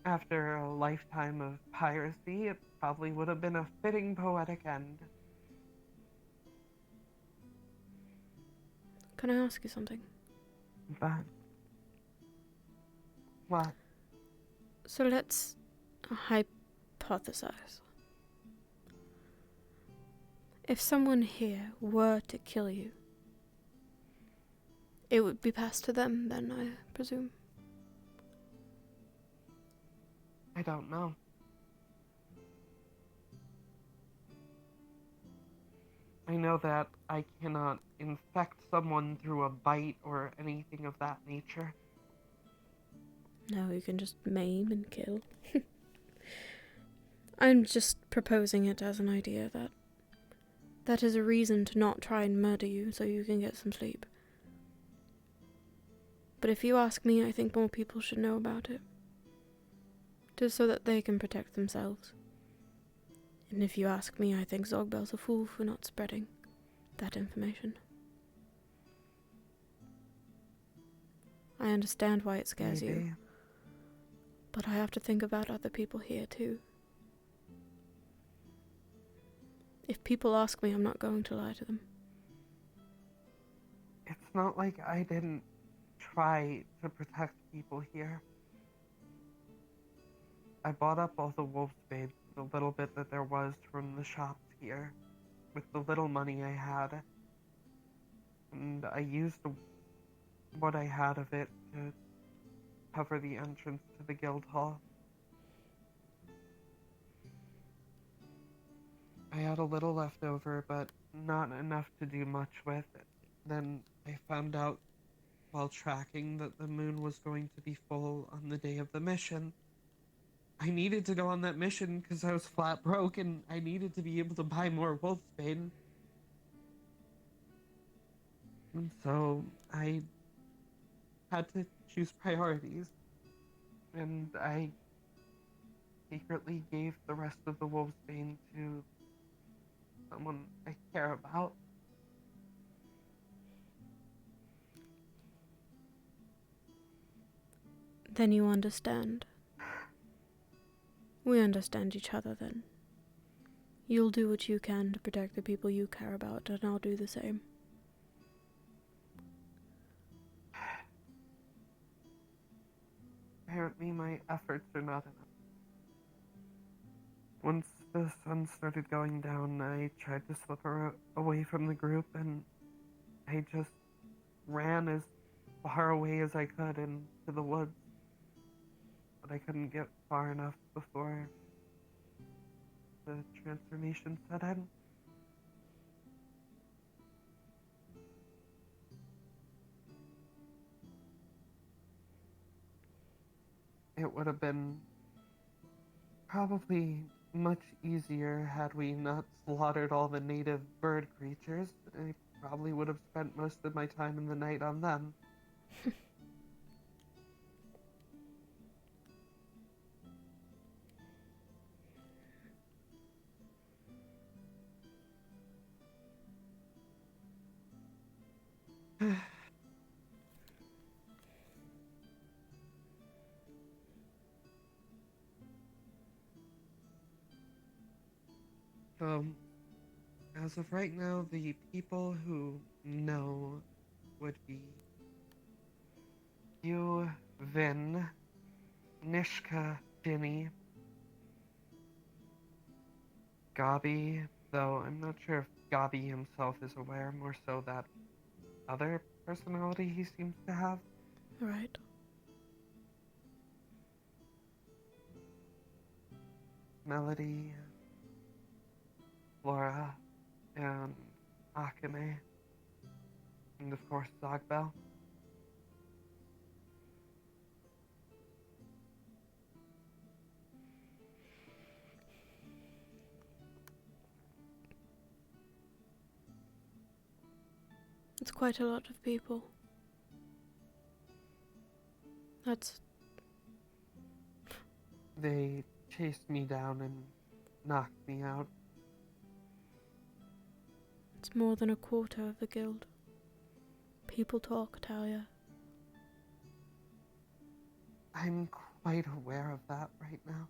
After a lifetime of piracy, it probably would have been a fitting poetic end. Can I ask you something? But... What? So let's hypothesize. If someone here were to kill you, it would be passed to them then, I presume? I don't know. I know that I cannot infect someone through a bite or anything of that nature. No, you can just maim and kill. I'm just proposing it as an idea that is a reason to not try and murder you so you can get some sleep. But if you ask me, I think more people should know about it. Just so that they can protect themselves. And if you ask me, I think Zogbel's a fool for not spreading that information. I understand why it scares you. But I have to think about other people here too. If people ask me, I'm not going to lie to them. It's not like I didn't try to protect people here. I bought up all the wolfsbane, the little bit that there was from the shops here, with the little money I had. And I used what I had of it to cover the entrance to the guild hall. I had a little left over, but not enough to do much with. Then I found out while tracking that the moon was going to be full on the day of the mission. I needed to go on that mission because I was flat broke and I needed to be able to buy more wolfsbane. And so I had to choose priorities. And I secretly gave the rest of the wolfsbane to someone I care about. Then you understand. We understand each other then. You'll do what you can to protect the people you care about, and I'll do the same. Apparently my efforts are not enough. Once the sun started going down, I tried to slip away from the group, and I just ran as far away as I could into the woods. But I couldn't get far enough before the transformation set in. It would have been probably much easier had we not slaughtered all the native bird creatures. I probably would have spent most of my time in the night on them. So, as of right now, the people who know would be you, Vin, Nishka, Ginny, Gabi, though I'm not sure if Gabi himself is aware, more so that other personality he seems to have. Right. Melody, Flora, and Akame, and of course Zogbel. It's quite a lot of people. That's... They chased me down and knocked me out. It's more than a quarter of the guild. People talk, Talia. I'm quite aware of that right now.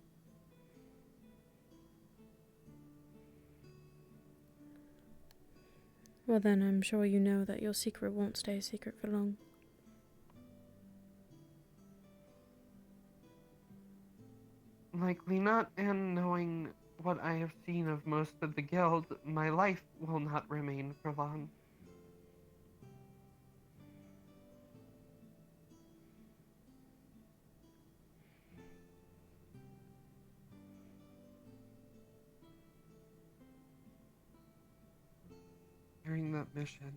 Well then, I'm sure you know that your secret won't stay a secret for long. Likely not, and knowing what I have seen of most of the guild, my life will not remain for long. During that mission,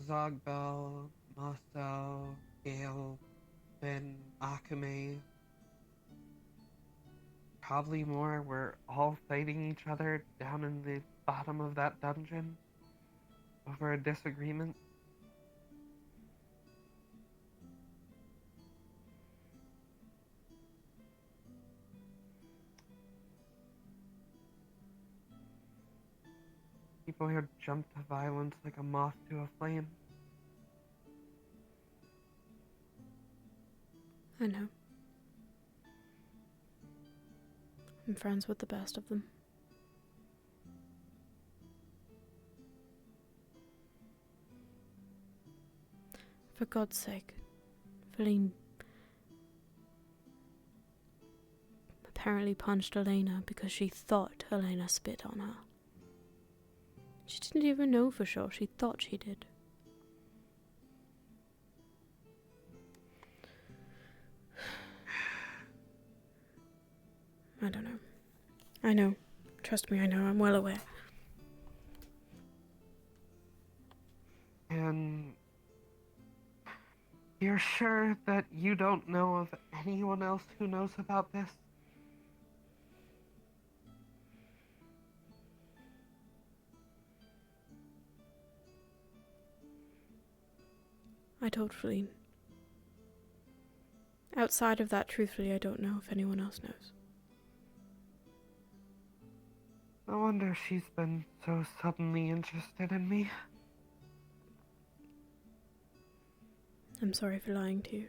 Zogbel, Mosel, Gale, Ben, Akame, probably more, were all fighting each other down in the bottom of that dungeon over a disagreement. People here jump to violence like a moth to a flame. I know. I'm friends with the best of them. For God's sake, Feline apparently punched Elena because she thought Elena spit on her. She didn't even know for sure, she thought she did. I don't know. I know. Trust me, I know. I'm well aware. And you're sure that you don't know of anyone else who knows about this? I told Feline. Outside of that, truthfully, I don't know if anyone else knows. No wonder she's been so suddenly interested in me. I'm sorry for lying to you.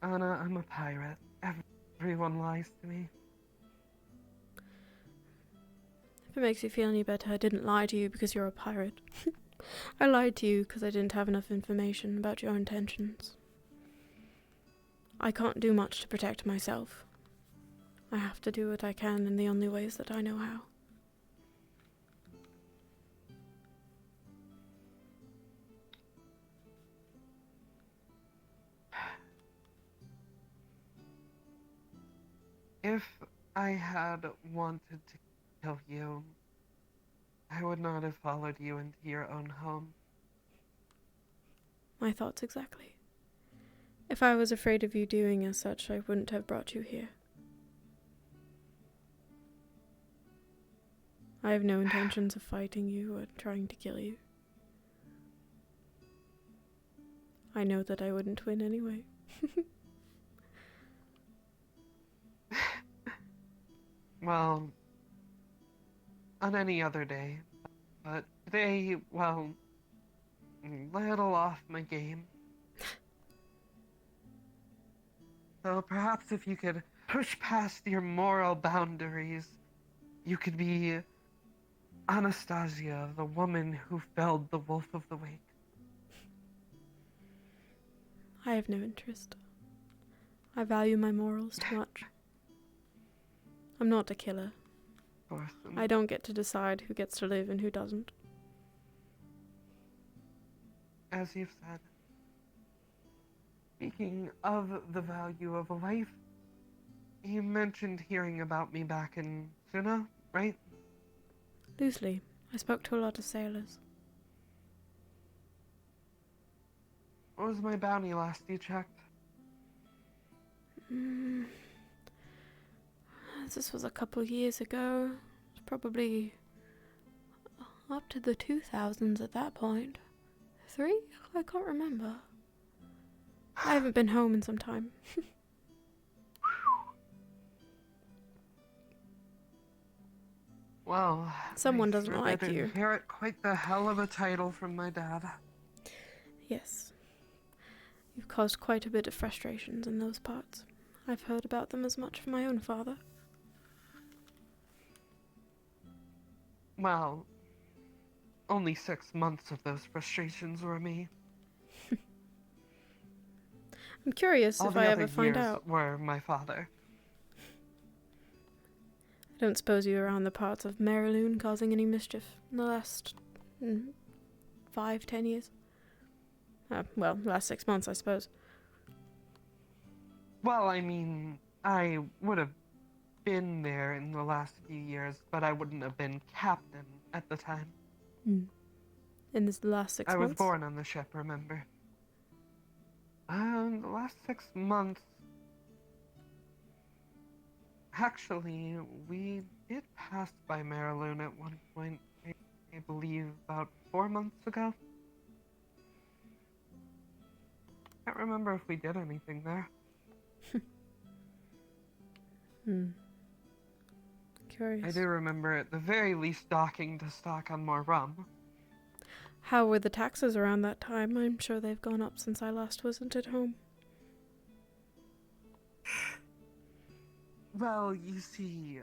Anna, I'm a pirate. Everyone lies to me. If it makes you feel any better, I didn't lie to you because you're a pirate. I lied to you because I didn't have enough information about your intentions. I can't do much to protect myself. I have to do what I can in the only ways that I know how. If I had wanted to kill you, I would not have followed you into your own home. My thoughts exactly. If I was afraid of you doing as such, I wouldn't have brought you here. I have no intentions of fighting you or trying to kill you. I know that I wouldn't win anyway. Well, on any other day. But today, well, I'm a little off my game. So perhaps if you could push past your moral boundaries, you could be Anastasia, the woman who felled the Wolf of the Wake. I have no interest. I value my morals too much. I'm not a killer. I don't get to decide who gets to live and who doesn't. As you've said. Speaking of the value of a life, you mentioned hearing about me back in Suna, right? Loosely. I spoke to a lot of sailors. What was my bounty last you checked? This was a couple of years ago. Probably up to the 2000s at that point. 3? I can't remember. I haven't been home in some time. Well, Someone I doesn't sure like did you. inherit quite the hell of a title from my dad. Yes. You've caused quite a bit of frustrations in those parts. I've heard about them as much from my own father. Well, only 6 months of those frustrations were me. I'm curious All if the I other ever find years out. were my father. I don't suppose you were around the parts of Mariloon causing any mischief in the last 5-10 years? Well, last 6 months, I suppose. Well, I mean, I would have been there in the last few years, but I wouldn't have been captain at the time. In this last 6 I months? was born on the ship, remember? The last 6 months... Actually, we did pass by Mariloon at one point, I believe about 4 months ago. Can't remember if we did anything there. Curious. I do remember at the very least docking to stock on more rum. How were the taxes around that time? I'm sure they've gone up since I last wasn't at home. Well, you see,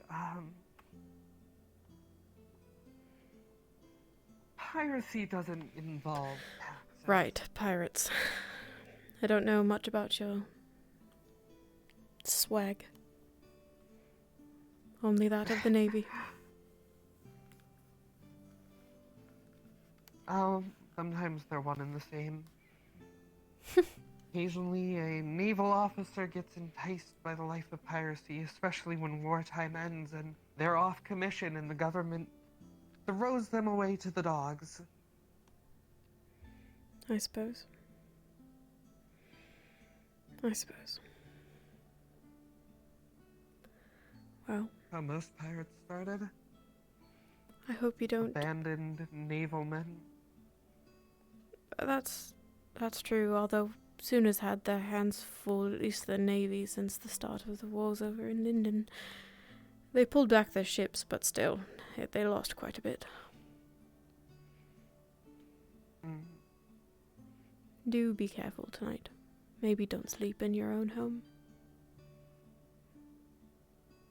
piracy doesn't involve taxes. Right, pirates. I don't know much about your swag. Only that of the Navy. Sometimes they're one and the same. Occasionally, a naval officer gets enticed by the life of piracy, especially when wartime ends and they're off commission and the government throws them away to the dogs. I suppose. Well. How most pirates started. I hope you don't. Abandoned naval men. That's true, although Sooners had their hands full, at least the Navy, since the start of the wars over in Linden. They pulled back their ships, but still, they lost quite a bit. Do be careful tonight. Maybe don't sleep in your own home.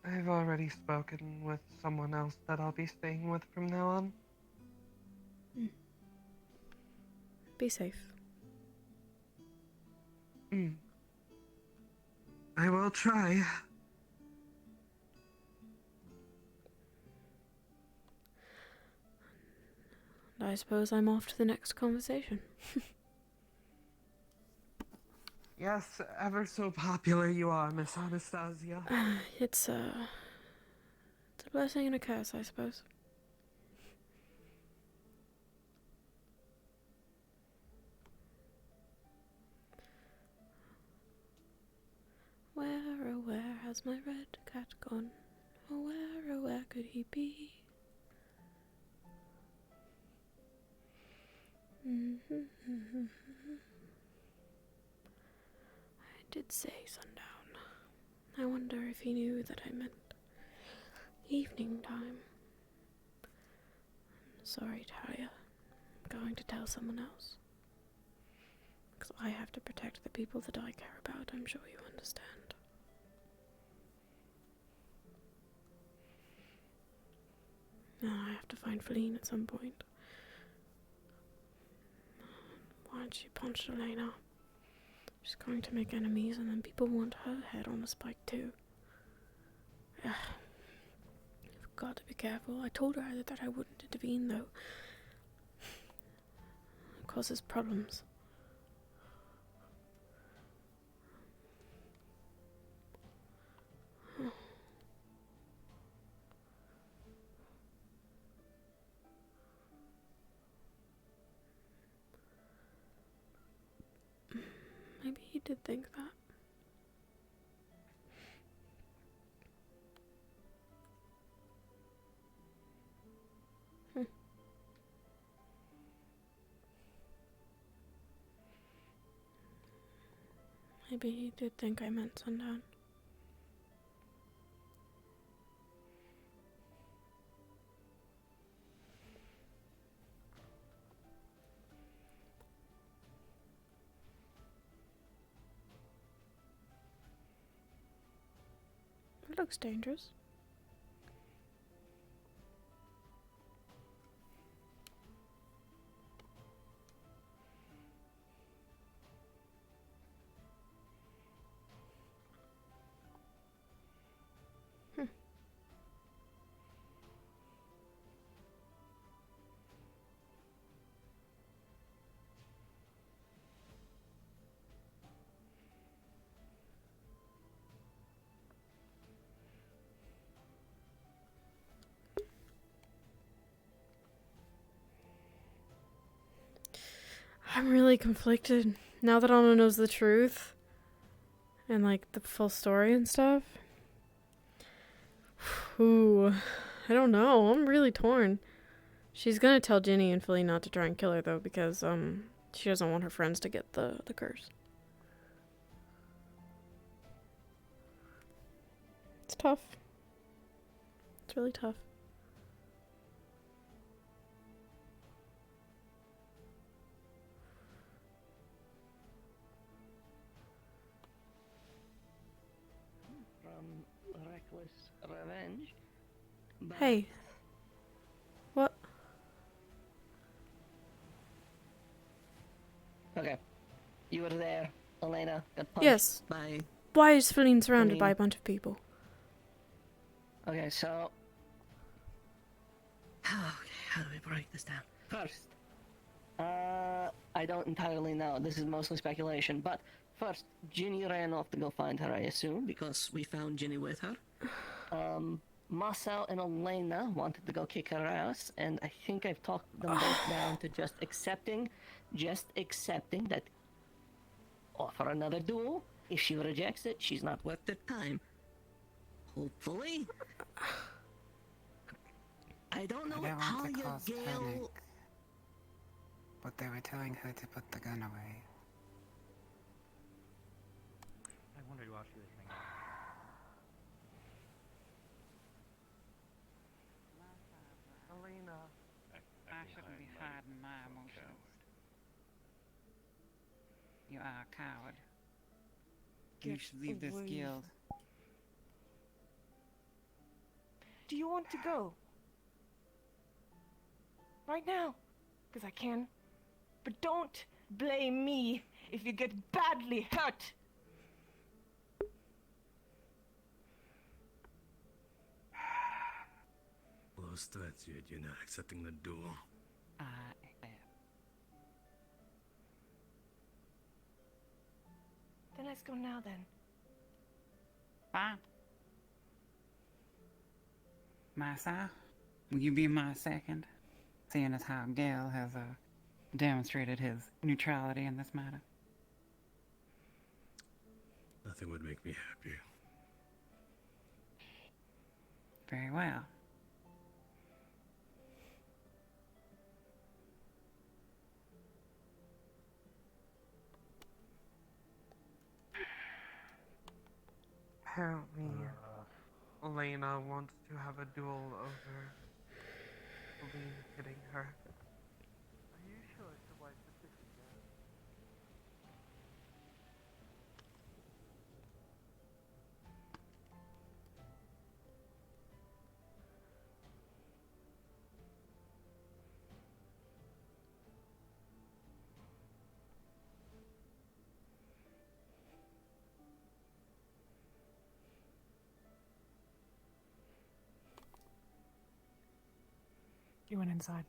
I've already spoken with someone else that I'll be staying with from now on. Be safe. I will try. And I suppose I'm off to the next conversation. Yes, ever so popular you are, Miss Anastasia. It's a blessing and a curse, I suppose. Where, oh where has my red cat gone? Oh where could he be? I did say sundown. I wonder if he knew that I meant evening time. I'm sorry, Talia. I'm going to tell someone else. Because I have to protect the people that I care about, I'm sure you understand. Now I have to find Feline at some point. Why don't you punch Elena? She's going to make enemies, and then people want her head on a spike too. You've got to be careful. I told her that I wouldn't intervene, though. It causes problems. Maybe he did think that. Maybe he did think I meant sundown. It looks dangerous. I'm really conflicted now that Anna knows the truth and like the full story and stuff. Ooh, I don't know. I'm really torn. She's gonna tell Ginny and Philly not to try and kill her though, because she doesn't want her friends to get the curse. It's tough. It's really tough. From reckless revenge. But Hey. What? okay. You were there. Elena got punched Yes. by... Why is Feline surrounded by a Feline. bunch of people? Okay, so... Okay, how do we break this down? First, I don't entirely know. This is mostly speculation, but first, Ginny ran off to go find her, I assume, because we found Ginny with her. Marcel and Elena wanted to go kick her ass, and I think I've talked them both down to just accepting that offer another duel. If she rejects it, she's not worth the time. Hopefully. I don't know I don't how want to your cause Gale... panic, but they were telling her to put the gun away. I wondered while she was thinking. Elena. I shouldn't be hiding my emotions. You are a coward. You should leave this away. guild. Do you want to go? Right now? Because I can. But don't blame me if you get badly hurt. Those threats, yet you're not accepting the duel. Then let's go now then. Fine. Myself, will you be my second? Seeing as how Gale has demonstrated his neutrality in this matter. Nothing would make me happier. Very well. Apparently, Elena wants to have a duel over Feline hitting her. Are you sure it's the wise decision, Dad? You went inside.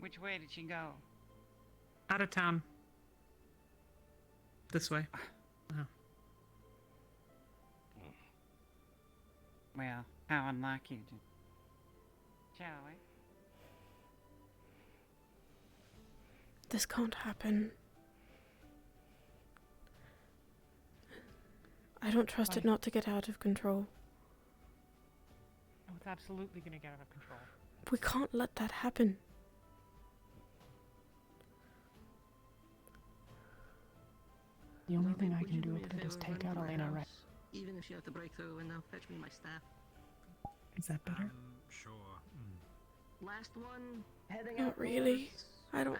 Which way did she go? Out of town. This way. Oh. Well, how unlike you. Shall we? This can't happen. I don't trust it not to get out of control. Oh, it's absolutely gonna get out of control. We can't let that happen. The only thing I Would can you do me a about it is favor and take run out to my Elena right. house? Even if you have to break through a window, fetch me my staff. Is that better? Sure. Last one, heading Not out really. towards, I don't.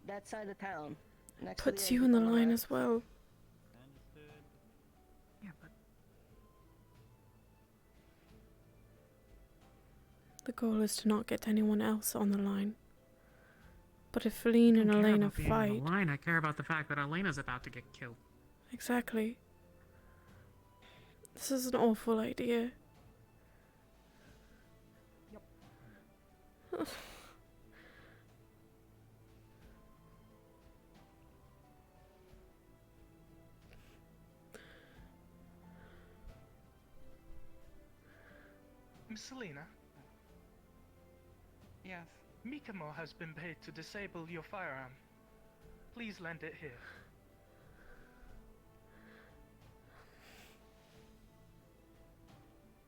that side of town. Next Puts to you the in the exit on line left. as well. Understood. Yeah, but The goal is to not get anyone else on the line. But if Feline and I don't care Elena about being on fight... the line. I care about the fact that Elena's about to get killed. Exactly. This is an awful idea. Yep. Miss Selena, Yes. Mikamo has been paid to disable your firearm. Please lend it here.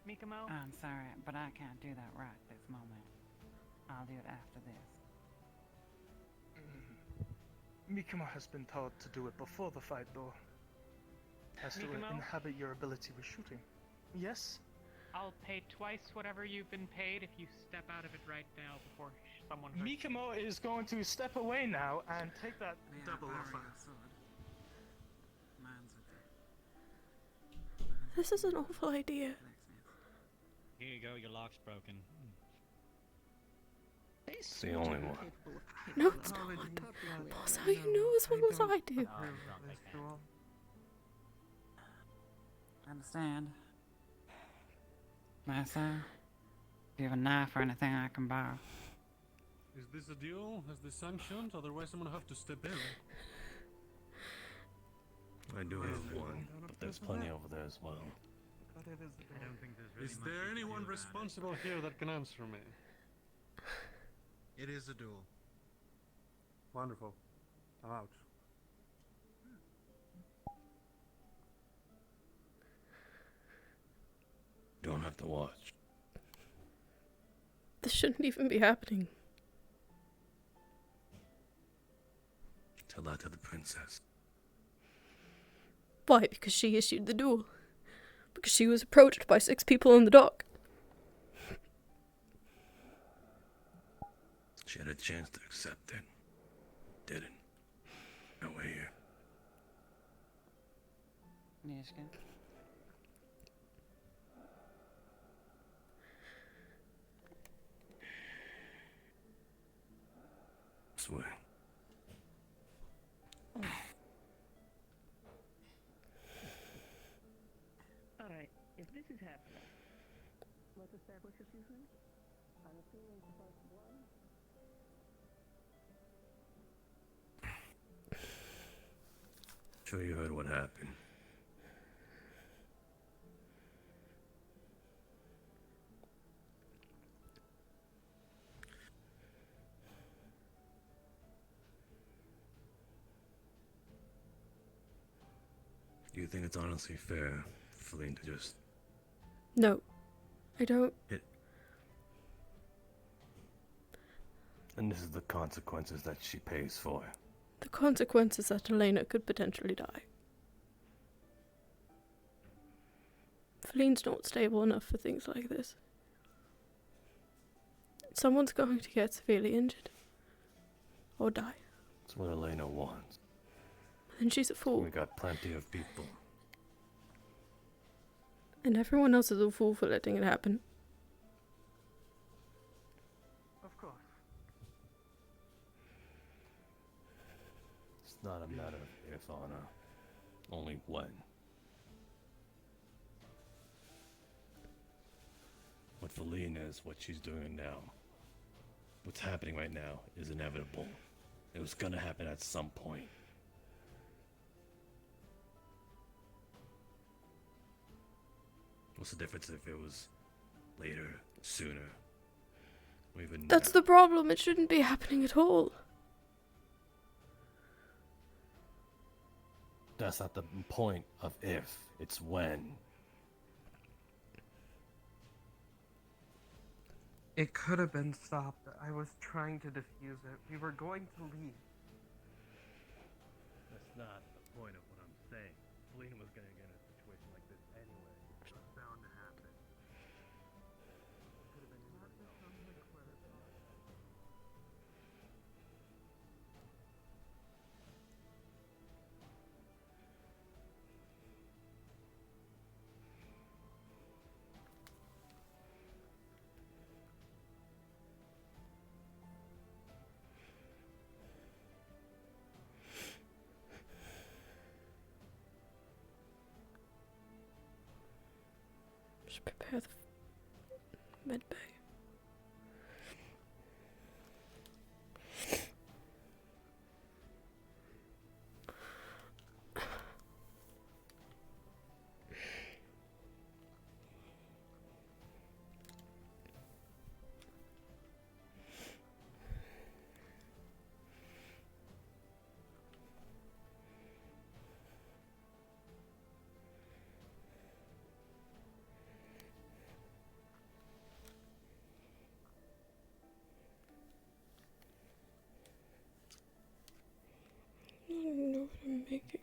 Mikamo? I'm sorry, but I can't do that right this moment. I'll do it after this. Mikamo has been told to do it before the fight, though. Has to Mikamo? inhabit your ability with shooting. Yes? I'll pay twice whatever you've been paid if you step out of it right now before someone hurts you. Mikamo is going to step away now and take that double offer. This is an awful idea. here you go, your lock's broken. It's the only one. No, it's not. Boss, how you know as well as I do? Understand? Massa, do you have a knife or anything I can borrow? Is this a deal? Is this sanctioned? Otherwise I'm gonna have to step in. I do have one, but there's plenty over there as well. I don't think there's really Is much there you can anyone do about it. responsible here that can answer me? It is a duel. Wonderful. I'm out. Don't have to watch. This shouldn't even be happening. Tell that to the princess. Why? Because she issued the duel. Because she was approached by 6 people on the dock. She had a chance to accept it. Didn't. Now we're here. Nishka. Swear. Alright, if this is happening, let's establish a few things. I'm assuming part one. Sure you heard what happened. Do you think it's honestly fair for Feline to just No. I don't. hit? And this is the consequences that she pays for. The consequences that Elena could potentially die. Feline's not stable enough for things like this. Someone's going to get severely injured. Or die. That's what Elena wants. And she's a fool. We got plenty of people. And everyone else is a fool for letting it happen. Of course. It's not a matter of if, Anna. Only when. What Feline is, what she's doing now. What's happening right now is inevitable. It was gonna happen at some point. What's the difference if it was later, sooner, or even That's now? the problem. It shouldn't be happening at all. That's not the point of if, it's when. It could have been stopped. I was trying to defuse it. We were going to leave. Let's not Just prepare the med bay. I don't even know what I'm making.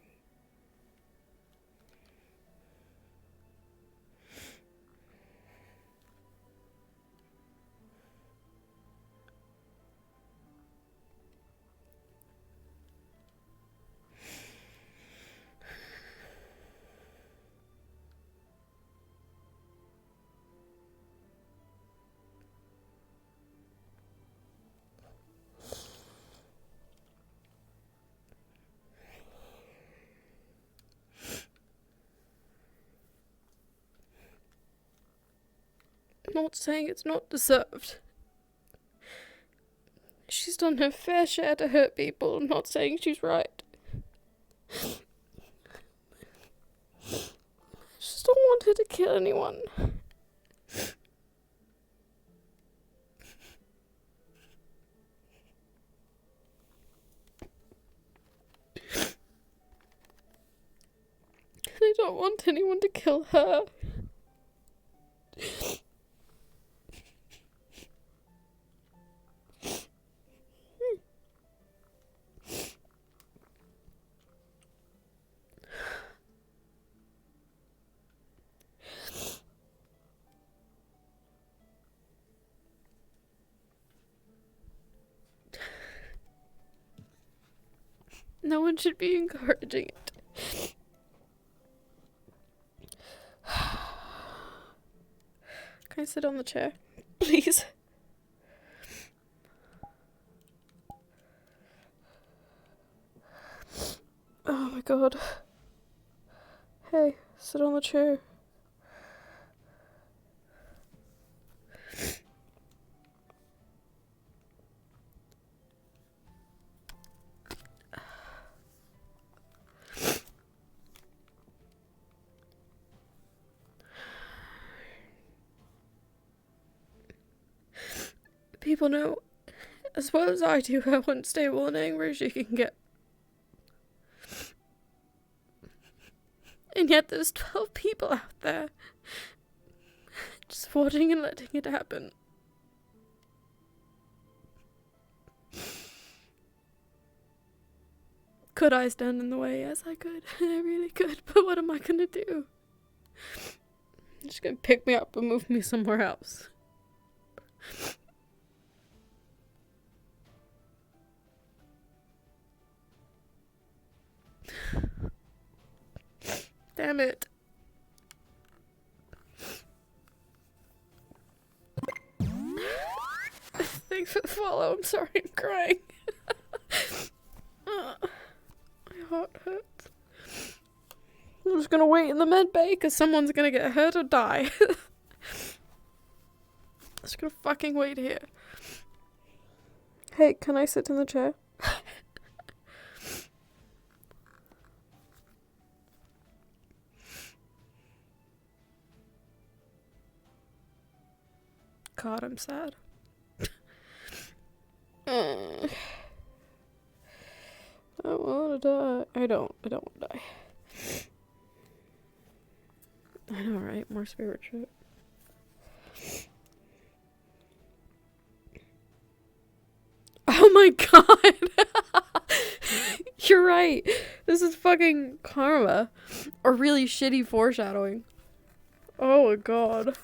I'm not saying it's not deserved. She's done her fair share to hurt people. I'm not saying she's right. I just don't want her to kill anyone. I don't want anyone to kill her. No one should be encouraging it. Can I sit on the chair? Please. Oh my god. Hey, sit on the chair. People know as well as I do how unstable and angry she can get. And yet there's 12 people out there just watching and letting it happen. Could I stand in the way? Yes, I could. I really could. But what am I gonna do? They're just gonna pick me up and move me somewhere else. Damn it. Thanks for the follow. I'm sorry I'm crying. My heart hurts. I'm just gonna wait in the med bay because someone's gonna get hurt or die. I'm just gonna fucking wait here. Hey, can I sit in the chair? God, I'm sad. I wanna die. I don't wanna die. I know, right? More spirit shit. Oh my god! You're right. This is fucking karma. Or really shitty foreshadowing. Oh my god.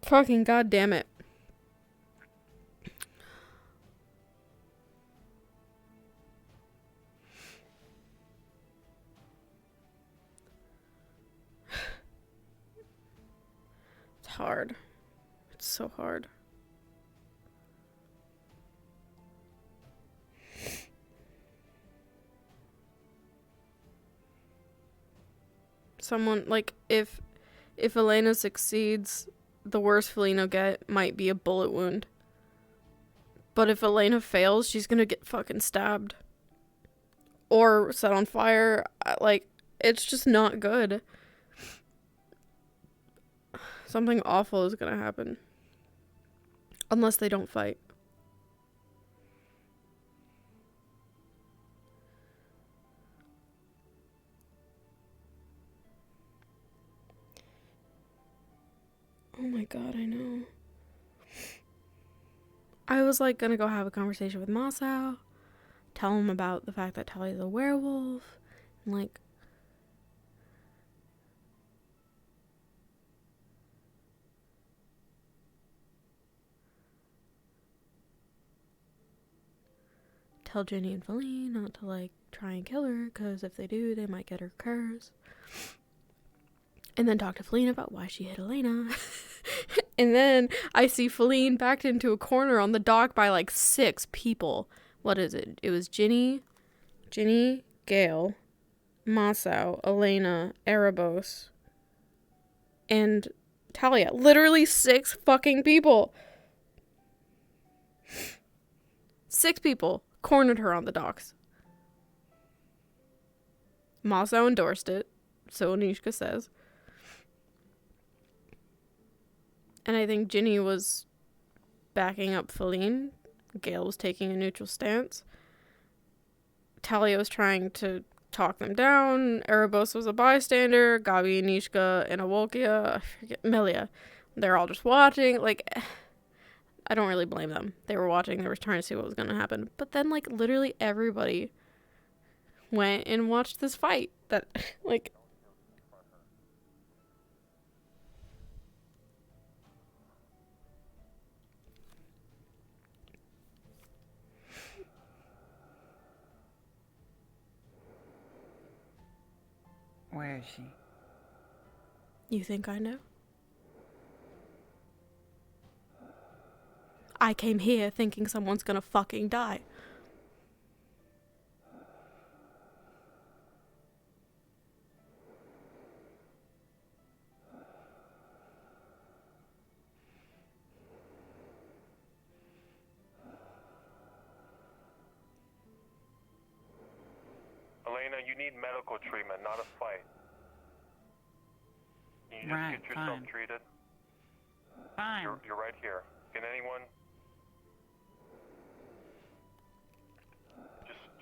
Fucking goddamn it. It's hard. It's so hard. Someone, like, if Elena succeeds, the worst Felina get might be a bullet wound. But if Elena fails, she's gonna get fucking stabbed. Or set on fire. Like, it's just not good. Something awful is gonna happen. Unless they don't fight. Oh my god, I know. I was like gonna go have a conversation with Masao, tell him about the fact that Talia's a werewolf, and like tell Jenny and Feline not to like try and kill her, because if they do, they might get her curse. And then talk to Feline about why she hit Elena. And then I see Feline backed into a corner on the dock by like 6 people. What is it? It was Ginny, Gale, Masao, Elena, Erebos, and Talia. Literally 6 fucking people. 6 people cornered her on the docks. Masao endorsed it, so Anishka says. And I think Ginny was backing up Feline. Gale was taking a neutral stance. Talia was trying to talk them down. Erebos was a bystander. Gabi, Nishka, and Awolkia, I forget, Melia. They're all just watching. Like, I don't really blame them. They were watching. They were trying to see what was going to happen. But then, like, literally everybody went and watched this fight. That, like... Where is she? You think I know? I came here thinking someone's gonna fucking die. Elena, you need medical treatment, not a fight. Can you just Right, get yourself fine. treated? Fine. You're right here. Can anyone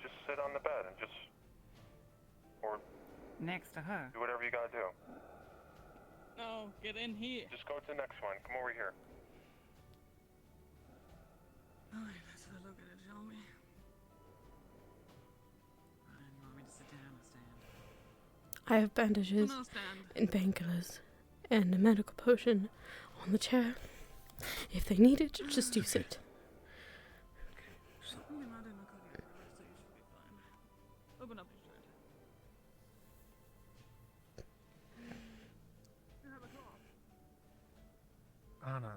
just sit on the bed and just, or Next to her. do whatever you gotta do. No, get in here. Just go to the next one. Come over here. Alright, let's have a look at it, shall we? Fine, you want me to sit down or stand? I have bandages No, stand. and painkillers and a medical potion on the chair. If they need it, just use it. You're not in a career, so you should be fine. Open up your shirt. You have a cloth. Anna,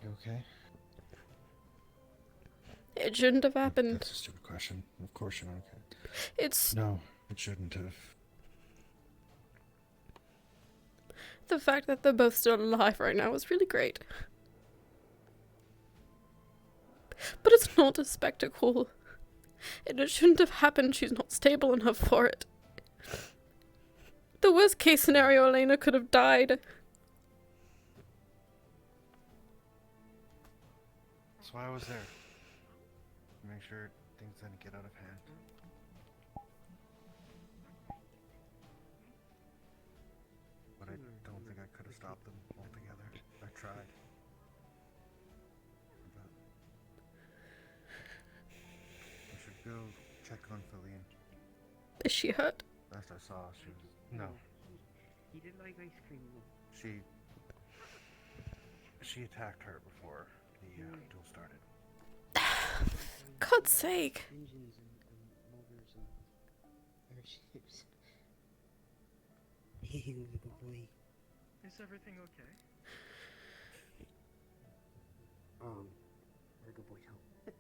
You okay? It shouldn't have happened. That's a stupid question. Of course you're not okay. It's... No, it shouldn't have. The fact that they're both still alive right now is really great. But it's not a spectacle. And it shouldn't have happened. She's not stable enough for it. The worst case scenario, Elena could have died. That's why I was there. Make sure things didn't get out of hand. But I don't think I could have stopped them altogether. I tried. But I should go check on Feline. Is she hurt? Last I saw, she was... No. He didn't like ice cream. She attacked her before the duel started. God's sake. Engines and motors and airships. You little boy. Is everything okay? Where'd the boy go?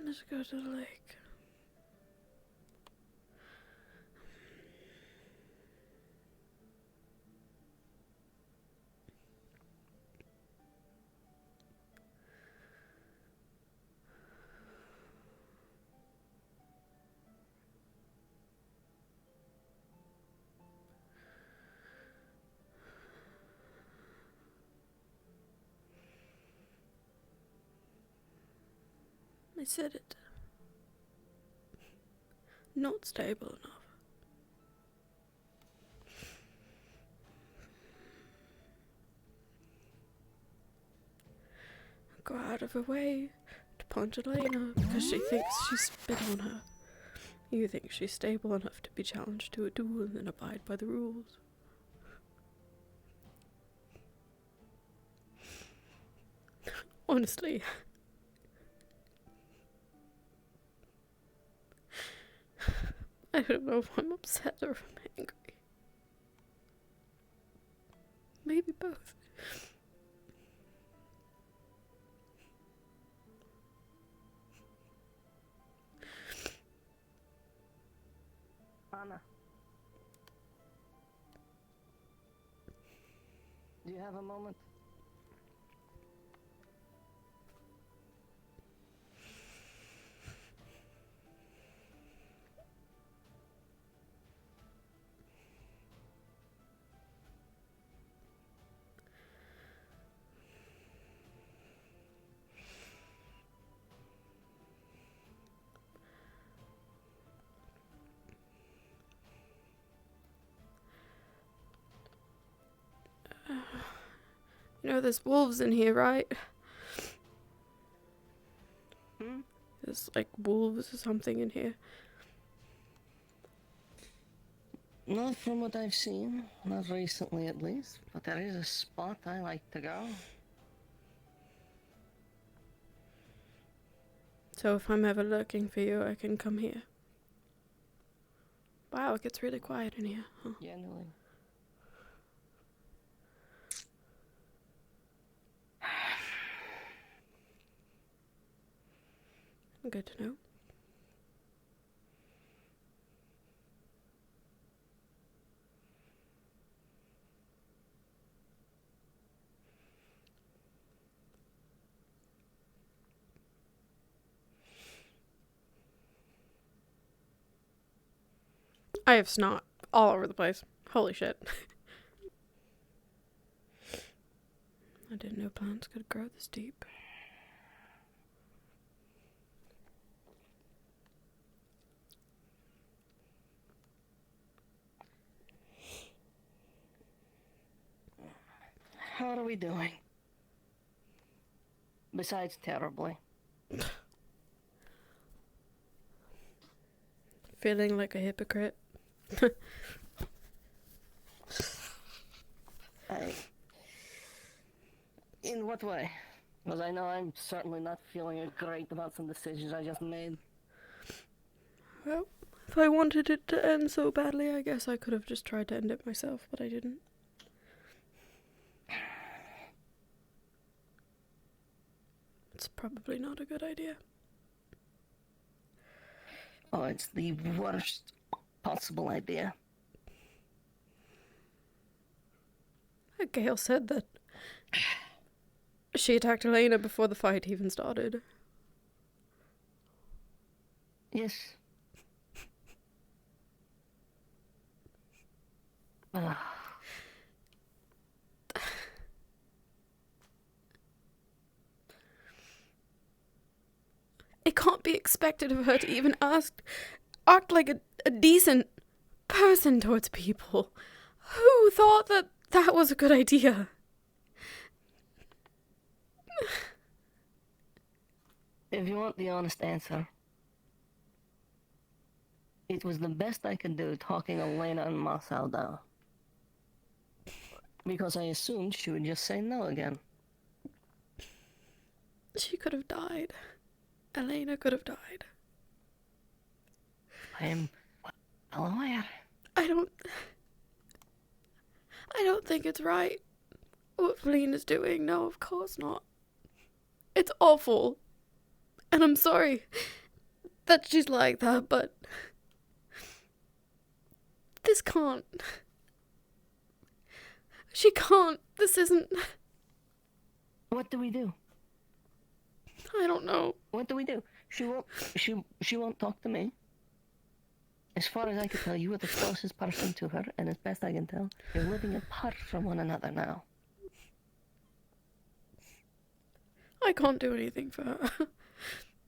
Let's go to the lake. I said it. Not stable enough. Go out of her way to punch Elena because she thinks she spit on her. You think she's stable enough to be challenged to a duel and then abide by the rules. Honestly. I don't know if I'm upset or if I'm angry. Maybe both. Anna. Do you have a moment? You know, there's wolves in here, right? There's like wolves or something in here. Not from what I've seen, not recently at least, but there is a spot I like to go. So if I'm ever looking for you, I can come here. Wow, it gets really quiet in here. Huh? Genuinely. Good to know. I have snot all over the place. Holy shit. I didn't know plants could grow this deep. How are we doing? Besides terribly. Feeling like a hypocrite. In what way? Because I know I'm certainly not feeling great about some decisions I just made. Well, if I wanted it to end so badly, I guess I could have just tried to end it myself, but I didn't. It's probably not a good idea. Oh, it's the worst possible idea. Gail said that she attacked Elena before the fight even started. Yes. It can't be expected of her to even act like a decent person towards people. Who thought that that was a good idea? If you want the honest answer, it was the best I could do talking Elena and Marcel down. Because I assumed she would just say no again. She could have died. Elena could have died. I am well aware. I don't think it's right what Felina's doing. No, of course not. It's awful. And I'm sorry. that she's like that, but this can't. She can't. This isn't. What do we do? I don't know. What do we do? She won't talk to me. As far as I can tell, you are the closest person to her, and as best I can tell, you're living apart from one another now. I can't do anything for her.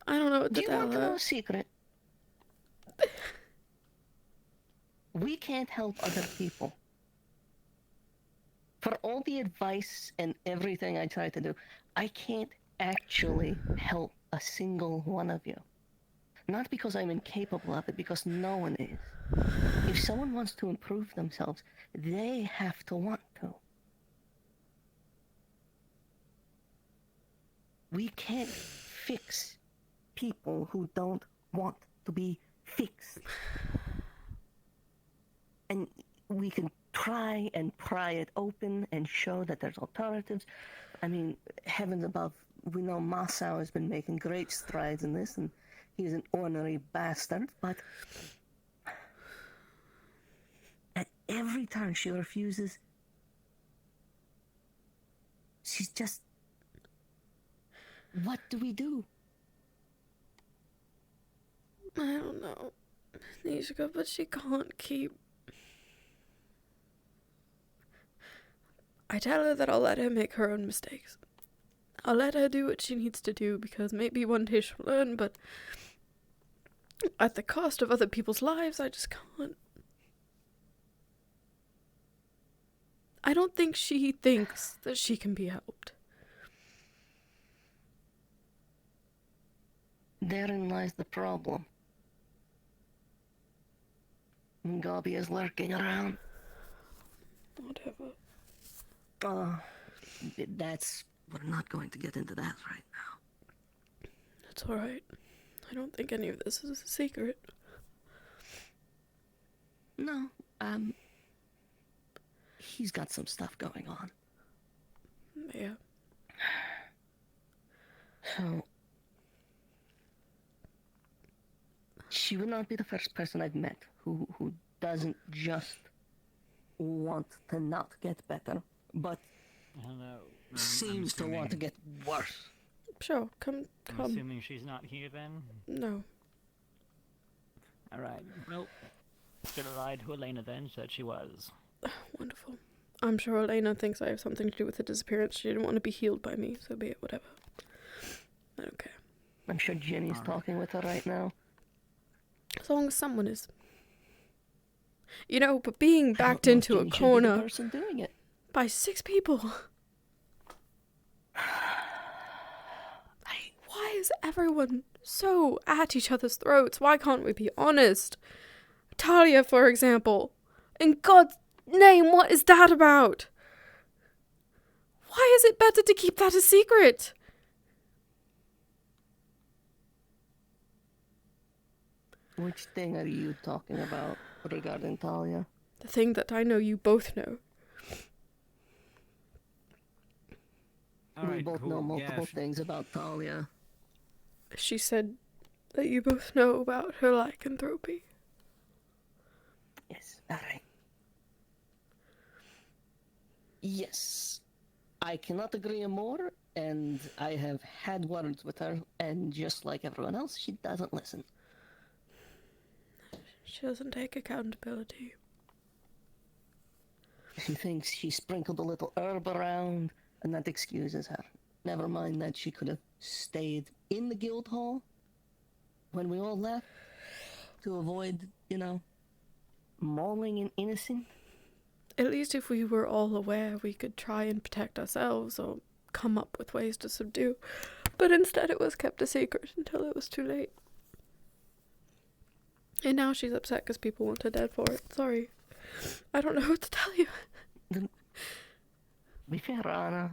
I don't know what to Do you tell want to know her. a secret? We can't help other people. For all the advice and everything I try to do, I can't actually help a single one of you. Not because I'm incapable of it, because no one is. If someone wants to improve themselves, they have to want to. We can't fix people who don't want to be fixed. And we can try and pry it open and show that there's alternatives. I mean, heavens above, we know Masao has been making great strides in this, and he's an ornery bastard, but at every turn she refuses. She's just... What do we do? I don't know, Nishika, but she can't keep... I tell her that I'll let her make her own mistakes. I'll let her do what she needs to do, because maybe one day she'll learn, but at the cost of other people's lives, I just can't. I don't think she thinks that she can be helped. Therein lies the problem. Gabi is lurking around. Whatever. We're not going to get into that right now. That's alright. I don't think any of this is a secret. No, he's got some stuff going on. Yeah. So, she would not be the first person I've met who doesn't just want to not get better, but seems to want to get worse. Sure, come. I'm assuming she's not here then? No. Alright, well, should have lied to Elena then, said she was. Wonderful. I'm sure Elena thinks I have something to do with the disappearance. She didn't want to be healed by me, so be it, whatever. I don't care. I'm sure Jenny's talking with her right now. As long as someone is. You know, but being backed into a Jenny should be the corner person doing it. by 6 people. Why is everyone so at each other's throats? Why can't we be honest? Talia, for example. In God's name, what is that about? Why is it better to keep that a secret? Which thing are you talking about regarding Talia? The thing that I know you both know. We both know multiple things about Talia. She said that you both know about her lycanthropy. Yes, alright. Yes. I cannot agree more, and I have had words with her, and just like everyone else, she doesn't listen. She doesn't take accountability. She thinks she sprinkled a little herb around, and that excuses her. Never mind that she could have stayed in the guild hall when we all left to avoid, mauling an innocent. At least if we were all aware, we could try and protect ourselves or come up with ways to subdue. But instead it was kept a secret until it was too late. And now she's upset because people want her dead for it. Sorry. I don't know what to tell you. Be fair, Anna.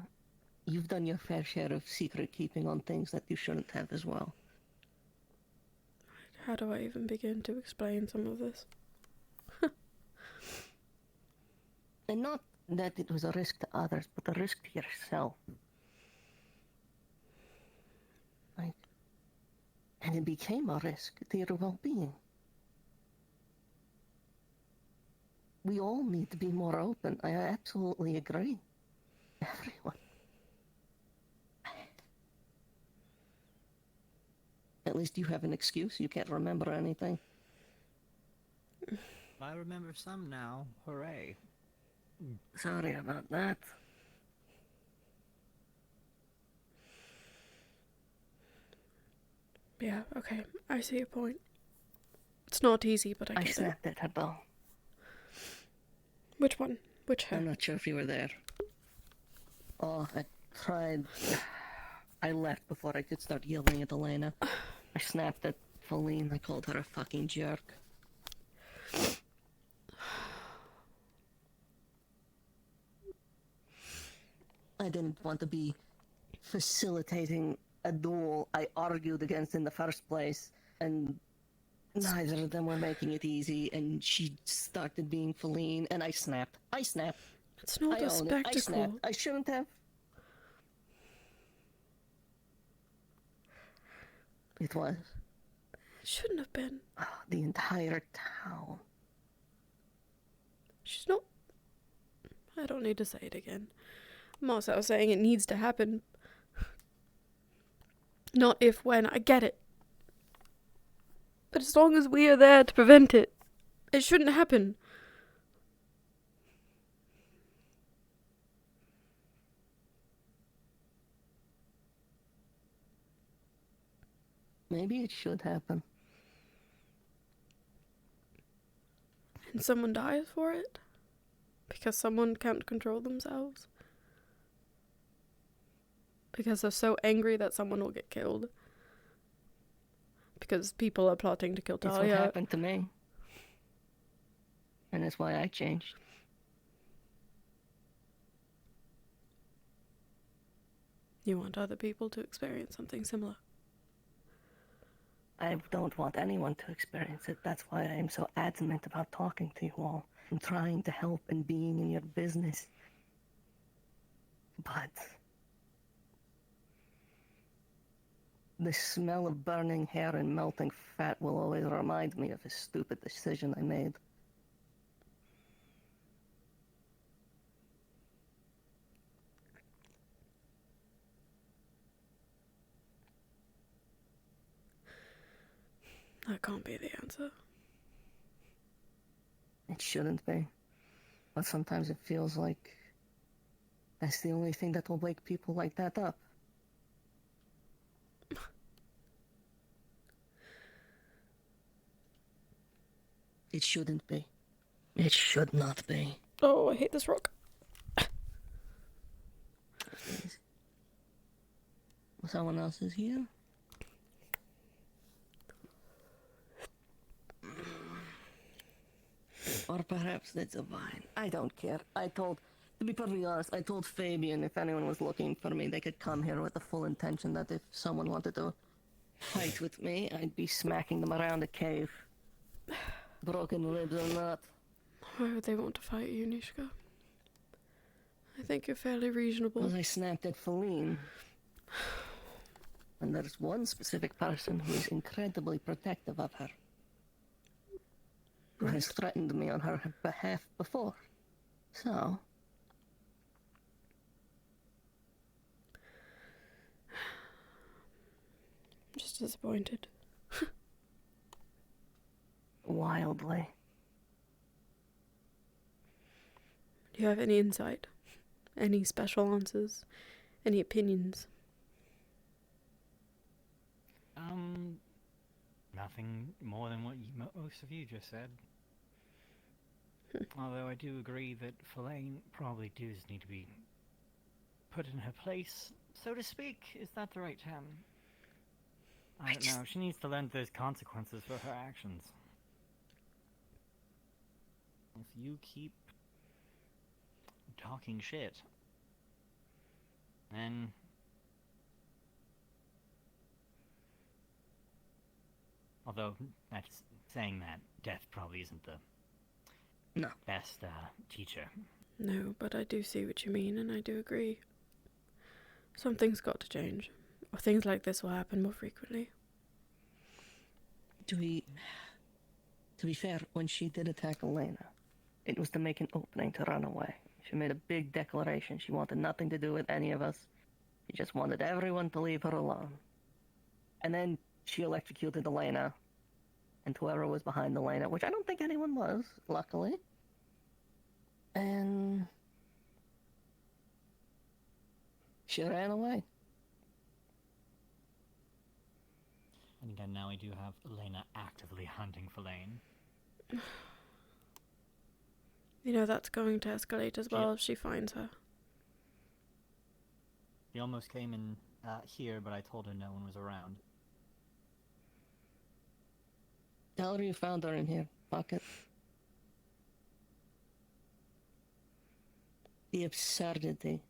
You've done your fair share of secret keeping on things that you shouldn't have as well. How do I even begin to explain some of this? And not that it was a risk to others, but a risk to yourself. Like, And it became a risk to your well-being. We all need to be more open. I absolutely agree. Everyone. At least you have an excuse. You can't remember anything. I remember some now. Hooray. Sorry about that. Yeah, okay. I see your point. It's not easy, but I get it. I snapped at her though. Which one? Which her? I'm not sure if you were there. Oh, I tried. I left before I could start yelling at Elena. I snapped at Feline. I called her a fucking jerk. I didn't want to be facilitating a duel I argued against in the first place, and neither of them were making it easy, and she started being Feline, and I snapped. It's not a spectacle. I snapped. I shouldn't have. It was. It shouldn't have been. Oh, the entire town. She's not... I don't need to say it again. I'm also saying it needs to happen. Not if, when. I get it. But as long as we are there to prevent it, it shouldn't happen. Maybe it should happen. And someone dies for it? Because someone can't control themselves? Because they're so angry that someone will get killed? Because people are plotting to kill Talia? That's what happened to me. And that's why I changed. You want other people to experience something similar? I don't want anyone to experience it. That's why I am so adamant about talking to you all and trying to help and being in your business. But the smell of burning hair and melting fat will always remind me of a stupid decision I made. That can't be the answer. It shouldn't be. But sometimes it feels like that's the only thing that will wake people like that up. It shouldn't be. It should not be. Oh, I hate this rock. Someone else is here? Or perhaps that's a vine. I don't care. To be perfectly honest, I told Fabian if anyone was looking for me, they could come here with the full intention that if someone wanted to fight with me, I'd be smacking them around the cave. Broken ribs or not. Why would they want to fight you, Nishka? I think you're fairly reasonable. Because I snapped at Feline. And there's one specific person who is incredibly protective of her. Who has threatened me on her behalf before. So... I'm just disappointed. Wildly. Do you have any insight? Any special answers? Any opinions? Nothing more than what most of you just said. Although I do agree that Feline probably does need to be put in her place, so to speak. Is that the right term? I don't know. She needs to learn those consequences for her actions. If you keep talking shit, then although that's saying that death probably isn't the best teacher. No, but I do see what you mean, and I do agree. Something's got to change, or things like this will happen more frequently. To be fair, when she did attack Elena, it was to make an opening to run away. She made a big declaration. She wanted nothing to do with any of us. She just wanted everyone to leave her alone. And then she electrocuted Elena, and whoever was behind Elena, which I don't think anyone was, luckily. And she ran away. And again, now we do have Elena actively hunting for Lane. You know, that's going to escalate as well if she finds her. She almost came in here, but I told her no one was around. Tell her you found her in here. Fuck it. The absurdity.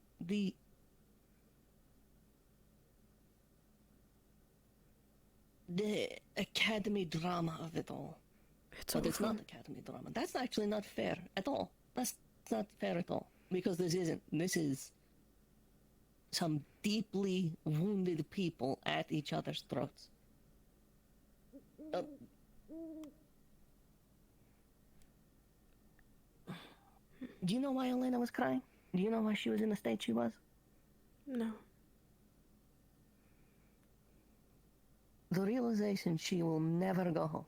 The academy drama of it all. It's not academy drama. That's actually not fair at all. That's not fair at all. Because this isn't. This is some deeply wounded people at each other's throats. Do you know why Elena was crying? Do you know why she was in the state she was? No. The realization she will never go home.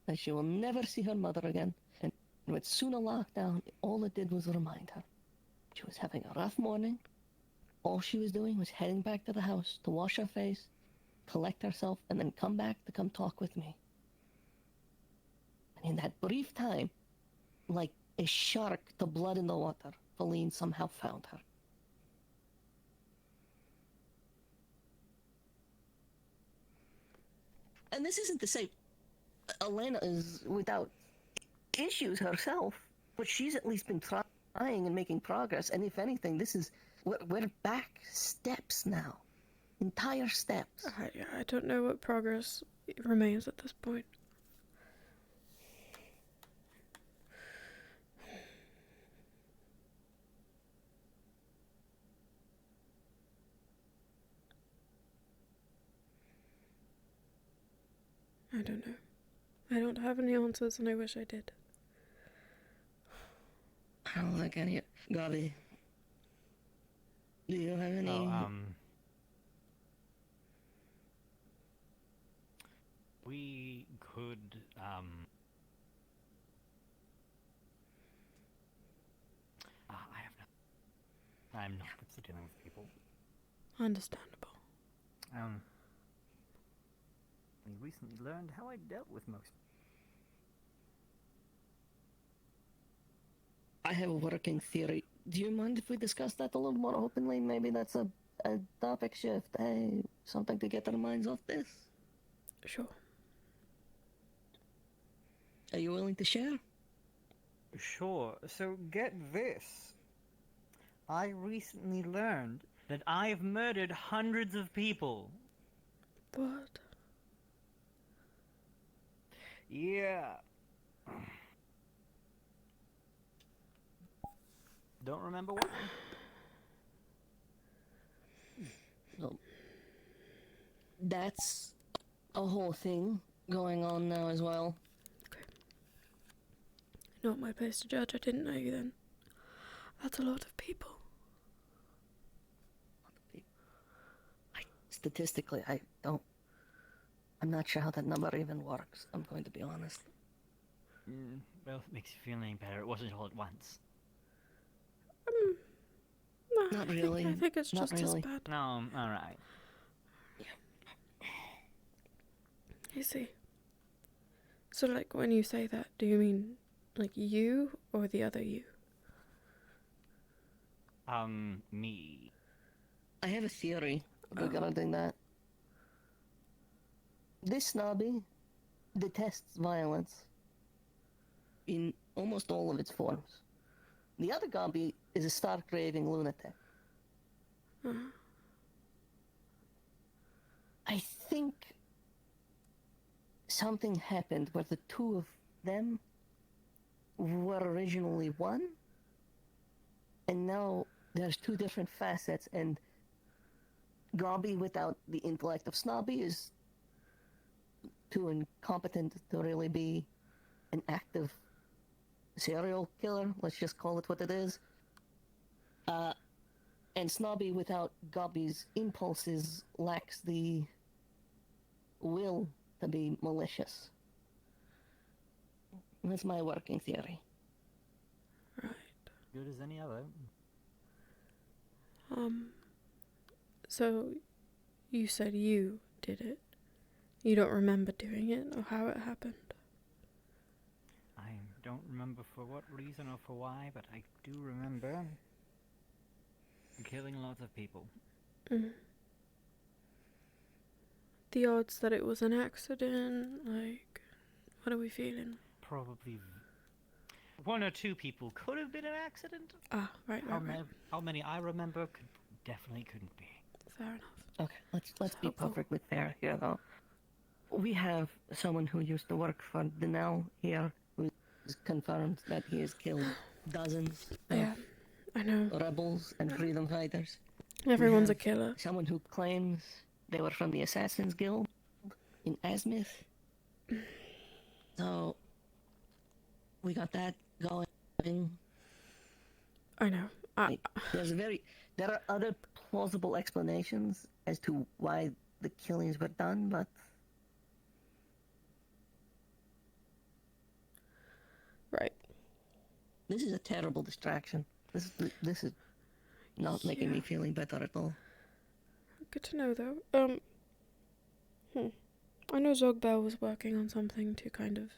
That she will never see her mother again. And with Suna lockdown, all it did was remind her. She was having a rough morning. All she was doing was heading back to the house to wash her face, collect herself, and then come back to come talk with me. And in that brief time, like a shark to blood in the water, Feline somehow found her. And this isn't to say Elena is without issues herself, but she's at least been trying and making progress. And if anything, we're back steps now. Entire steps. I don't know what progress remains at this point. I don't know. I don't have any answers, and I wish I did. I don't think any... Gabi, do you have any... We could, I have no... I'm not good at dealing with people. Understandable. We recently learned how I dealt with most. I have a working theory. Do you mind if we discuss that a little more openly? Maybe that's a topic shift. Hey, something to get our minds off this. Sure. Are you willing to share? Sure. So get this. I recently learned that I've murdered hundreds of people. What? Yeah. Don't remember why. Well, that's a whole thing going on now as well. Okay. Not my place to judge. I didn't know you then. That's a lot of people. Statistically, I'm not sure how that number even works. I'm going to be honest. Well, if it makes you feel any better, it wasn't all at once. No, Not really. I think it's Not just really. as bad. No, alright. I see. So, like, when you say that, do you mean, like, you or the other you? Me. I have a theory regarding that. This snobby detests violence in almost all of its forms. The other Gobby is a stark raving lunatic. I think something happened where the two of them were originally one, and now there's two different facets, and Gobby without the intellect of Snobby is too incompetent to really be an active serial killer. Let's just call it what it is. And Snobby without Gobby's impulses lacks the will to be malicious. That's my working theory. Good as any other. So you said you did it. You don't remember doing it or how it happened? I don't remember for what reason or for why, but I do remember killing lots of people. The odds that it was an accident, like, what are we feeling? Probably one or two people could have been an accident. Ah, right. How many I remember definitely couldn't be. Fair enough. Okay, let's be perfectly fair here, though. We have someone who used to work for Denell here who is confirmed that he has killed dozens Yeah, I know. of rebels and freedom fighters. Everyone's We a killer. have someone who claims they were from the Assassin's Guild in Azmith. So we got that going. I know. There are other plausible explanations as to why the killings were done, but right. This is a terrible distraction. This is not making me feeling better at all. Good to know, though. I know Zogbel was working on something to kind of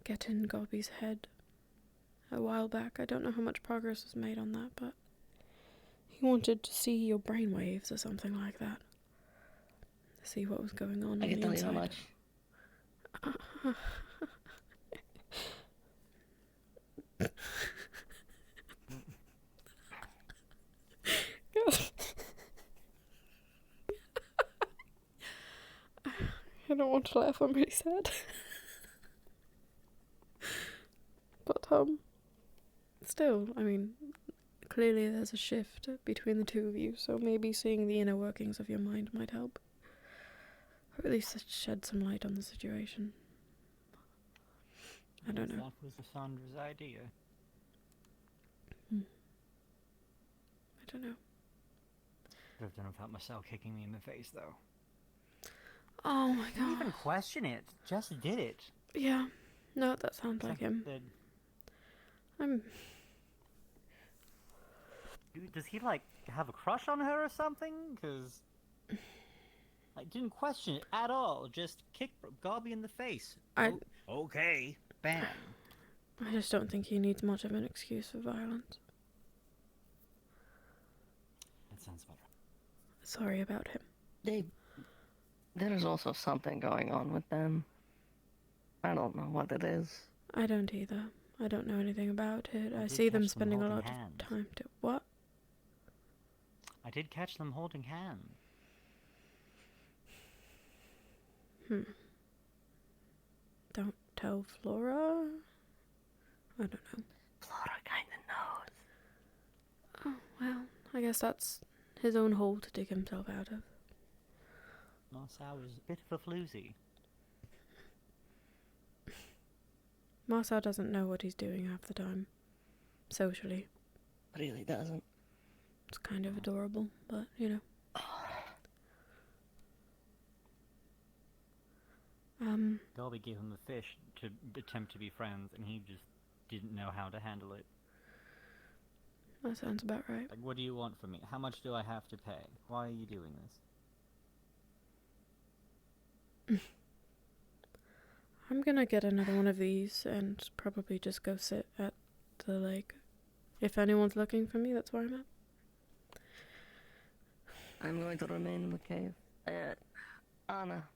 get in Gobby's head a while back. I don't know how much progress was made on that, but he wanted to see your brainwaves or something like that. See what was going on I can the tell inside. you how much. I don't want to laugh, I'm really sad. But, still, I mean, clearly there's a shift between the two of you, so maybe seeing the inner workings of your mind might help. Or at least shed some light on the situation. I don't know. That was Sandra's idea. I don't know. Could have done without Marcel kicking me in the face, though. Oh my Didn't god. even question it. Just did it. Yeah. No, that sounds like him. Does he, like, have a crush on her or something? Because I didn't question it at all. Just kick Gobby in the face. Okay. Bam. I just don't think he needs much of an excuse for violence. That sounds about right. Sorry about him. There is also something going on with them. I don't know what it is. I don't either. I don't know anything about it. I see them spending a lot of time to... What? I did catch them holding hands. Don't tell Flora? I don't know. Flora kinda knows. Oh, well, I guess that's his own hole to dig himself out of. Marcel was a bit of a floozy. Marcel doesn't know what he's doing half the time. Socially. Really doesn't. It's kind of adorable, but, you know. Gobby gave him the fish to attempt to be friends, and he just didn't know how to handle it. That sounds about right. Like, what do you want from me? How much do I have to pay? Why are you doing this? I'm gonna get another one of these and probably just go sit at the lake. If anyone's looking for me, that's where I'm at. I'm going to remain in the cave. Anna.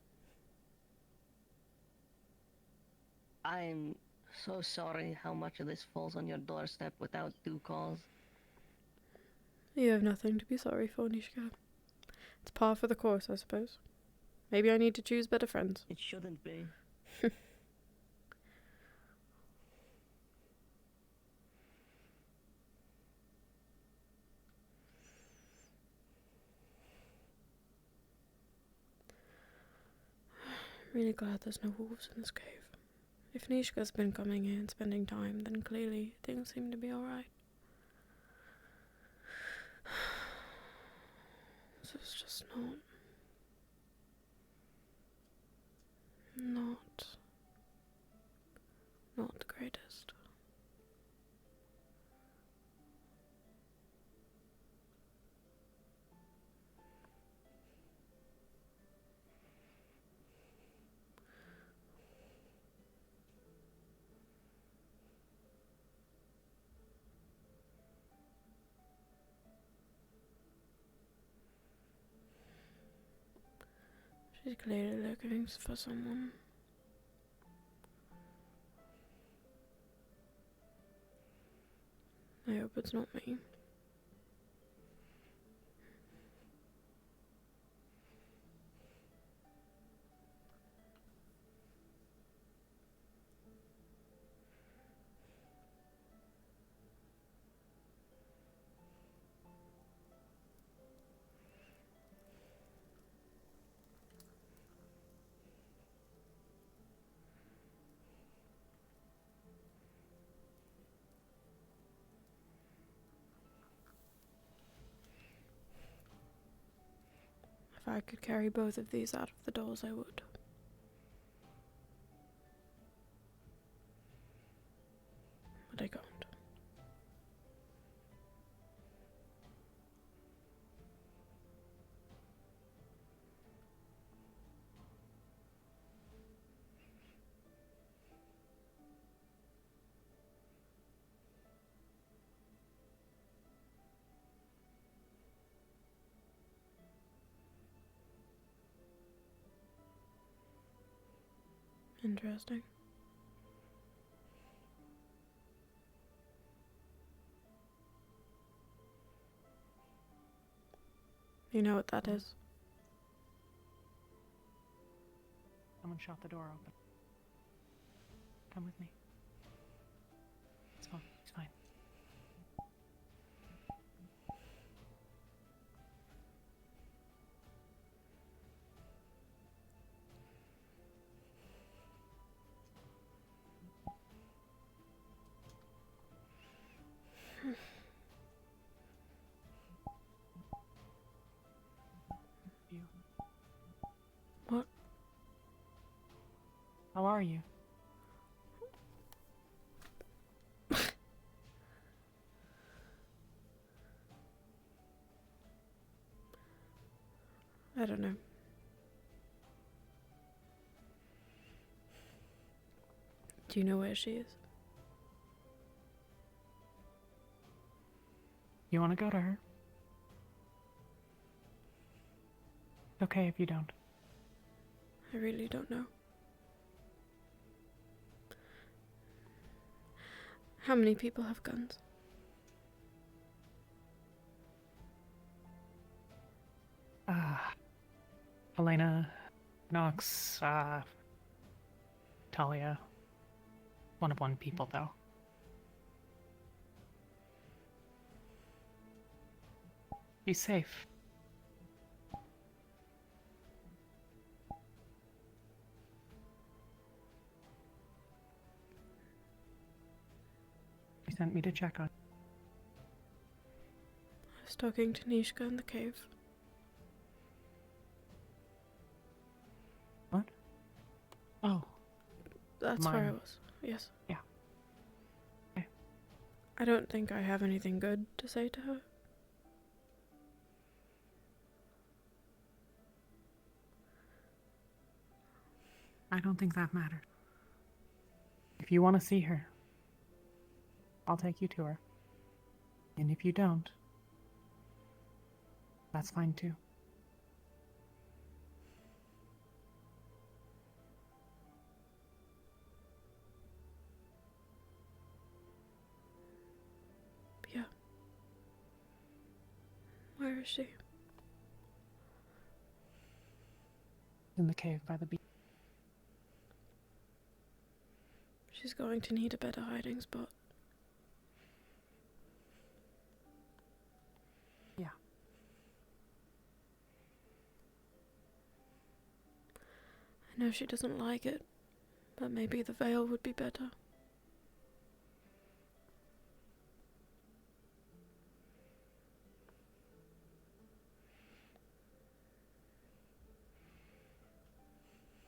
I'm so sorry how much of this falls on your doorstep without due cause. You have nothing to be sorry for, Nishka. It's par for the course, I suppose. Maybe I need to choose better friends. It shouldn't be. Really glad there's no wolves in this cave. If Nishka's been coming here and spending time, then clearly things seem to be alright. This is just not the greatest. She's clearly looking for someone. I hope it's not me. If I could carry both of these out of the doors, I would. But I can't. Interesting. You know what that is? Someone shot the door open. Come with me. It's fine. It's fine. You. What? How are you? I don't know. Do you know where she is? You want to go to her? It's okay if you don't. I really don't know. How many people have guns? Elena, Nox, Talia. One people, though. Be safe. He sent me to check on. I was talking to Nishka in the cave. What? Oh. That's where I was. Yes. Yeah. Okay. I don't think I have anything good to say to her. I don't think that matters. If you want to see her, I'll take you to her. And if you don't, that's fine too. Yeah. Where is she? In the cave by the beach. She's going to need a better hiding spot. I know she doesn't like it, but maybe the veil would be better.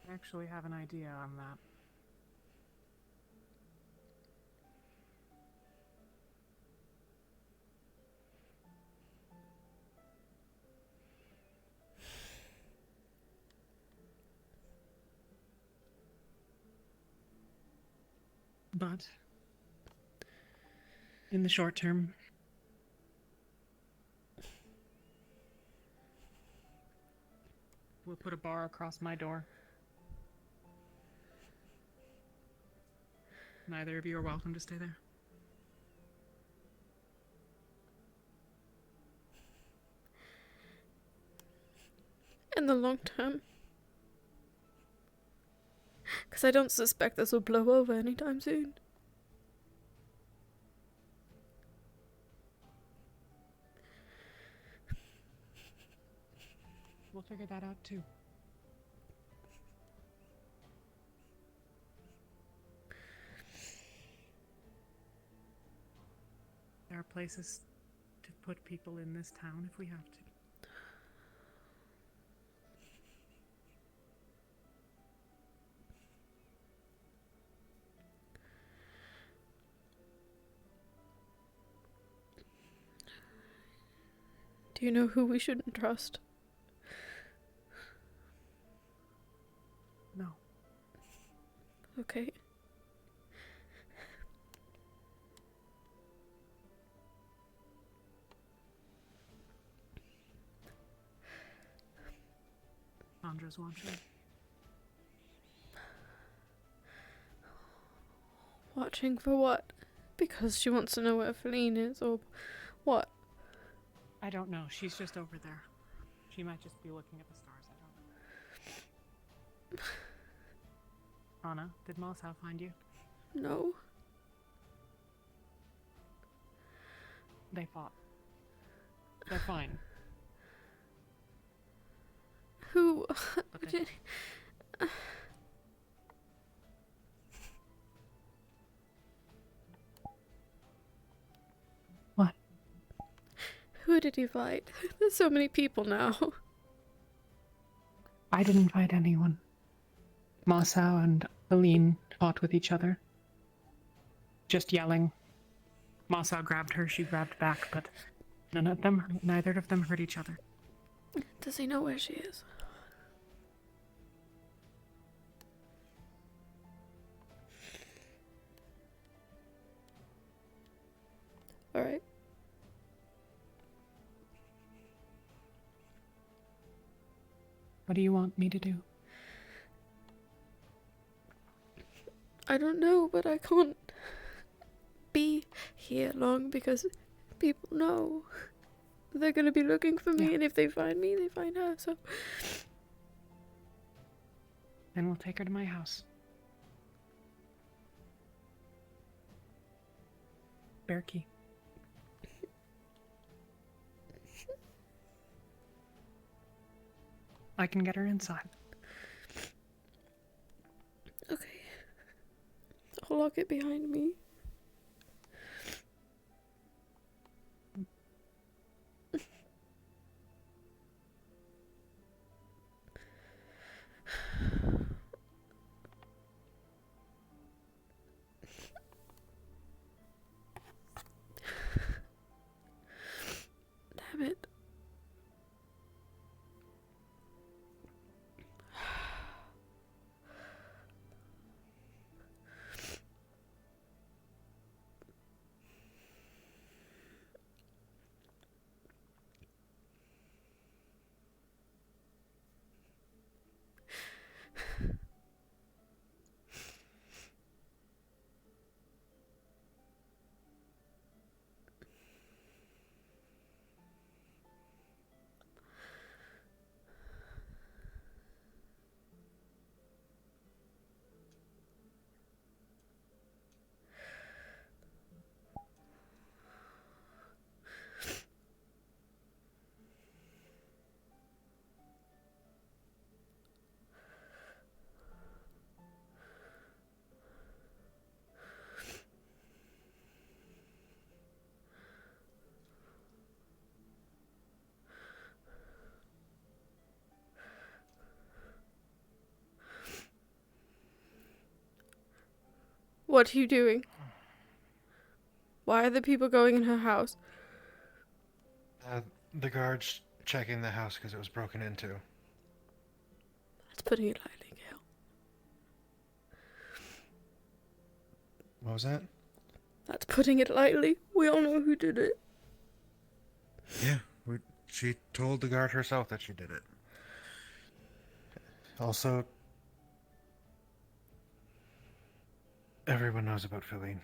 I actually have an idea on that. But in the short term, we'll put a bar across my door. Neither of you are welcome to stay there. In the long term. Because I don't suspect this will blow over anytime soon. We'll figure that out too. There are places to put people in this town if we have to. Do you know who we shouldn't trust? No. Okay. Sandra's watching. Watching for what? Because she wants to know where Feline is, or what? I don't know. She's just over there. She might just be looking at the stars. I don't know. Anna, did Mosshow find you? No. They fought. They're fine. Who? But they- What? Who did he fight? There's so many people now. I didn't fight anyone. Mosshow and Aline fought with each other. Just yelling. Mosshow grabbed her, she grabbed back, but neither of them hurt each other. Does he know where she is? Alright. What do you want me to do? I don't know, but I can't be here long because people know they're gonna be looking for me, and if they find me, they find her, so... Then we'll take her to my house. Bear key. I can get her inside. Okay. I'll lock it behind me. Damn it. What are you doing? Why are the people going in her house? The guards checking the house because it was broken into. That's putting it lightly, Gail. What was that? That's putting it lightly. We all know who did it. Yeah, she told the guard herself that she did it. Also, everyone knows about Philene.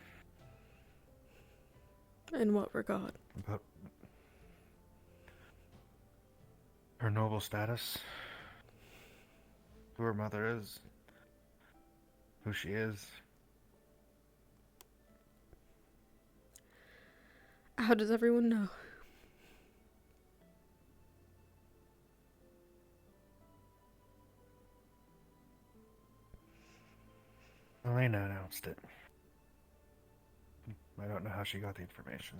In what regard? About her noble status, who her mother is, who she is. How does everyone know? Elena announced it. I don't know how she got the information.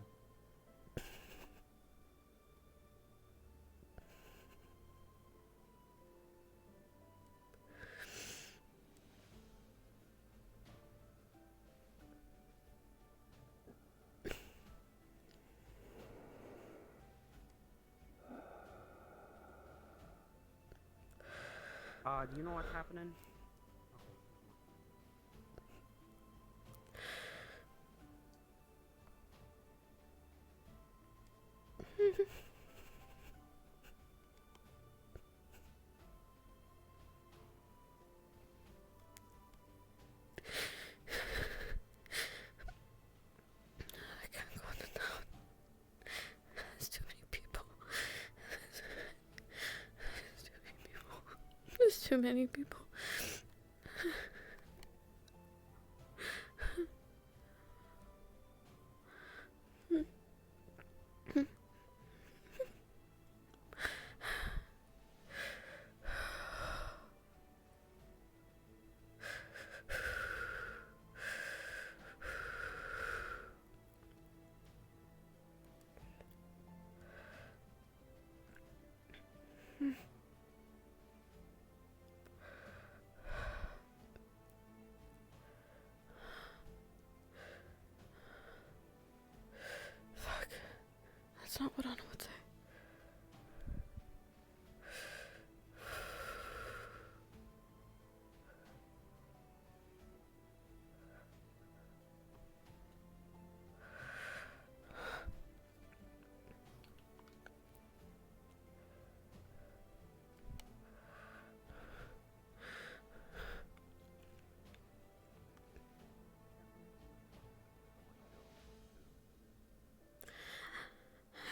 Do you know what's happening? I can't go on the town. There's too many people. There's too many people. Fuck. That's not what Anna would say.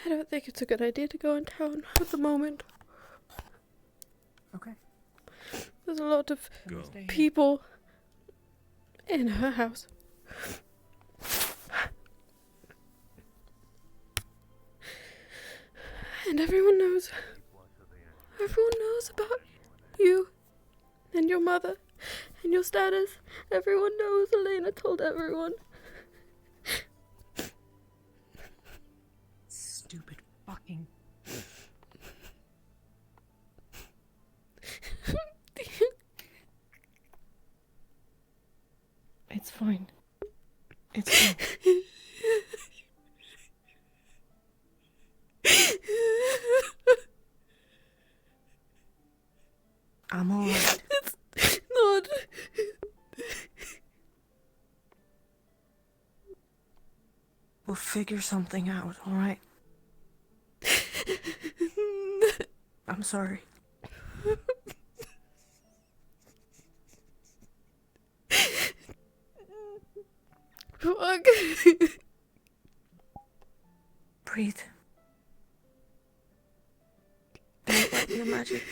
I don't think it's a good idea to go in town at the moment. Okay. There's a lot of Go. Stay here. people in her house. And everyone knows. Everyone knows about you and your mother and your status. Everyone knows. Elena told everyone. Stupid fucking. It's fine. It's fine. I'm alright. It's not. We'll figure something out, alright? I'm sorry. Fuck. Breathe. Don't let your magic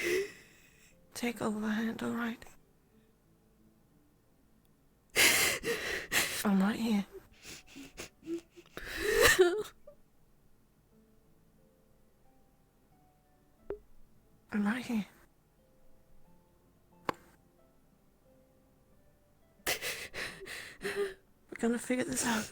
take overhand, alright? I'm right here. I'm right here. We're gonna figure this out.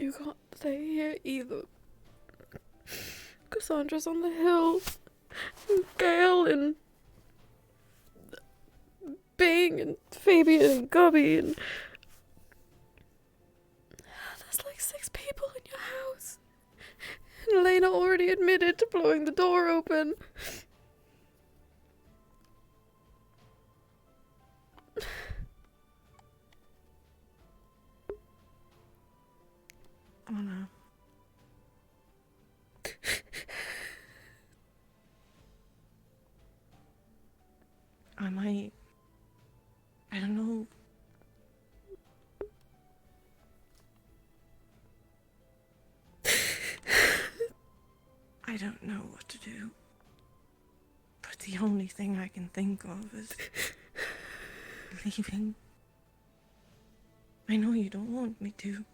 You can't stay here either. Cassandra's on the hill. And Gale and Bing and Fabian and Gubby and... There's like 6 people in your house. And Elena already admitted to blowing the door open. Anna. I don't know. I don't know what to do. But the only thing I can think of is leaving. I know you don't want me to,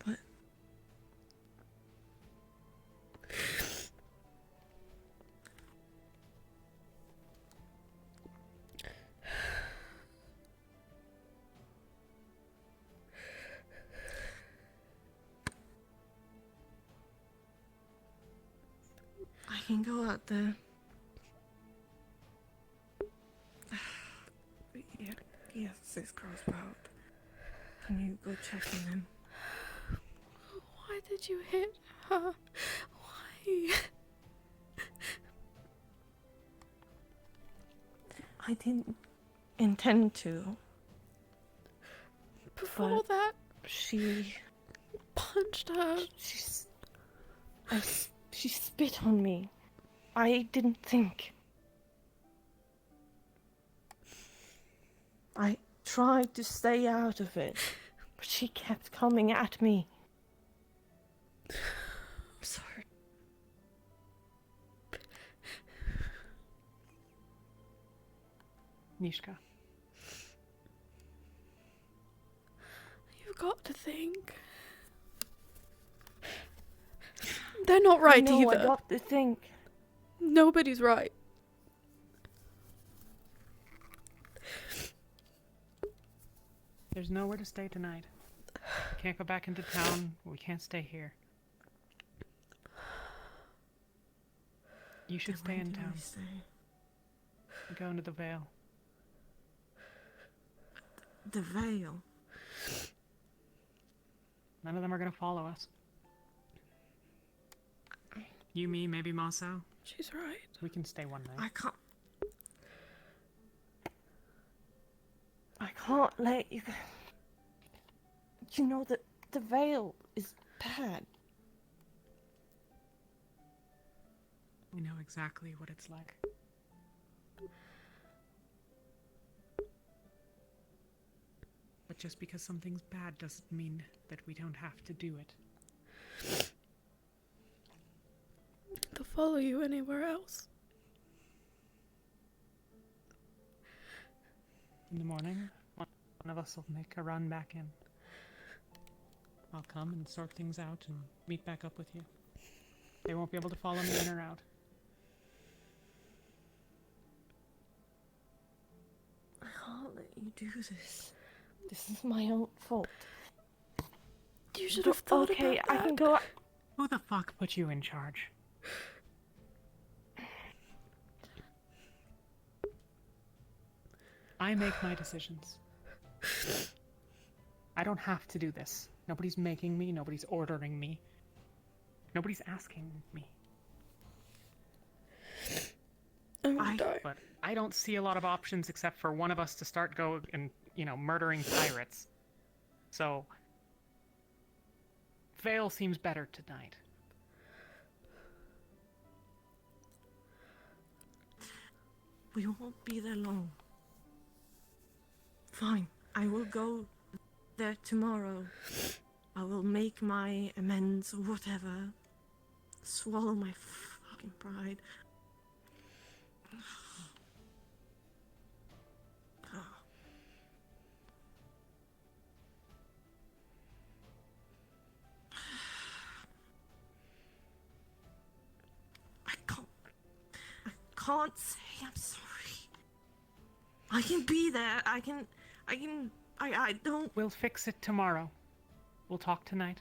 but I can go out there. Yeah, yes, this girl's out. Can you go check on him? Why did you hit her? Why? I didn't intend to. Before that, she punched her. She spit on me. I didn't think. I tried to stay out of it, but she kept coming at me. I'm sorry. Nishka. You've got to think. They're not right I know, either. I got to think. Nobody's right. There's nowhere to stay tonight. Can't go back into town. We can't stay here. You should stay in town. Go into the Vale. The Vale? None of them are gonna follow us. You, me, maybe Maso. She's right. We can stay one night. I can't let you go. You know that the Vale is bad. We know exactly what it's like. But just because something's bad doesn't mean that we don't have to do it. They'll follow you anywhere else. In the morning, one of us will make a run back in. I'll come and sort things out and meet back up with you. They won't be able to follow me in or out. I can't let you do this. This is my own fault. You should have thought okay, about that. I can go. Who the fuck put you in charge? I make my decisions. I don't have to do this. Nobody's making me, nobody's ordering me. Nobody's asking me. But I don't see a lot of options except for one of us to start murdering pirates. So Vale seems better tonight. We won't be there long. Fine, I will go there tomorrow. I will make my amends or whatever. Swallow my fucking pride. I can't say I'm sorry. I can be there. I don't. We'll fix it tomorrow. We'll talk tonight.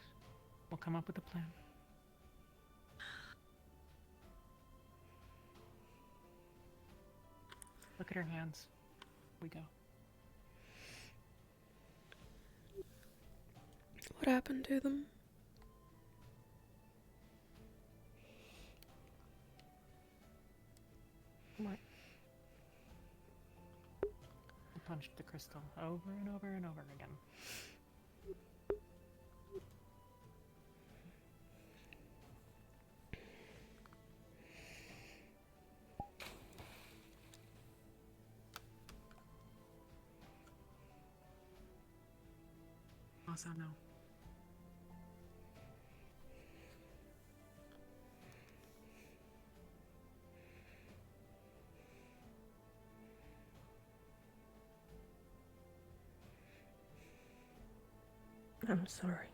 We'll come up with a plan. Look at her hands. We go. What happened to them? What? I punched the crystal over and over and over again. Also, no. I'm sorry.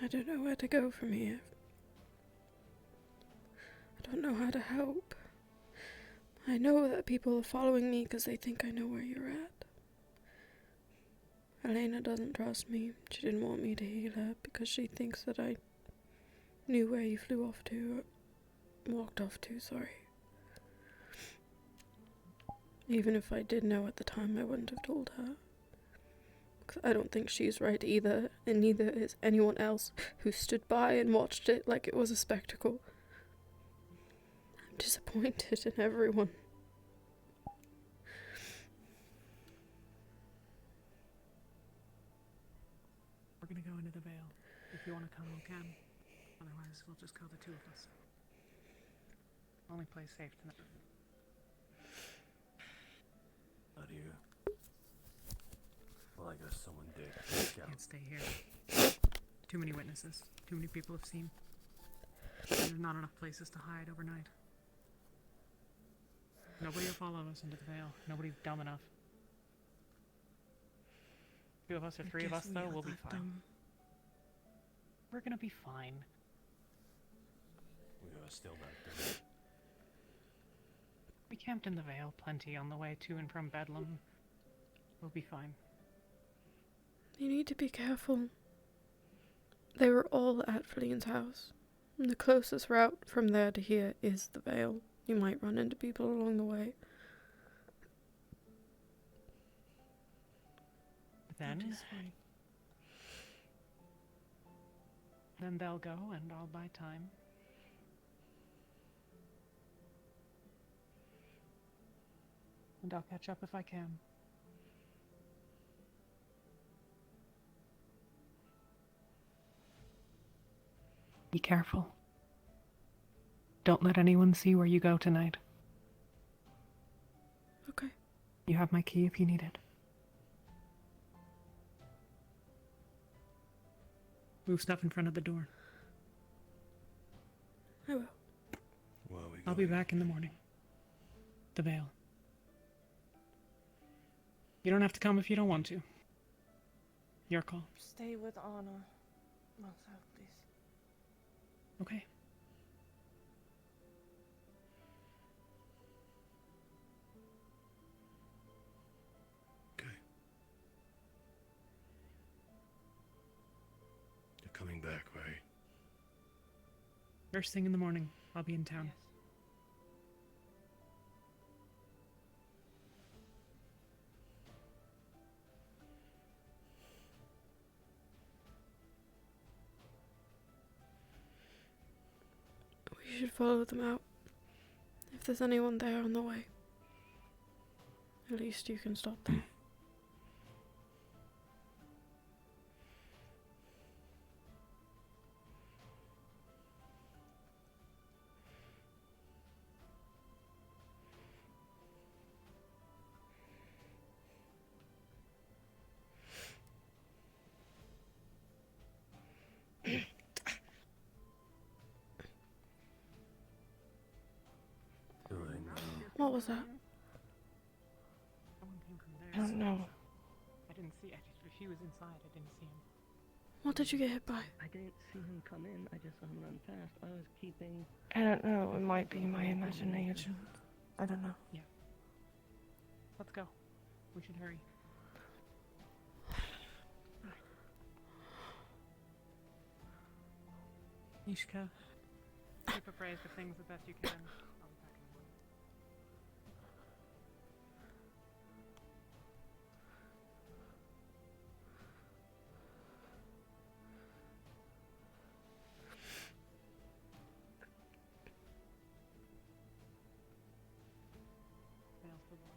I don't know where to go from here. I don't know how to help. I know that people are following me because they think I know where you're at. Elena doesn't trust me. She didn't want me to heal her because she thinks that I knew where you flew off to, or walked off to, sorry. Even if I did know at the time, I wouldn't have told her. 'Cause I don't think she's right either, and neither is anyone else who stood by and watched it like it was a spectacle. I'm disappointed in everyone. We're gonna go into the Vale. If you want to come, you can. Otherwise, we'll just go the two of us. Only place safe tonight. Not here. Well, I guess someone did. Can't stay here. Too many witnesses. Too many people have seen. And there's not enough places to hide overnight. Nobody will follow us into the Vale. Nobody's dumb enough. Two of us or three of us, though, we'll be fine. We're gonna be fine. We are still not done. We camped in the Vale plenty on the way to and from Bedlam. We'll be fine. You need to be careful. They were all at Flean's house. And the closest route from there to here is the Vale. You might run into people along the way. Then they'll go and I'll buy time. And I'll catch up if I can. Be careful. Don't let anyone see where you go tonight. Okay. You have my key if you need it. Move stuff in front of the door. I will. I'll be back in the morning. The Vale. You don't have to come if you don't want to. Your call. Stay with Anna. Myself, please. Okay. You're coming back, right? First thing in the morning, I'll be in town. We should follow them out. If there's anyone there on the way. At least you can stop them. What was that? Someone came him come there. I don't know. I didn't see. If he was inside, I didn't see him. What did you get hit by? I didn't see him come in. I just saw him run past. I was keeping. I don't know. It might be my imagination. I don't know. Yeah. Let's go. We should hurry. Ishka, keep appraised of things the best you can. I'll be back in the morning. Fails for one.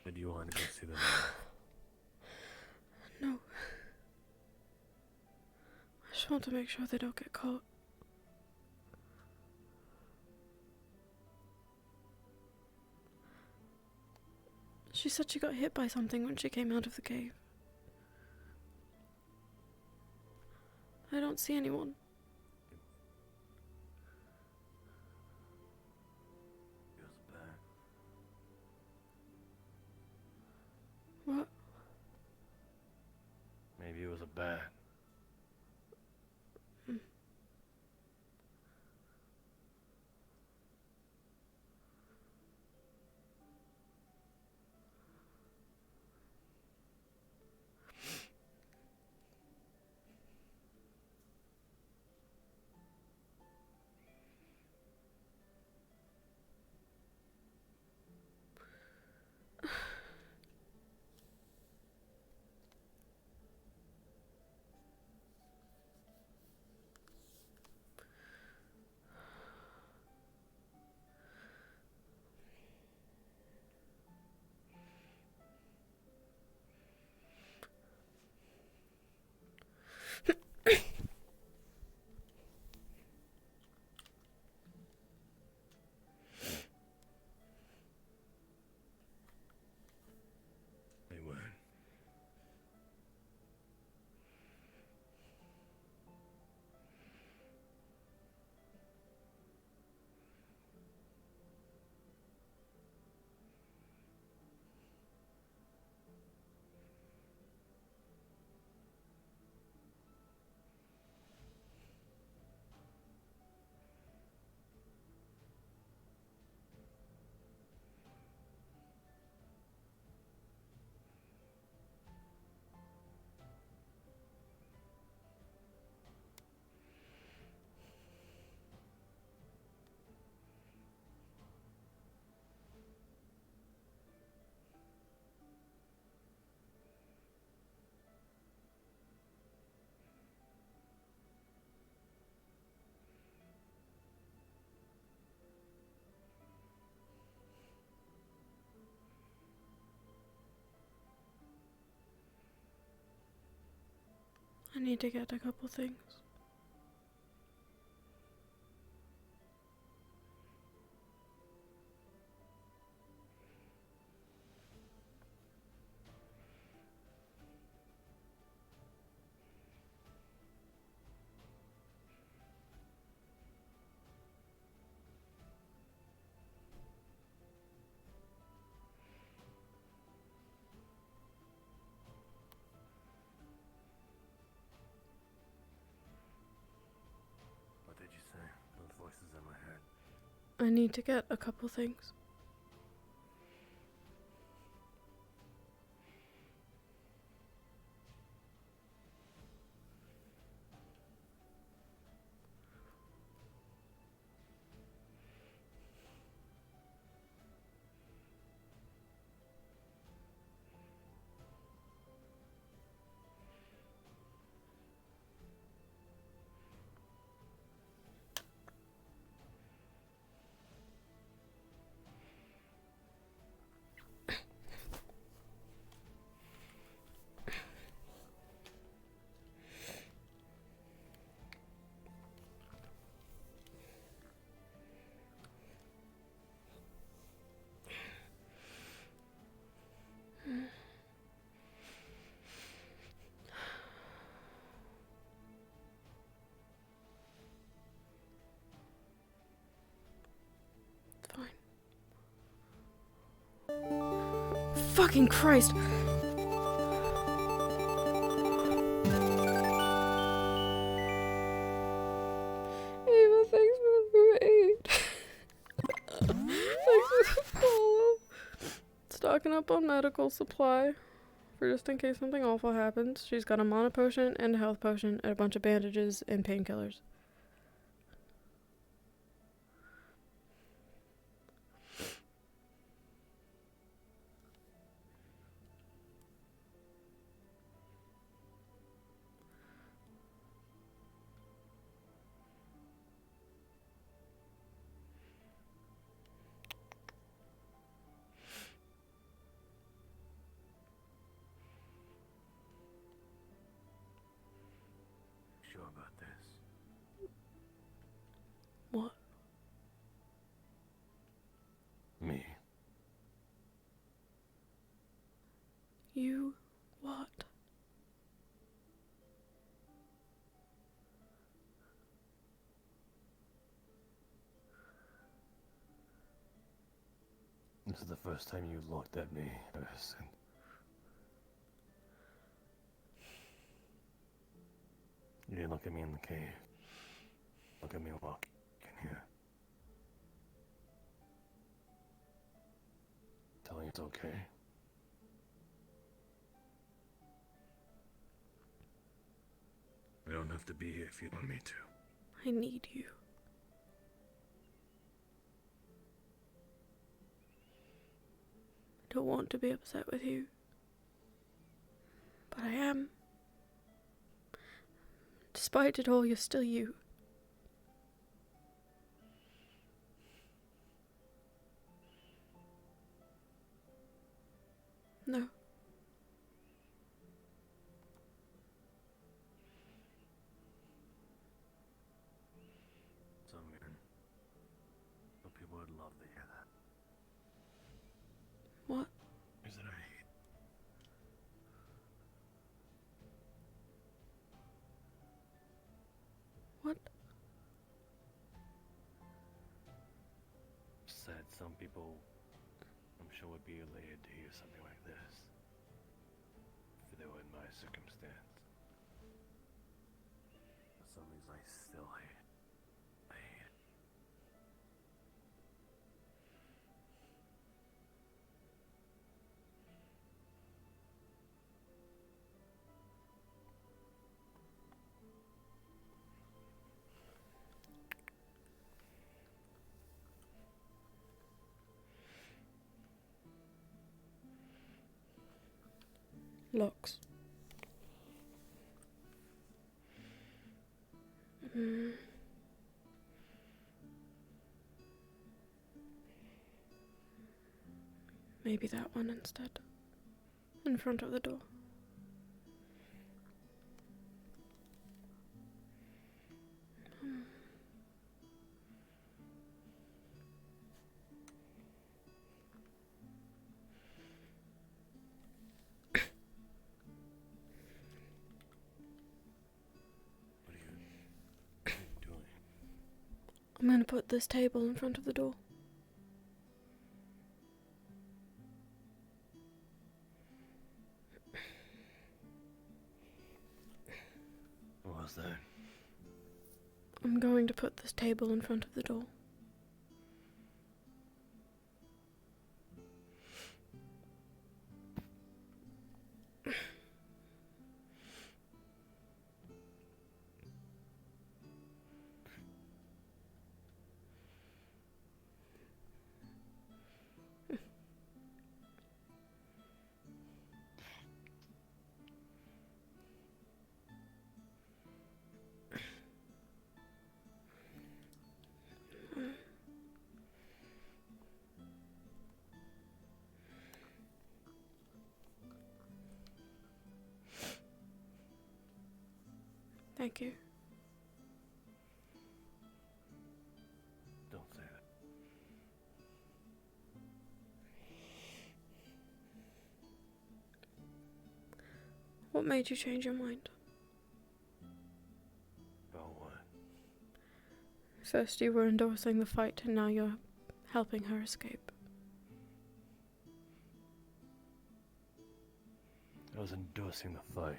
But do you want to go see them? No. I just want to make sure they don't get caught. She said she got hit by something when she came out of the cave. I don't see anyone. What? Maybe it was a bat. They weren't. I need to get a couple things. What did you say? Those voices in my head. I need to get a couple things. Fucking Christ. Ava, thanks for the raid. Thanks for the follow. Stocking up on medical supply for just in case something awful happens. She's got a mana potion and a health potion and a bunch of bandages and painkillers. Sure about this? What? Me. You what? This is the first time you looked at me, Harrison. You didn't look at me in the cave. Look at me walking here. Telling you it's okay. I don't have to be here if you want me to. I need you. I don't want to be upset with you, but I am. Despite it all, you're still you. No. Some people would love to hear that. What? Is that I hate. What? Said some people, I'm sure, would be elated to hear something like this. If they were in my circumstance. For some reason, I still hate it. I hate it. Locks. Maybe that one instead. In front of the door. I'm gonna put this table in front of the door. What was that? I'm going to put this table in front of the door. Thank you. Don't say that. What made you change your mind? About what? First you were endorsing the fight, and now you're helping her escape. I was endorsing the fight.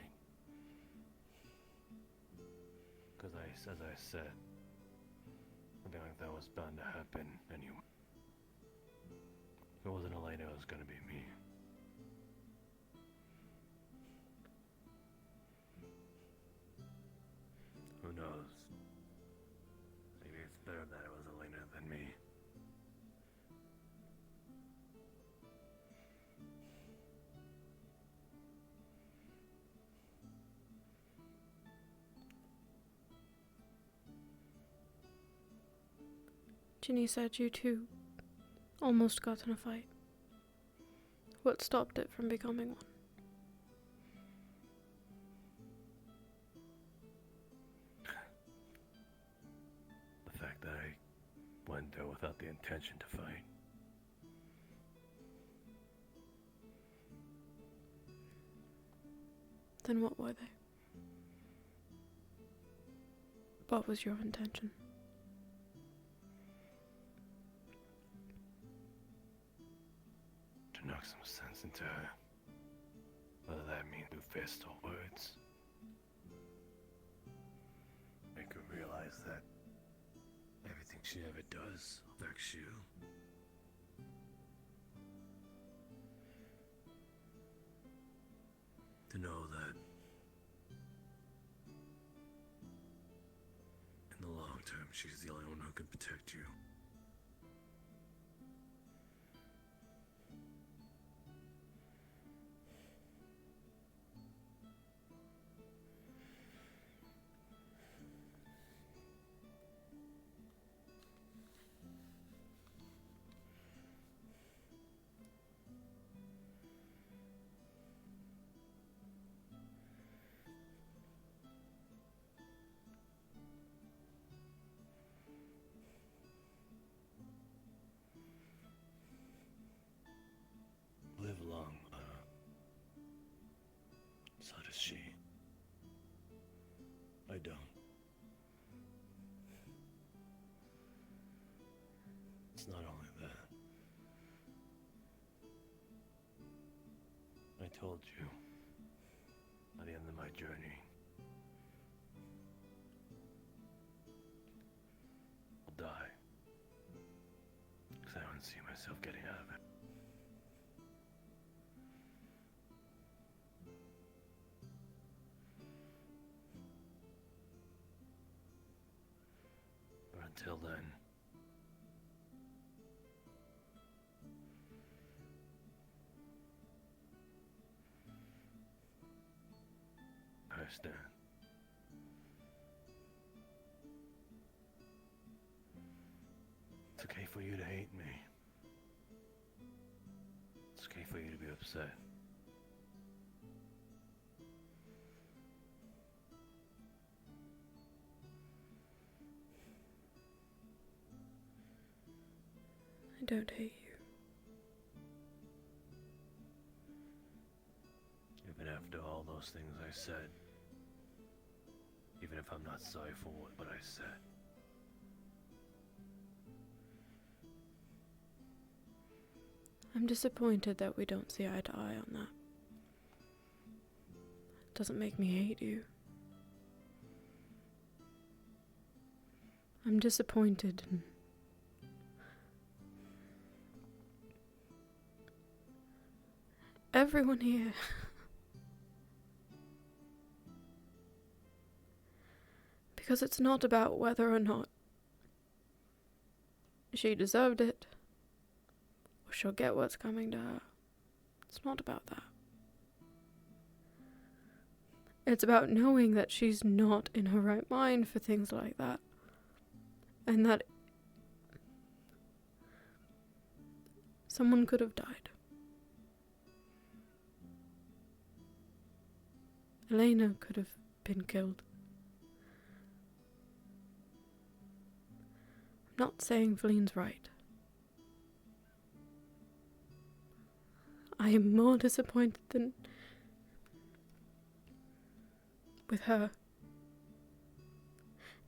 Because as I said, something like that was bound to happen anyway. If it wasn't Elena, it was gonna be me. Who knows? Maybe it's better that it was Elena than me. Ginny said you two almost got in a fight. What stopped it from becoming one? The fact that I went there without the intention to fight. Then what were they? What was your intention? To knock some sense into her. Whether that means through fist or words. Make her realize that everything she ever does affects you. To know that in the long term, she's the only one who can protect you. Live long, so does she. I don't. It's not only that. I told you, at the end of my journey, I'll die. Because I don't see myself getting out of it. But until then, I stand. It's okay for you to hate me. It's okay for you to be upset. I don't hate you. Even after all those things I said. Even if I'm not sorry for what I said. I'm disappointed that we don't see eye to eye on that. It doesn't make me hate you. I'm disappointed in everyone here. Because it's not about whether or not she deserved it, or she'll get what's coming to her. It's not about that. It's about knowing that she's not in her right mind for things like that. And that someone could have died. Elena could have been killed. I'm not saying Flene's right. I am more disappointed than with her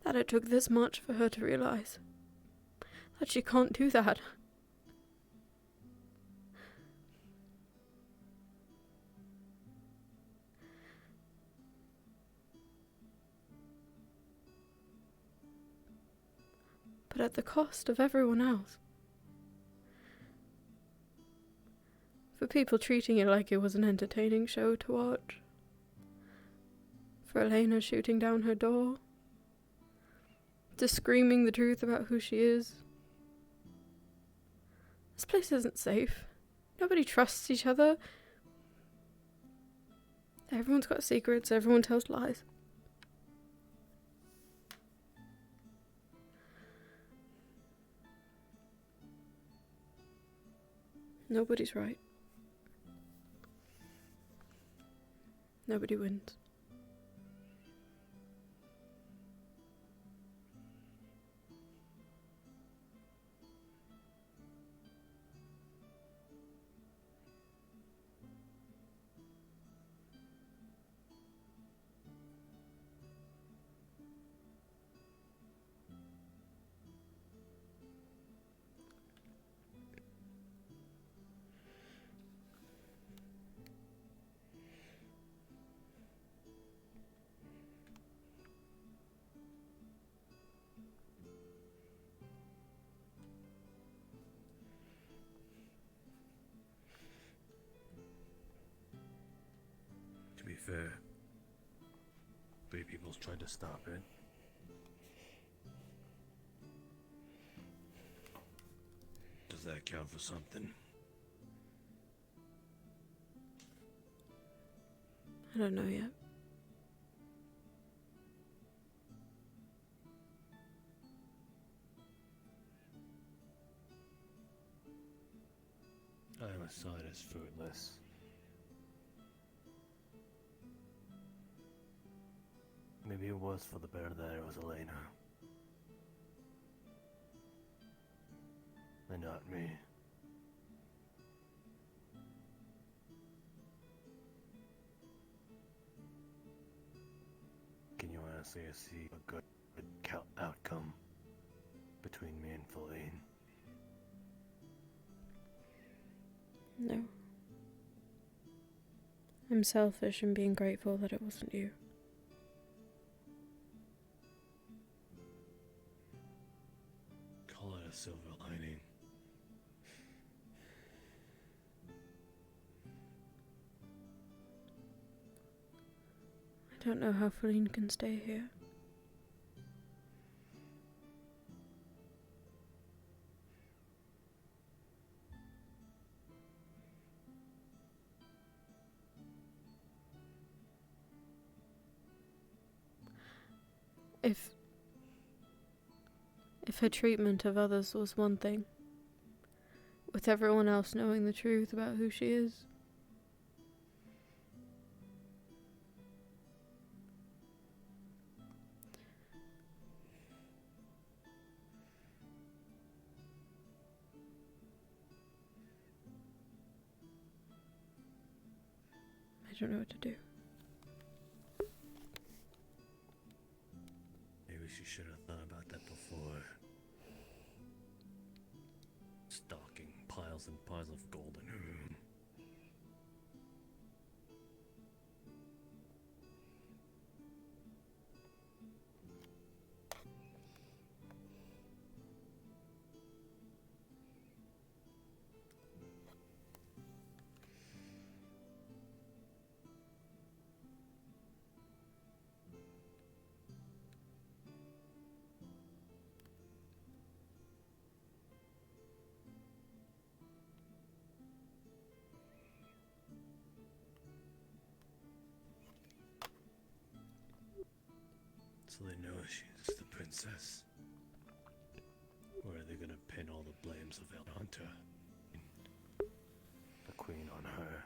that it took this much for her to realize that she can't do that. but at the cost of everyone else. For people treating it like it was an entertaining show to watch. For Elena shooting down her door. To screaming the truth about who she is. This place isn't safe. Nobody trusts each other. Everyone's got secrets, everyone tells lies. Nobody's right. Nobody wins. To be fair, 3 people's tried to stop it. Does that count for something? I don't know yet. Homicide is fruitless. Maybe it was for the better that it was Elena. And not me. Can you honestly see a good outcome between me and Feline? No. I'm selfish in being grateful that it wasn't you. Call it a silver lining. I don't know how Feline can stay here. If her treatment of others was one thing, with everyone else knowing the truth about who she is, I don't know what to do. Maybe she should have thought about that before. Stocking piles and piles of gold in her room. So they know she's the princess. Or are they gonna pin all the blames of El Hunter, the queen, on her?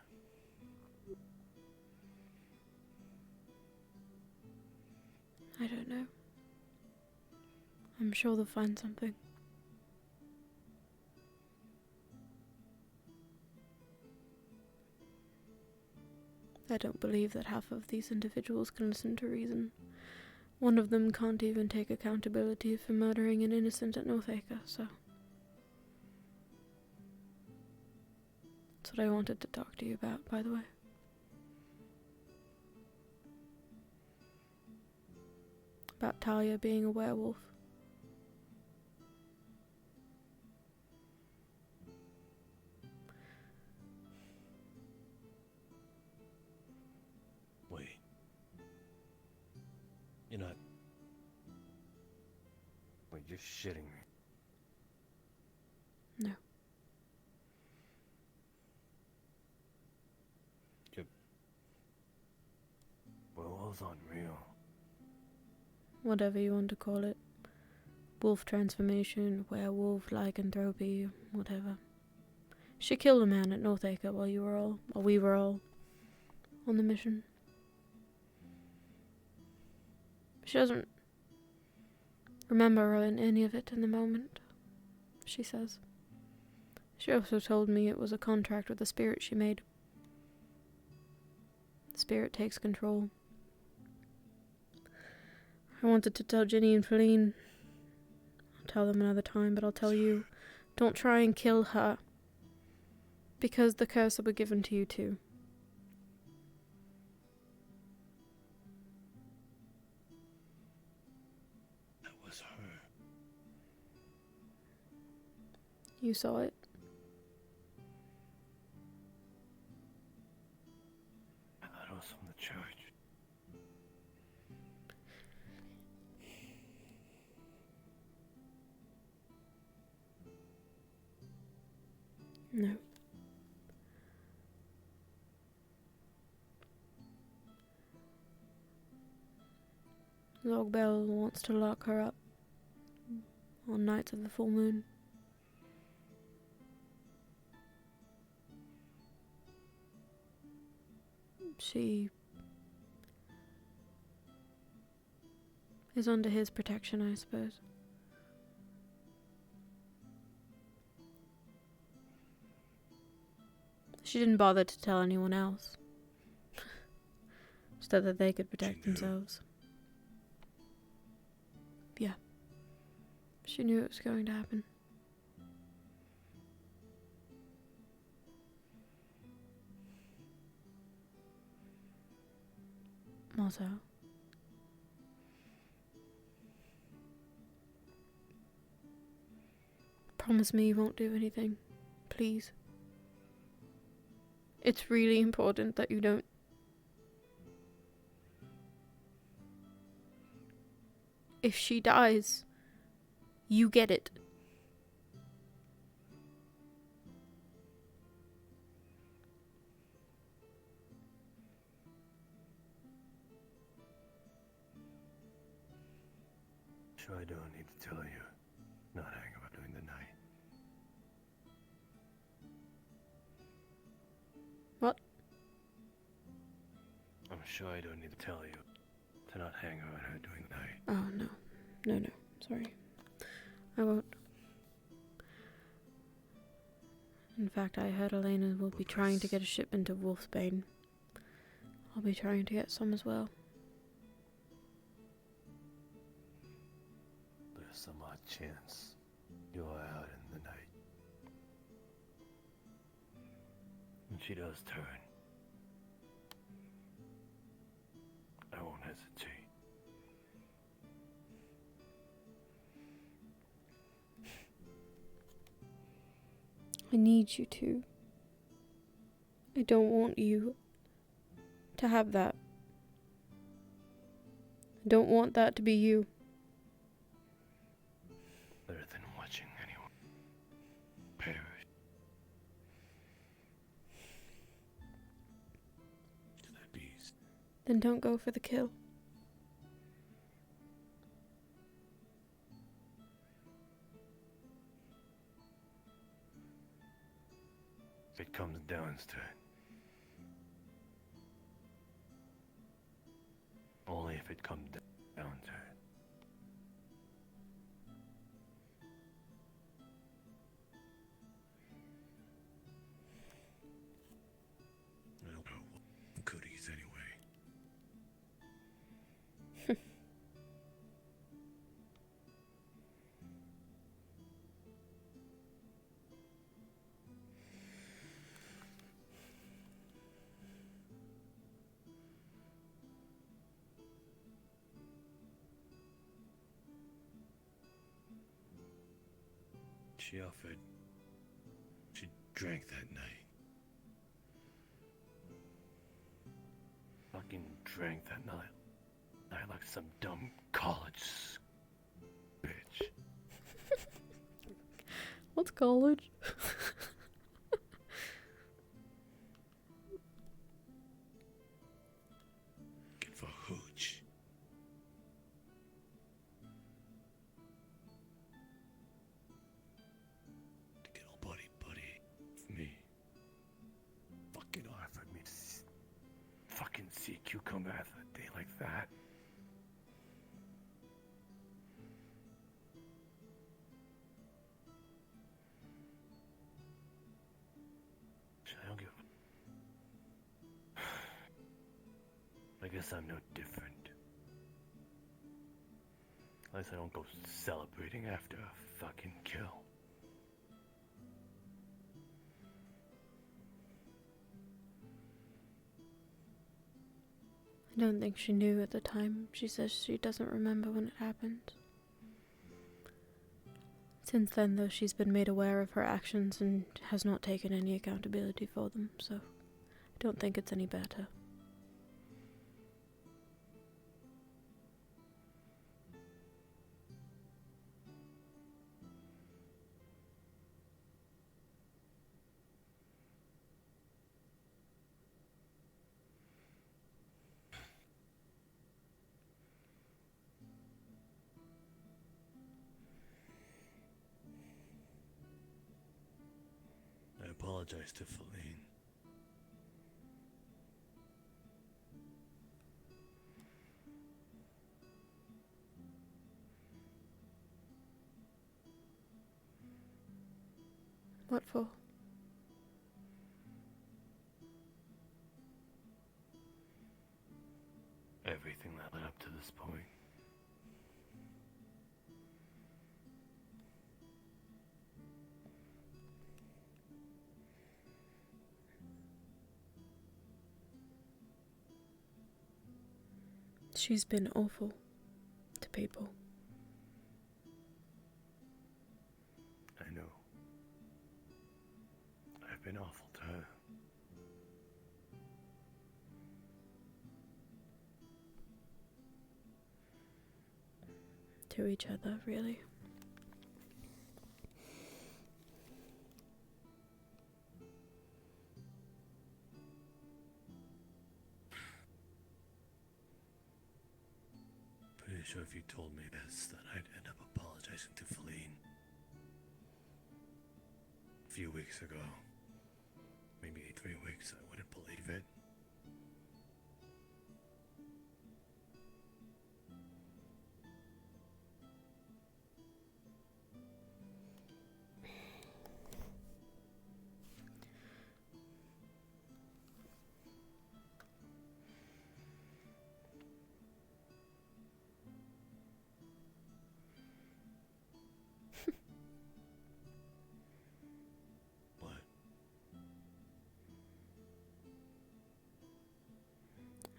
I don't know. I'm sure they'll find something. I don't believe that half of these individuals can listen to reason. One of them can't even take accountability for murdering an innocent at Northacre, so... That's what I wanted to talk to you about, by the way. About Talia being a werewolf. You're shitting me. No. Willow's unreal. Whatever you want to call it. Wolf transformation, werewolf, lycanthropy, whatever. She killed a man at Northacre while we were all on the mission. She doesn't remember any of it in the moment, she says. She also told me it was a contract with the spirit she made. The spirit takes control. I wanted to tell Ginny and Feline. I'll tell them another time, but I'll tell you. Don't try and kill her. Because the curse will be given to you too. That was her. You saw it. I thought it was from the church. No. Logbell wants to lock her up on nights of the full moon. She is under his protection, I suppose. She didn't bother to tell anyone else, so that they could protect themselves. Yeah. She knew it was going to happen. Also, promise me you won't do anything, please. It's really important that you don't. If she dies, you get it. Sure, I don't need to tell you. Not hang about during the night. What? I'm sure I don't need to tell you to not hang around her during the night. Oh, no. No. Sorry. I won't. In fact, I heard Elena will be trying to get a shipment of Wolfsbane. I'll be trying to get some as well. There's some odd chance you're out in the night. When she does turn, I won't hesitate. I need you to. I don't want you to have that. I don't want that to be you. Better than watching anyone perish. To that beast. Then don't go for the kill. If it comes down to it. Only if it comes down to it. I don't know. Goodies anyway. She offered. She drank that night. Fucking drank that night. Like some dumb college bitch. What's college? Looking for hooch. To get all buddy for me. Fucking offered me to fucking see cucumber after a day like that. I don't give. I guess I'm no different. At least I don't go celebrating after a fucking kill. I don't think she knew at the time. She says she doesn't remember when it happened. Since then, though, she's been made aware of her actions and has not taken any accountability for them, so I don't think it's any better. I apologize to Feline. What for? Everything that led up to this point. She's been awful to people. I know. I've been awful to her. To each other, really. Pretty sure if you told me this, that I'd end up apologizing to Feline. A few weeks ago. Maybe 3 weeks, I wouldn't believe it.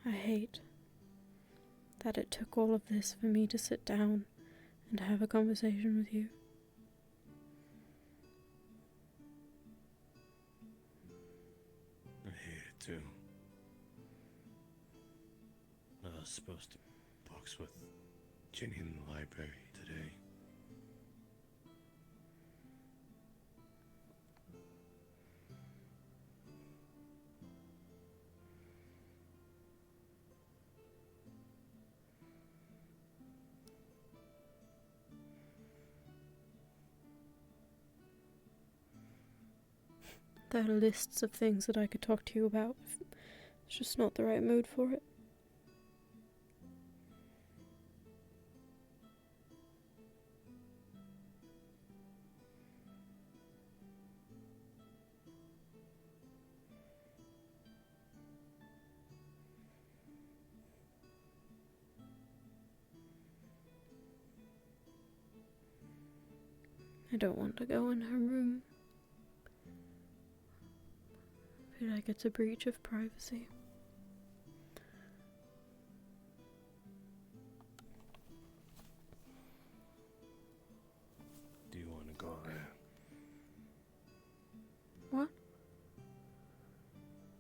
I hate that it took all of this for me to sit down and have a conversation with you. I hate it too. I was supposed to box with Ginny in the library today. There are lists of things that I could talk to you about. It's just not the right mood for it. I don't want to go in her room. I feel like it's a breach of privacy. Do you want to go there? What?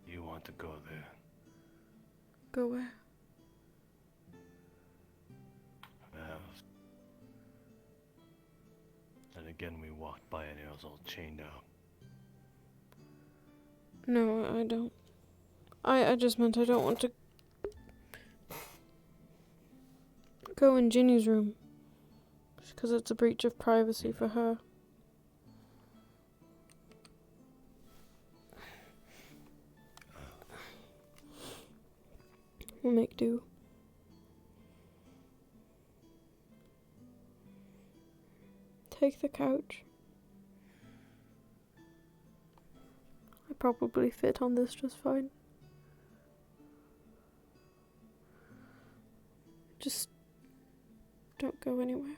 You want to go there? Go where? Well, then again we walked by and it was all chained out. No, I don't. I just meant I don't want to go in Ginny's room. Because it's a breach of privacy for her. We'll make do. Take the couch. I probably fit on this just fine. Just don't go anywhere.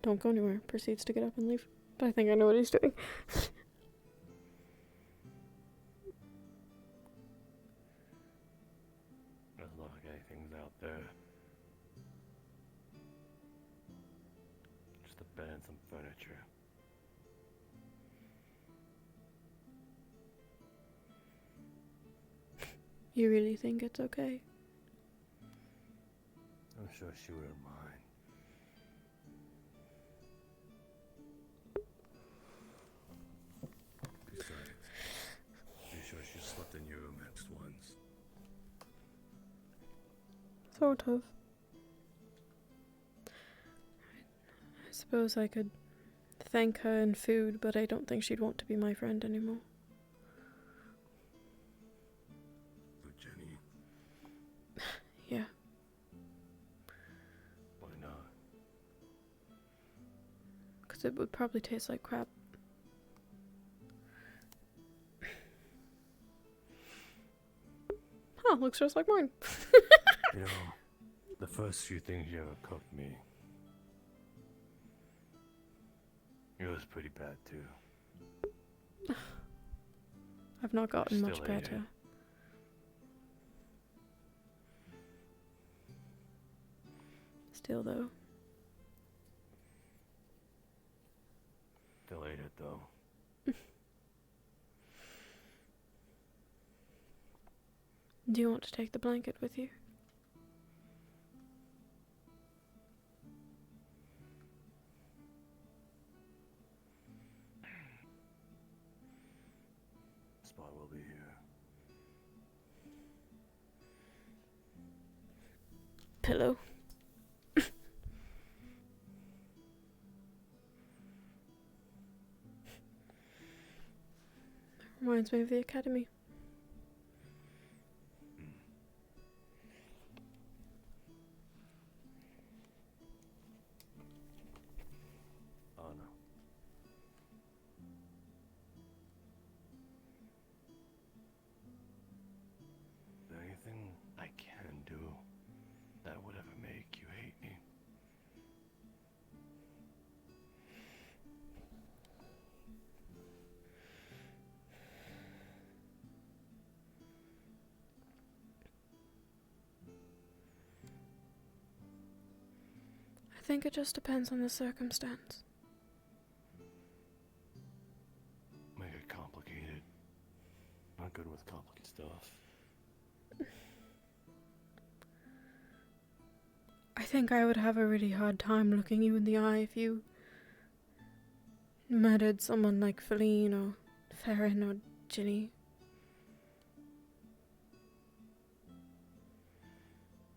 Don't go anywhere. Proceeds to get up and leave. But I think I know what he's doing. Doesn't look like anything's out there. Just a bed and some furniture. You really think it's okay? I'm sure she wouldn't mind. Besides, you sure she slept in your room next once? Sort of. I suppose I could thank her in food, but I don't think she'd want to be my friend anymore. For Jenny? Yeah. Why not? Because it would probably taste like crap. Huh, looks just like mine. You know, the first few things you ever cooked me, it was pretty bad too. I've not gotten much Still ate better. it. Still though. Still ate it though. Do you want to take the blanket with you? Spot will be here. Pillow. Reminds me of the academy. Oh no. Is there anything I can do that would ever make you hate me? I think it just depends on the circumstance. Make it complicated. Not good with complicated stuff. I think I would have a really hard time looking you in the eye if you murdered someone like Feline or Farron or Ginny.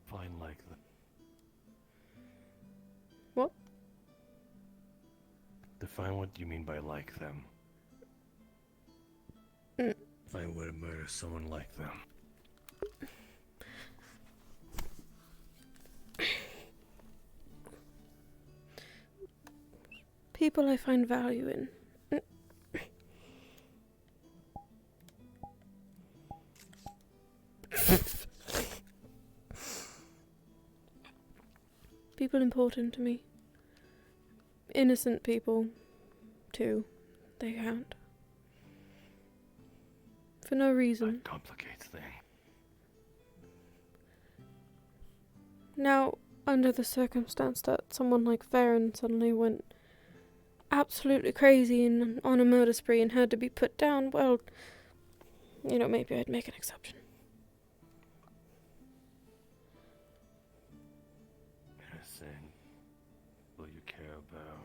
Fine like them. What? Define what you mean by like them. Mm. If I were to murder someone like them. People I find value in. People important to me. Innocent people, too. They count. For no reason. That complicates things. Now, under the circumstance that someone like Varen suddenly went absolutely crazy and on a murder spree and had to be put down, well, you know, maybe I'd make an exception. Innocent. Will you care about?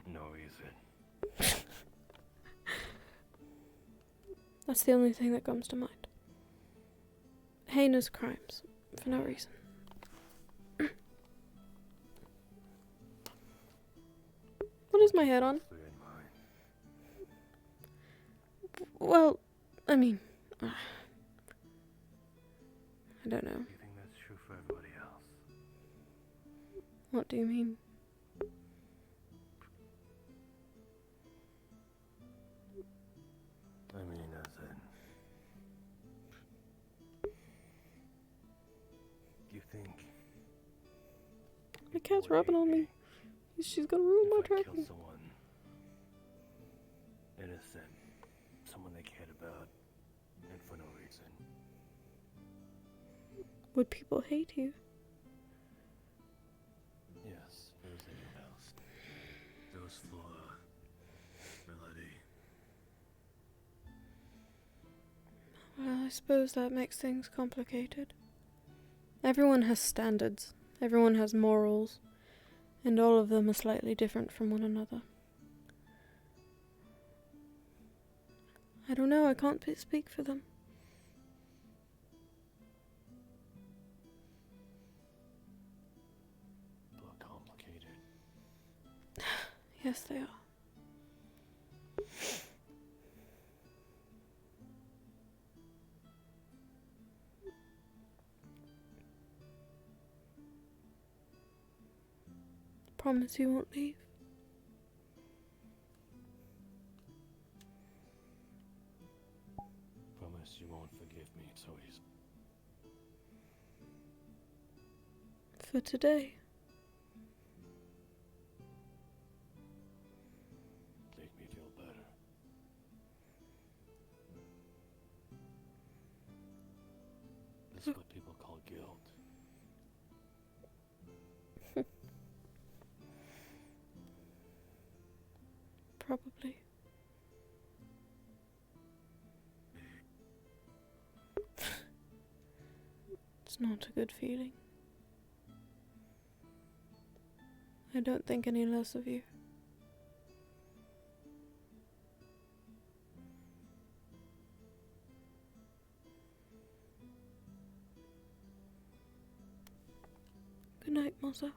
No reason. That's the only thing that comes to mind. Heinous crimes, for no reason. What is my head on? Well, I mean, I don't know. Do you think that's true for everybody else? What do you mean? I mean, as in... Do you think... My cat's rubbing on me. She's gonna ruin my Kill tracking. someone innocent, someone they cared about, and for no reason. Would people hate you? Yes, it was anyone else. It was Flora, Melody. Well, I suppose that makes things complicated. Everyone has standards. Everyone has morals. And all of them are slightly different from one another. I don't know, I can't speak for them. But complicated. Yes, they are. Promise you won't leave. Promise you won't forgive me so easily. For today. Make me feel better. This is what people call guilt. Probably. It's not a good feeling. I don't think any less of you. Good night, Moza.